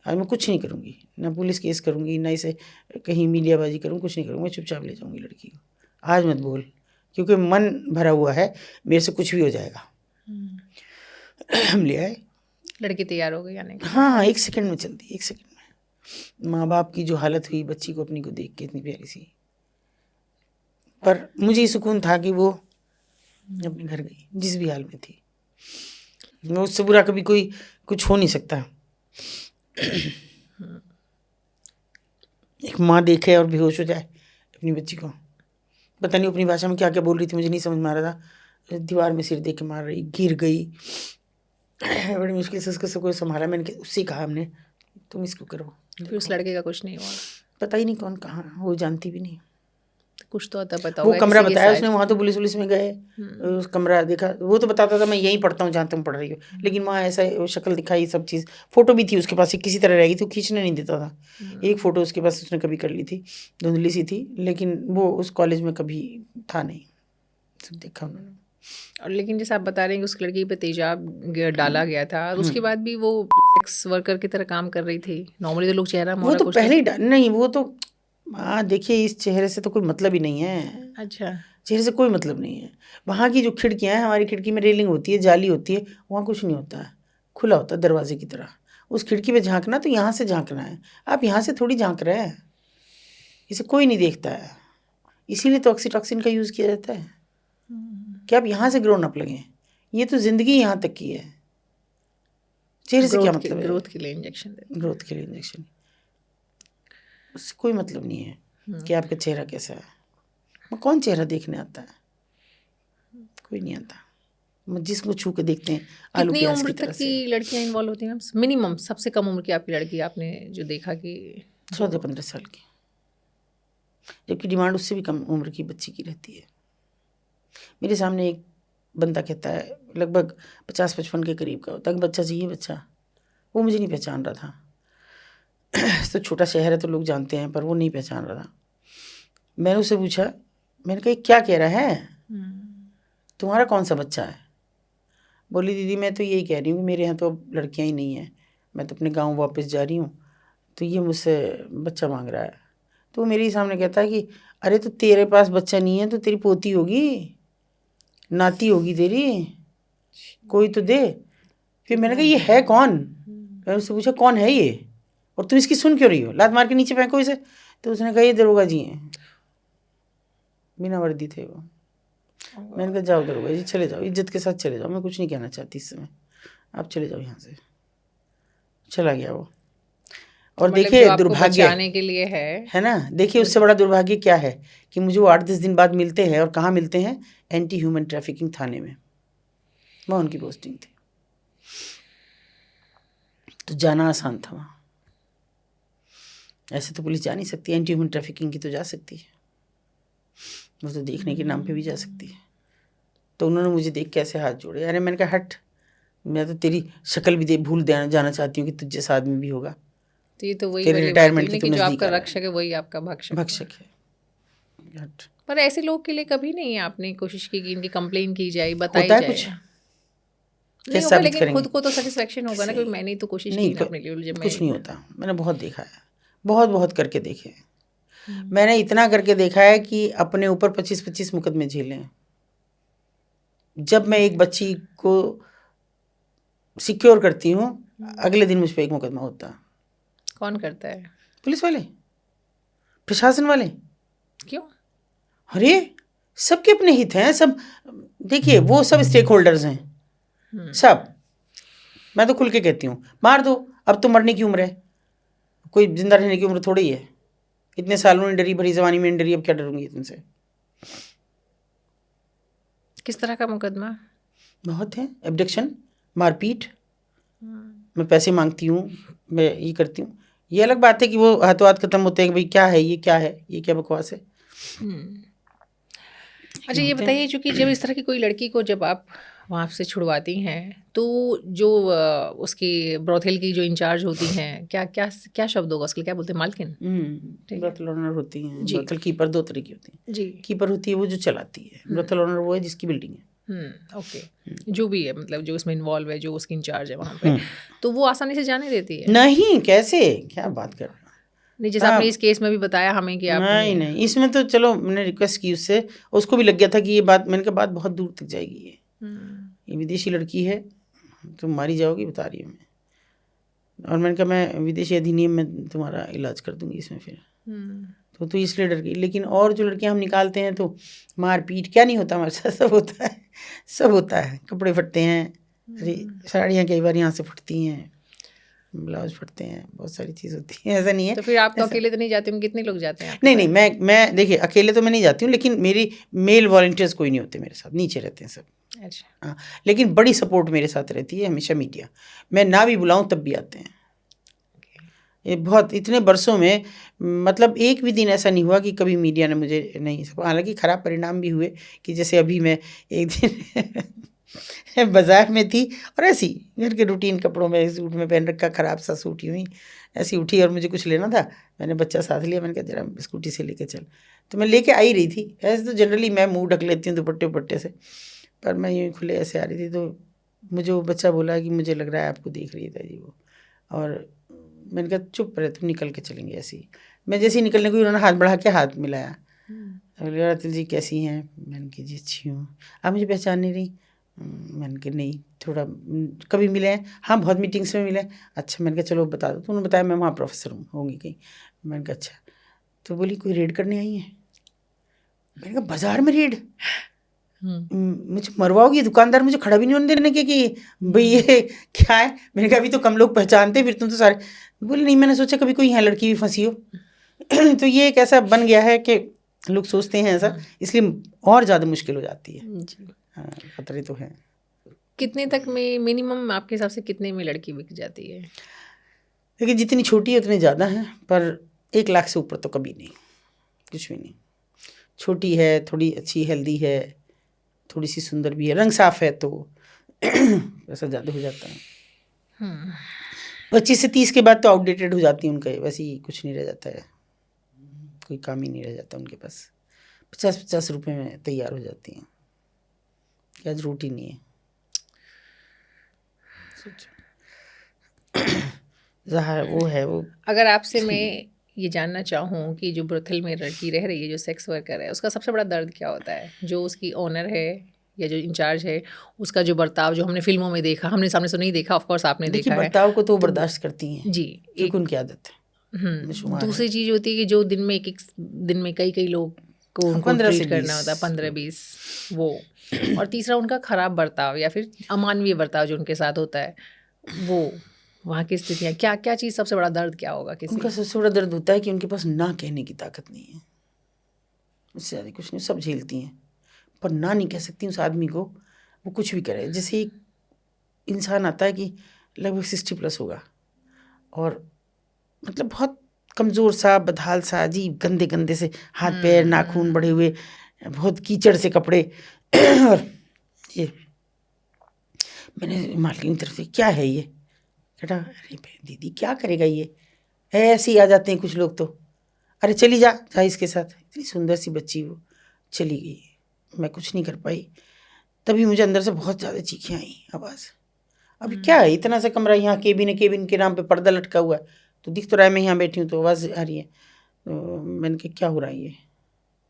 आज मैं कुछ नहीं करूँगी, ना पुलिस केस करूँगी, ना इसे कहीं मीडियाबाजी करूँ, कुछ नहीं करूँगी, मैं चुपचाप ले जाऊँगी लड़की को। आज मत बोल, क्योंकि मन भरा हुआ है, मेरे से कुछ भी हो जाएगा। हम ले आए, लड़की तैयार हो गई आने के? हाँ 1 सेकंड में चल दी, 1 सेकंड में। माँ बाप की जो हालत हुई बच्ची को अपनी को देख के, इतनी प्यारी सी। पर मुझे ये सुकून था कि वो अपने घर गई जिस भी हाल में थी। मैं उससे बुरा कभी कोई कुछ हो नहीं सकता। एक माँ देखे और बेहोश हो जाए अपनी बच्ची को, पता नहीं अपनी भाषा में क्या क्या बोल रही थी, मुझे नहीं समझ में आ रहा था। दीवार में सिर दे के मार रही, गिर गई, बड़ी मुश्किल से उसको सबको संभाला। मैंने उससे कहा हमने तुम इसको करो। फिर उस लड़के का कुछ नहीं हुआ? पता ही नहीं कौन कहाँ, वो जानती भी नहीं। कुछ तो आता पता वो होगा कमरा किसी के बताया साथ। उसने, वहाँ तो पुलिस में गए, उस कमरा देखा, वो तो बताता था मैं यहीं पढ़ता हूँ जहाँ तुम पढ़ रही हो, लेकिन वहाँ ऐसा शक्ल दिखाई, सब चीज़। फोटो भी थी उसके पास, किसी तरह रह गई थी, वो खींचने नहीं देता था। एक फ़ोटो उसके पास उसने कभी कर ली थी, धुंधली सी थी, लेकिन वो उस कॉलेज में कभी था नहीं, सब देखा उन्होंने। और लेकिन जैसे आप बता रहे हैं कि उस लड़की पे तेजाब डाला गया था, और उसके बाद भी वो सेक्स वर्कर की तरह काम कर रही थी। नॉर्मली तो लोग चेहरा वो मोहरा तो कुछ पहले ही नहीं, वो तो हाँ देखिए इस चेहरे से तो कोई मतलब ही नहीं है। अच्छा, चेहरे से कोई मतलब नहीं है। वहाँ की जो खिड़कियाँ हैं, हमारी खिड़की में रेलिंग होती है, जाली होती है, वहाँ कुछ नहीं होता है, खुला होता है दरवाजे की तरह। उस खिड़की पे झांकना तो यहाँ से झांकना है, आप यहाँ से थोड़ी झांक रहे हैं, इसे कोई नहीं देखता है। इसीलिए तो ऑक्सीटॉक्सिन का यूज़ किया जाता है कि आप यहाँ से ग्रोन अप लगें। ये तो ज़िंदगी यहाँ तक की है, चेहरे से क्या मतलब है? ग्रोथ के लिए इंजेक्शन देते हैं। ग्रोथ के लिए इंजेक्शन, उससे कोई मतलब नहीं है कि आपका चेहरा कैसा है। वो कौन चेहरा देखने आता है? कोई नहीं आता। जिसको छू के देखते हैं आलू कितनी प्याज उम्र की तरह तक से। की लड़कियां इन्वॉल्व होती हैं? मिनिमम सबसे कम उम्र की आपकी लड़की आपने जो देखा कि 14-15 साल की, जबकि डिमांड उससे भी कम उम्र की बच्ची की रहती है। मेरे सामने एक बंदा कहता है लगभग 50-55 के करीब का होता है, बच्चा चाहिए बच्चा। वो मुझे नहीं पहचान रहा था। तो छोटा शहर है तो लोग जानते हैं, पर वो नहीं पहचान रहा था। मैंने उससे पूछा, मैंने कहा क्या कह रहा है, तुम्हारा कौन सा बच्चा है? बोली दीदी मैं तो यही कह रही हूँ कि मेरे यहाँ तो अब लड़कियाँ ही नहीं हैं, मैं तो अपने गाँव वापस जा रही हूँ, तो ये मुझसे बच्चा मांग रहा है। तो वो मेरे ही सामने कहता है कि अरे तो तेरे पास बच्चा नहीं है तो तेरी पोती होगी, नाती होगी तेरी, कोई तो दे। फिर मैंने कहा ये है कौन? मैंने उससे पूछा कौन है ये, और तुम इसकी सुन क्यों रही हो, लात मार के नीचे फेंको इसे। तो उसने कहा ये दरोगा जी हैं, बिना वर्दी थे वो। मैंने कहा जाओ दरोगा जी चले जाओ, इज्जत के साथ चले जाओ, मैं कुछ नहीं कहना चाहती इस समय, आप चले जाओ यहाँ से। चला गया वो। और मतलब देखिए जो आपको दुर्भाग्य बचाने के लिए है ना, देखिए उससे बड़ा दुर्भाग्य क्या है कि मुझे वो 8-10 दिन बाद मिलते हैं, और कहाँ मिलते हैं? एंटी ह्यूमन ट्रैफिकिंग थाने में, वहाँ उनकी पोस्टिंग थी। तो जाना आसान था वहाँ। ऐसे तो पुलिस जा नहीं सकती, एंटी ह्यूमन ट्रैफिकिंग की तो जा सकती है, वो तो देखने के नाम पे भी जा सकती है। तो उन्होंने मुझे देख के ऐसे हाथ जोड़े। अरे मैंने कहा हट, मैं तो तेरी शक्ल भी भूल जाना चाहती हूँ कि तुझ जैसा आदमी भी होगा। तो ये तो वही तेरे वाली बात रिटायरमेंट हुई की ना तो कि जो नज़दीक आपका आ रहा रक्षक है वही आपका भक्षक है, है। भक्षक है। हट। पर ऐसे लोग के लिए कभी नहीं आपने कोशिश की कि इनकी कंप्लेन की जाए, बताई होता है जाए? कुछ, नहीं कैसे होगा, साबित लेकिन खुद करेंगे? को तो सेटिस्फेक्शन होगा ना कि सही। मैंने ही तो कोशिश नहीं की ना अपने लिए, जब कुछ नहीं मैं होता, मैंने बहुत देखा है, बहुत बहुत करके देखे हैं। मैंने इतना करके देखा है कि अपने ऊपर 25-25 मुकदमे झेले हैं। जब मैं एक बच्ची को सिक्योर करती हूँ, अगले दिन मुझ पर एक मुकदमा होता है। कौन करता है? पुलिस वाले, प्रशासन वाले। क्यों? अरे सबके अपने हित हैं सब। देखिए वो सब स्टेक होल्डर्स हैं सब। मैं तो खुल के कहती हूँ मार दो, अब तो मरने की उम्र है, कोई जिंदा रहने की उम्र थोड़ी है। इतने सालों में डरी, भरी जवानी में डरी, अब क्या डरूंगी तुमसे। किस तरह का मुकदमा? बहुत है, एब्डक्शन, मारपीट, मैं पैसे मांगती हूँ, मैं ये करती हूँ। ये अलग बात है कि वो हाथों हाथ खत्म होते हैं कि भाई क्या है ये, क्या है ये, क्या बकवास है। अच्छा ये बताइए, चूँकि जब इस तरह की कोई लड़की को जब आप वहाँ से छुड़वाती हैं, तो जो उसकी ब्रोथेल की जो इंचार्ज होती हैं, क्या क्या क्या शब्द होगा उसके लिए, क्या बोलते हैं, मालकिन? ब्रोथल ओनर होती हैं, जी। ब्रोथल कीपर 2 तरह की होती हैं। जी। कीपर होती है वो जो चलाती है, ब्रोथल ओनर वो है जिसकी बिल्डिंग है। ओके। जो भी है, मतलब जो उसमें इन्वॉल्व है, जो उसकी इंचार्ज है वहाँ पे, तो वो आसानी से जाने देती है? नहीं, कैसे, क्या बात कर रहे हो? नहीं, जैसे आपने इस केस में भी बताया हमें कि आपने नहीं, इसमें तो चलो मैंने रिक्वेस्ट की उससे, उसको भी लग गया था कि ये बात, मैंने कहा बात बहुत दूर तक जाएगी, ये विदेशी लड़की है, तुम मारी जाओगी, बता रही हूँ मैं। और मैंने कहा मैं विदेशी अधिनियम में तुम्हारा इलाज कर दूंगी इसमें फिर। तो इसलिए डर गई। लेकिन और जो लड़कियां हम निकालते हैं तो मारपीट क्या नहीं होता हमारे साथ, सब होता है, सब होता है। कपड़े फटते हैं, अरे साड़ियाँ कई बार यहाँ से फटती हैं, ब्लाउज फटते हैं, बहुत सारी चीज़ होती है, ऐसा नहीं है। तो फिर आप तो अकेले तो नहीं जाते होंगे, कितने लोग जाते हैं? नहीं, मैं देखिए अकेले तो मैं नहीं जाती हूँ, लेकिन मेरी मेल वॉलंटियर्स कोई नहीं होते मेरे साथ, नीचे रहते हैं सब। अच्छा। हाँ, लेकिन बड़ी सपोर्ट मेरे साथ रहती है हमेशा मीडिया। मैं ना भी बुलाऊं तब भी आते हैं। ये बहुत, इतने बरसों में मतलब एक भी दिन ऐसा नहीं हुआ कि कभी मीडिया ने मुझे नहीं। हालांकि ख़राब परिणाम भी हुए कि जैसे अभी मैं एक दिन बाज़ार में थी और ऐसी घर के रूटीन कपड़ों में, सूट में पहन रखा, ख़राब सा सूट यूँ ही ऐसी उठी और मुझे कुछ लेना था। मैंने बच्चा साथ लिया, मैंने कहा जरा स्कूटी से लेके चल, तो मैं लेके आई रही थी। ऐसे तो जनरली मैं मुँह ढक लेती हूँ दुपट्टे से, पर मैं यूँ खुले ऐसे आ रही थी, तो मुझे वो बच्चा बोला कि मुझे लग रहा है आपको देख रही था जी वो। और मैंने कहा चुप रहे तुम, निकल के चलेंगे ऐसे ही। मैं जैसे ही निकलने को, उन्होंने हाथ बढ़ा के हाथ मिलाया। अतिल जी कैसी हैं? मैंने कहा जी अच्छी हूँ, आप मुझे पहचान नहीं रही? मैंने कहा नहीं, थोड़ा कभी मिले हैं? हाँ बहुत मीटिंग्स में मिले। अच्छा, मैंने कहा चलो बता दो। तो उन्होंने बताया मैं वहाँ प्रोफेसर होंगी कहीं। मैंने कहा अच्छा। तो बोली कोई रेड करने आई हैं? मैंने कहा बाजार में रेड? मुझे मरवाओगी? दुकानदार मुझे खड़ा भी नहीं होने देने के कि भाई ये क्या है। मैंने कहा अभी तो कम लोग पहचानते, फिर तुम तो सारे। बोले नहीं, मैंने सोचा कभी कोई यहाँ लड़की भी फंसी हो। तो ये एक ऐसा बन गया है कि लोग सोचते हैं ऐसा, इसलिए और ज़्यादा मुश्किल हो जाती है। हाँ, खतरे तो हैं। कितने तक में मिनिमम आपके हिसाब से कितने में लड़की बिक जाती है? देखिए जितनी छोटी है उतनी ज़्यादा है, पर 1 लाख से ऊपर तो कभी नहीं, कुछ भी नहीं। छोटी है, थोड़ी अच्छी हेल्दी है, थोड़ी सी सुंदर भी है, रंग साफ है तो ऐसा ज़्यादा हो जाता है। 25 से 30 के बाद तो आउटडेटेड हो जाती है, उनका वैसे ही कुछ नहीं रह जाता है, कोई काम ही नहीं रह जाता उनके पास। 50-50 रुपये में तैयार हो जाती हैं, क्या जरूरत ही नहीं है। जहाँ वो है वो। अगर आपसे मैं ये जानना चाहूँ कि जो ब्रोथल में लड़की रह रही है, जो सेक्स वर्कर है, उसका सबसे बड़ा दर्द क्या होता है? जो उसकी ओनर है या जो इंचार्ज है, उसका जो बर्ताव, जो हमने फिल्मों में देखा, हमने सामने से नहीं देखा, ऑफ कोर्स आपने देखा है। बर्ताव को तो बर्दाश्त करती हैं जी, क्योंकि उनकी आदत है। दूसरी चीज़ होती है कि जो दिन में एक दिन में कई लोग को उनको 15 से ट्रीट करना 20 होता है, 15-20 वो। और तीसरा उनका खराब बर्ताव या फिर अमानवीय बर्ताव जो उनके साथ होता है, वो वहाँ की स्थितियाँ, क्या क्या चीज़ सबसे बड़ा दर्द क्या होगा किसी? उनका सबसे बड़ा दर्द होता है कि उनके पास ना कहने की ताकत नहीं है, उससे ज़्यादा कुछ नहीं। सब झेलती हैं पर ना नहीं कह सकती उस आदमी को, वो कुछ भी करे। जैसे एक इंसान आता है कि लगभग 60+ होगा और मतलब बहुत कमज़ोर सा, बदहाल सा, अजीब गंदे गंदे से हाथ पैर, नाखून बढ़े हुए, बहुत कीचड़ से कपड़े। और ये मैंने मालकिन की तरफ से, क्या है ये? बेटा, अरे दीदी क्या करेगा ये, ऐसे ही आ जाते हैं कुछ लोग तो। अरे चली जा इसके साथ। इतनी सुंदर सी बच्ची वो चली गई, मैं कुछ नहीं कर पाई। तभी मुझे अंदर से बहुत ज़्यादा चीखें आई, आवाज़। अभी क्या है, इतना सा कमरा, यहाँ केबिन के नाम पे पर्दा लटका हुआ है, तो दिख तो रहा है मैं यहाँ बैठी हूँ, तो आवाज़ आ रही है। तो मैंने कहा क्या हो रहा है, ये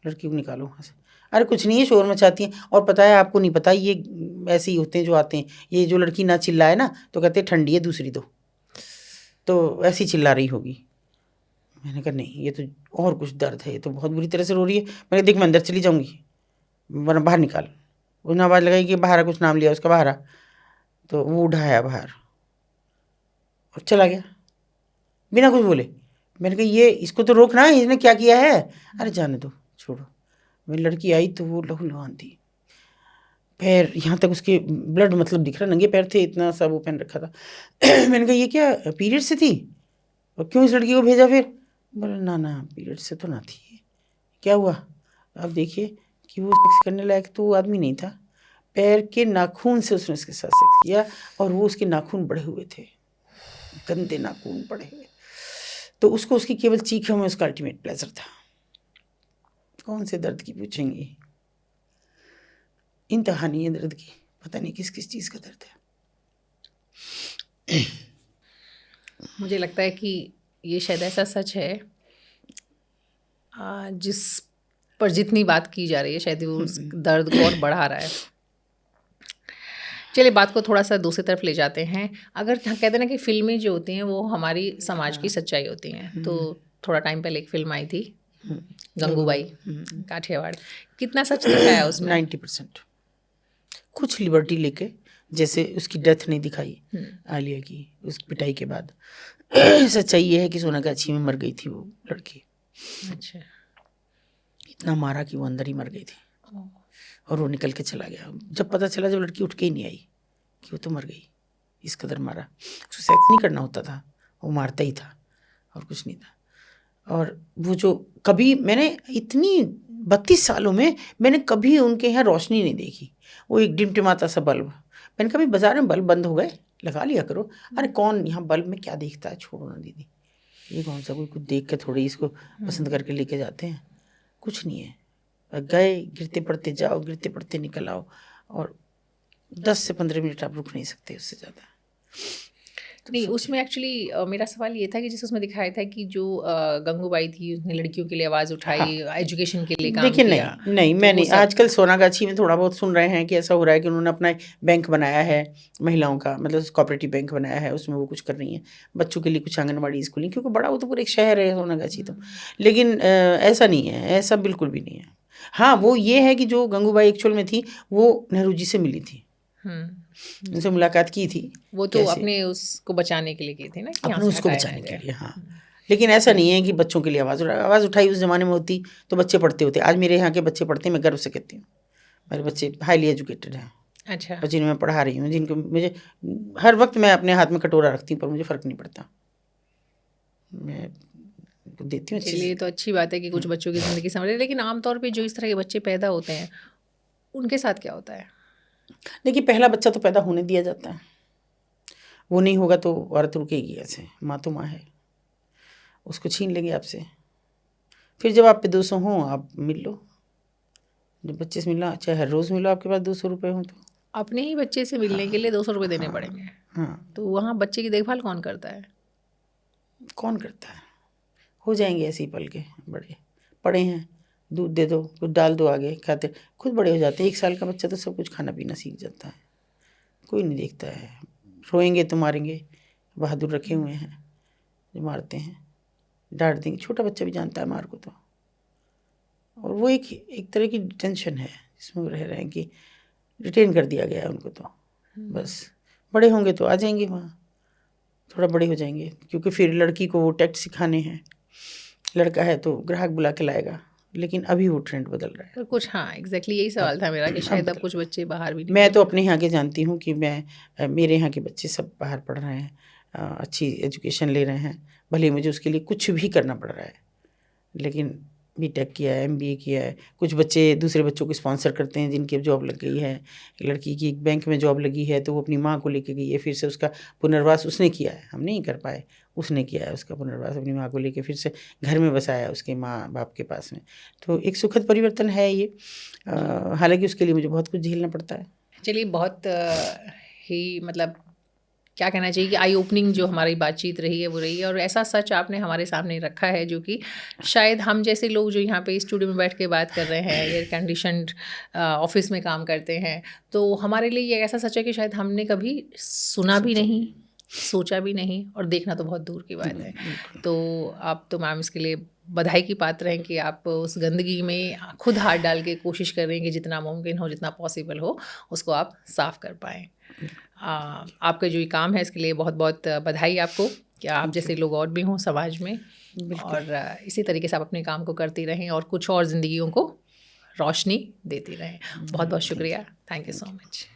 लड़की को निकालो वहाँ से। अरे कुछ नहीं है, शोर मचाती हैं। और पता है आपको नहीं पता, ये ऐसे ही होते हैं जो आते हैं, ये जो लड़की ना चिल्लाए ना तो कहते हैं ठंडी है दूसरी दो, तो ऐसी चिल्ला रही होगी। मैंने कहा नहीं, ये तो और कुछ दर्द है, ये तो बहुत बुरी तरह से रो रही है। मैंने देख मैं अंदर चली जाऊँगी, वरना बाहर निकाल। उन्होंने आवाज़ लगाई कि बाहर, कुछ नाम लिया उसका, बाहर। तो वो उठाया बाहर और चला गया बिना कुछ बोले। मैंने कहा ये इसको तो रोकना है, इसने क्या किया है? अरे जाने दो, छोड़ो। मेरी लड़की आई तो वो लहू लुहान थी, पैर यहाँ तक उसके ब्लड मतलब दिख रहा, नंगे पैर थे, इतना सा वो पहन रखा था। मैंने कहा ये क्या पीरियड से थी और क्यों इस लड़की को भेजा? फिर बोले ना पीरियड से तो ना थी, क्या हुआ? अब देखिए कि वो सेक्स करने लायक तो वो आदमी नहीं था, पैर के नाखून से उसने उसके साथ सेक्स किया और वो उसके नाखून बढ़े हुए थे, गंदे नाखून बढ़े हुए। तो उसको उसकी केवल चीखों में उसका अल्टीमेट प्लेजर था। कौन से दर्द की पूछेंगी, इंतहा नहीं है दर्द की, पता नहीं किस किस चीज़ का दर्द है। मुझे लगता है कि ये शायद ऐसा सच है जिस पर जितनी बात की जा रही है शायद वो उस दर्द को और बढ़ा रहा है। चलिए बात को थोड़ा सा दूसरी तरफ ले जाते हैं। अगर कहते हैं ना कि फिल्में जो होती हैं वो हमारी समाज की सच्चाई होती हैं, तो थोड़ा टाइम पहले एक फिल्म आई थी गंगूबाई काठियावाड़, कितना सच दिखाया उसमें? 90%। कुछ लिबर्टी लेके, जैसे उसकी डेथ नहीं दिखाई आलिया की उस पिटाई के बाद। सच्चाई ये है कि सोनागाछी में मर गई थी वो लड़की। अच्छा, इतना मारा कि वो अंदर ही मर गई थी और वो निकल के चला गया। जब पता चला, जब लड़की उठ के ही नहीं आई, कि वो तो मर गई, इस कदर मारा। उसको सेक्स नहीं करना होता था, वो मारता ही था और कुछ नहीं था। और वो जो कभी मैंने इतनी 32 सालों में मैंने कभी उनके यहाँ रोशनी नहीं देखी। वो एक टिमटिमाता सा बल्ब, मैंने कभी बाजार में बल्ब बंद हो गए, लगा लिया करो। अरे कौन यहाँ बल्ब में क्या देखता है, छोड़ो ना दीदी, ये कौन सा कोई कुछ देख के थोड़ी इसको पसंद करके लेके जाते हैं, कुछ नहीं है। गए, गिरते पड़ते जाओ, गिरते पड़ते निकल आओ, और 10 से 15 मिनट आप रुक नहीं सकते उससे ज़्यादा। नहीं, उसमें एक्चुअली मेरा सवाल ये था कि जैसे उसमें दिखाया था कि जो गंगूबाई थी उसने लड़कियों के लिए आवाज़ उठाई, एजुकेशन के लिए काम देखिए किया। नहीं, मैं नहीं। आजकल सोनागाछी में थोड़ा बहुत सुन रहे हैं कि ऐसा हो रहा है कि उन्होंने अपना एक बैंक बनाया है महिलाओं का, मतलब कोऑपरेटिव बैंक बनाया है, उसमें वो कुछ कर रही हैं बच्चों के लिए, कुछ आंगनबाड़ी स्कूलिंग, क्योंकि बड़ा वो तो पूरा एक शहर है सोनागाछी तो। लेकिन ऐसा नहीं है, ऐसा बिल्कुल भी नहीं है। हाँ, वो ये है कि जो गंगूबाई एक्चुअल में थी वो नेहरू जी से मिली थी, उनसे मुलाकात की थी। वो तो अपने उसको बचाने के लिए की थी ना, कि अपने उसको बचाने के लिए। हाँ, लेकिन ऐसा नहीं है कि बच्चों के लिए आवाज़ उठाई उस ज़माने में होती तो बच्चे पढ़ते होते। आज मेरे यहाँ के बच्चे पढ़ते हैं, मैं गर्व से कहती हूँ मेरे बच्चे हाईली एजुकेटेड हैं। अच्छा, जिन्हें मैं पढ़ा रही हूँ, जिनको मुझे हर वक्त मैं अपने हाथ में कटोरा रखती हूँ, पर मुझे फ़र्क नहीं पड़ता, मैं देती हूँ। चलिए, तो अच्छी बात है कि कुछ बच्चों की ज़िंदगी संवरे। लेकिन आमतौर पे जो इस तरह के बच्चे पैदा होते हैं उनके साथ क्या होता है? देखिए, पहला बच्चा तो पैदा होने दिया जाता है, वो नहीं होगा तो औरत रुकेगी ऐसे, माँ तो माँ है, उसको छीन लेंगे आपसे। फिर जब आप पे 200 हों, आप मिल लो, जब बच्चे से मिलना, चाहे हर रोज़ मिलो, आपके पास 200 रुपये हों तो। अपने ही बच्चे से मिलने के लिए 200 रुपये देने पड़ेंगे? हाँ, तो वहाँ बच्चे की देखभाल कौन करता है? कौन करता है? हो जाएंगे ऐसे ही पल के बड़े, पड़े हैं, दूध दे दो, कुछ डाल दो आगे, खाते खुद बड़े हो जाते हैं। 1 साल का बच्चा तो सब कुछ खाना पीना सीख जाता है, कोई नहीं देखता है। रोएंगे तो मारेंगे, बहादुर रखे हुए हैं जो मारते हैं, डांट देंगे। छोटा बच्चा भी जानता है मार को तो। और वो एक तरह की टेंशन है जिसमें वो रह रहे हैं कि रिटेन कर दिया गया है उनको तो। बस बड़े होंगे तो आ जाएंगे वहाँ, थोड़ा बड़े हो जाएंगे, क्योंकि फिर लड़की को वो टैक्ट सिखाने हैं, लड़का है तो ग्राहक बुला के लाएगा। लेकिन अभी वो ट्रेंड बदल रहा है। पर कुछ, हाँ एग्जैक्टली यही सवाल था मेरा कि शायद अब कुछ बच्चे बाहर भी मैं तो अपने यहाँ के जानती हूँ कि मेरे यहाँ के बच्चे सब बाहर पढ़ रहे हैं, अच्छी एजुकेशन ले रहे हैं, भले मुझे उसके लिए कुछ भी करना पड़ रहा है, लेकिन बीटेक किया है, एमबीए किया है। कुछ बच्चे दूसरे बच्चों को स्पॉन्सर करते हैं जिनकी अब जॉब लग गई है। लड़की की एक बैंक में जॉब लगी है तो वो अपनी माँ को लेके गई है, फिर से उसका पुनर्वास उसने किया है, हम नहीं कर पाए, उसने किया है उसका पुनर्वास, अपनी माँ को लेके फिर से घर में बसाया उसके माँ बाप के पास में। तो एक सुखद परिवर्तन है ये, हालांकि उसके लिए मुझे बहुत कुछ झेलना पड़ता है। चलिए, बहुत ही मतलब क्या कहना चाहिए कि आई ओपनिंग जो हमारी बातचीत रही है वो रही है, और ऐसा सच आपने हमारे सामने रखा है जो कि शायद हम जैसे लोग जो यहाँ पे स्टूडियो में बैठ के बात कर रहे हैं, एयर कंडीशनड ऑफिस में काम करते हैं, तो हमारे लिए ये ऐसा सच है कि शायद हमने कभी सुना भी नहीं, सोचा भी नहीं, और देखना तो बहुत दूर की बात है। तो आप तो मैम इसके लिए बधाई की पात्र हैं कि आप उस गंदगी में खुद हाथ डाल के कोशिश कर रहे हैं कि जितना मुमकिन हो, जितना पॉसिबल हो, उसको आप साफ़ कर पाएँ। आपका जो ये काम है इसके लिए बहुत बहुत बधाई आपको, कि आप जैसे लोग और भी हों समाज में, और इसी तरीके से आप अपने काम को करती रहें और कुछ और ज़िंदगियों को रोशनी देती रहें। बहुत बहुत शुक्रिया, थैंक यू सो मच।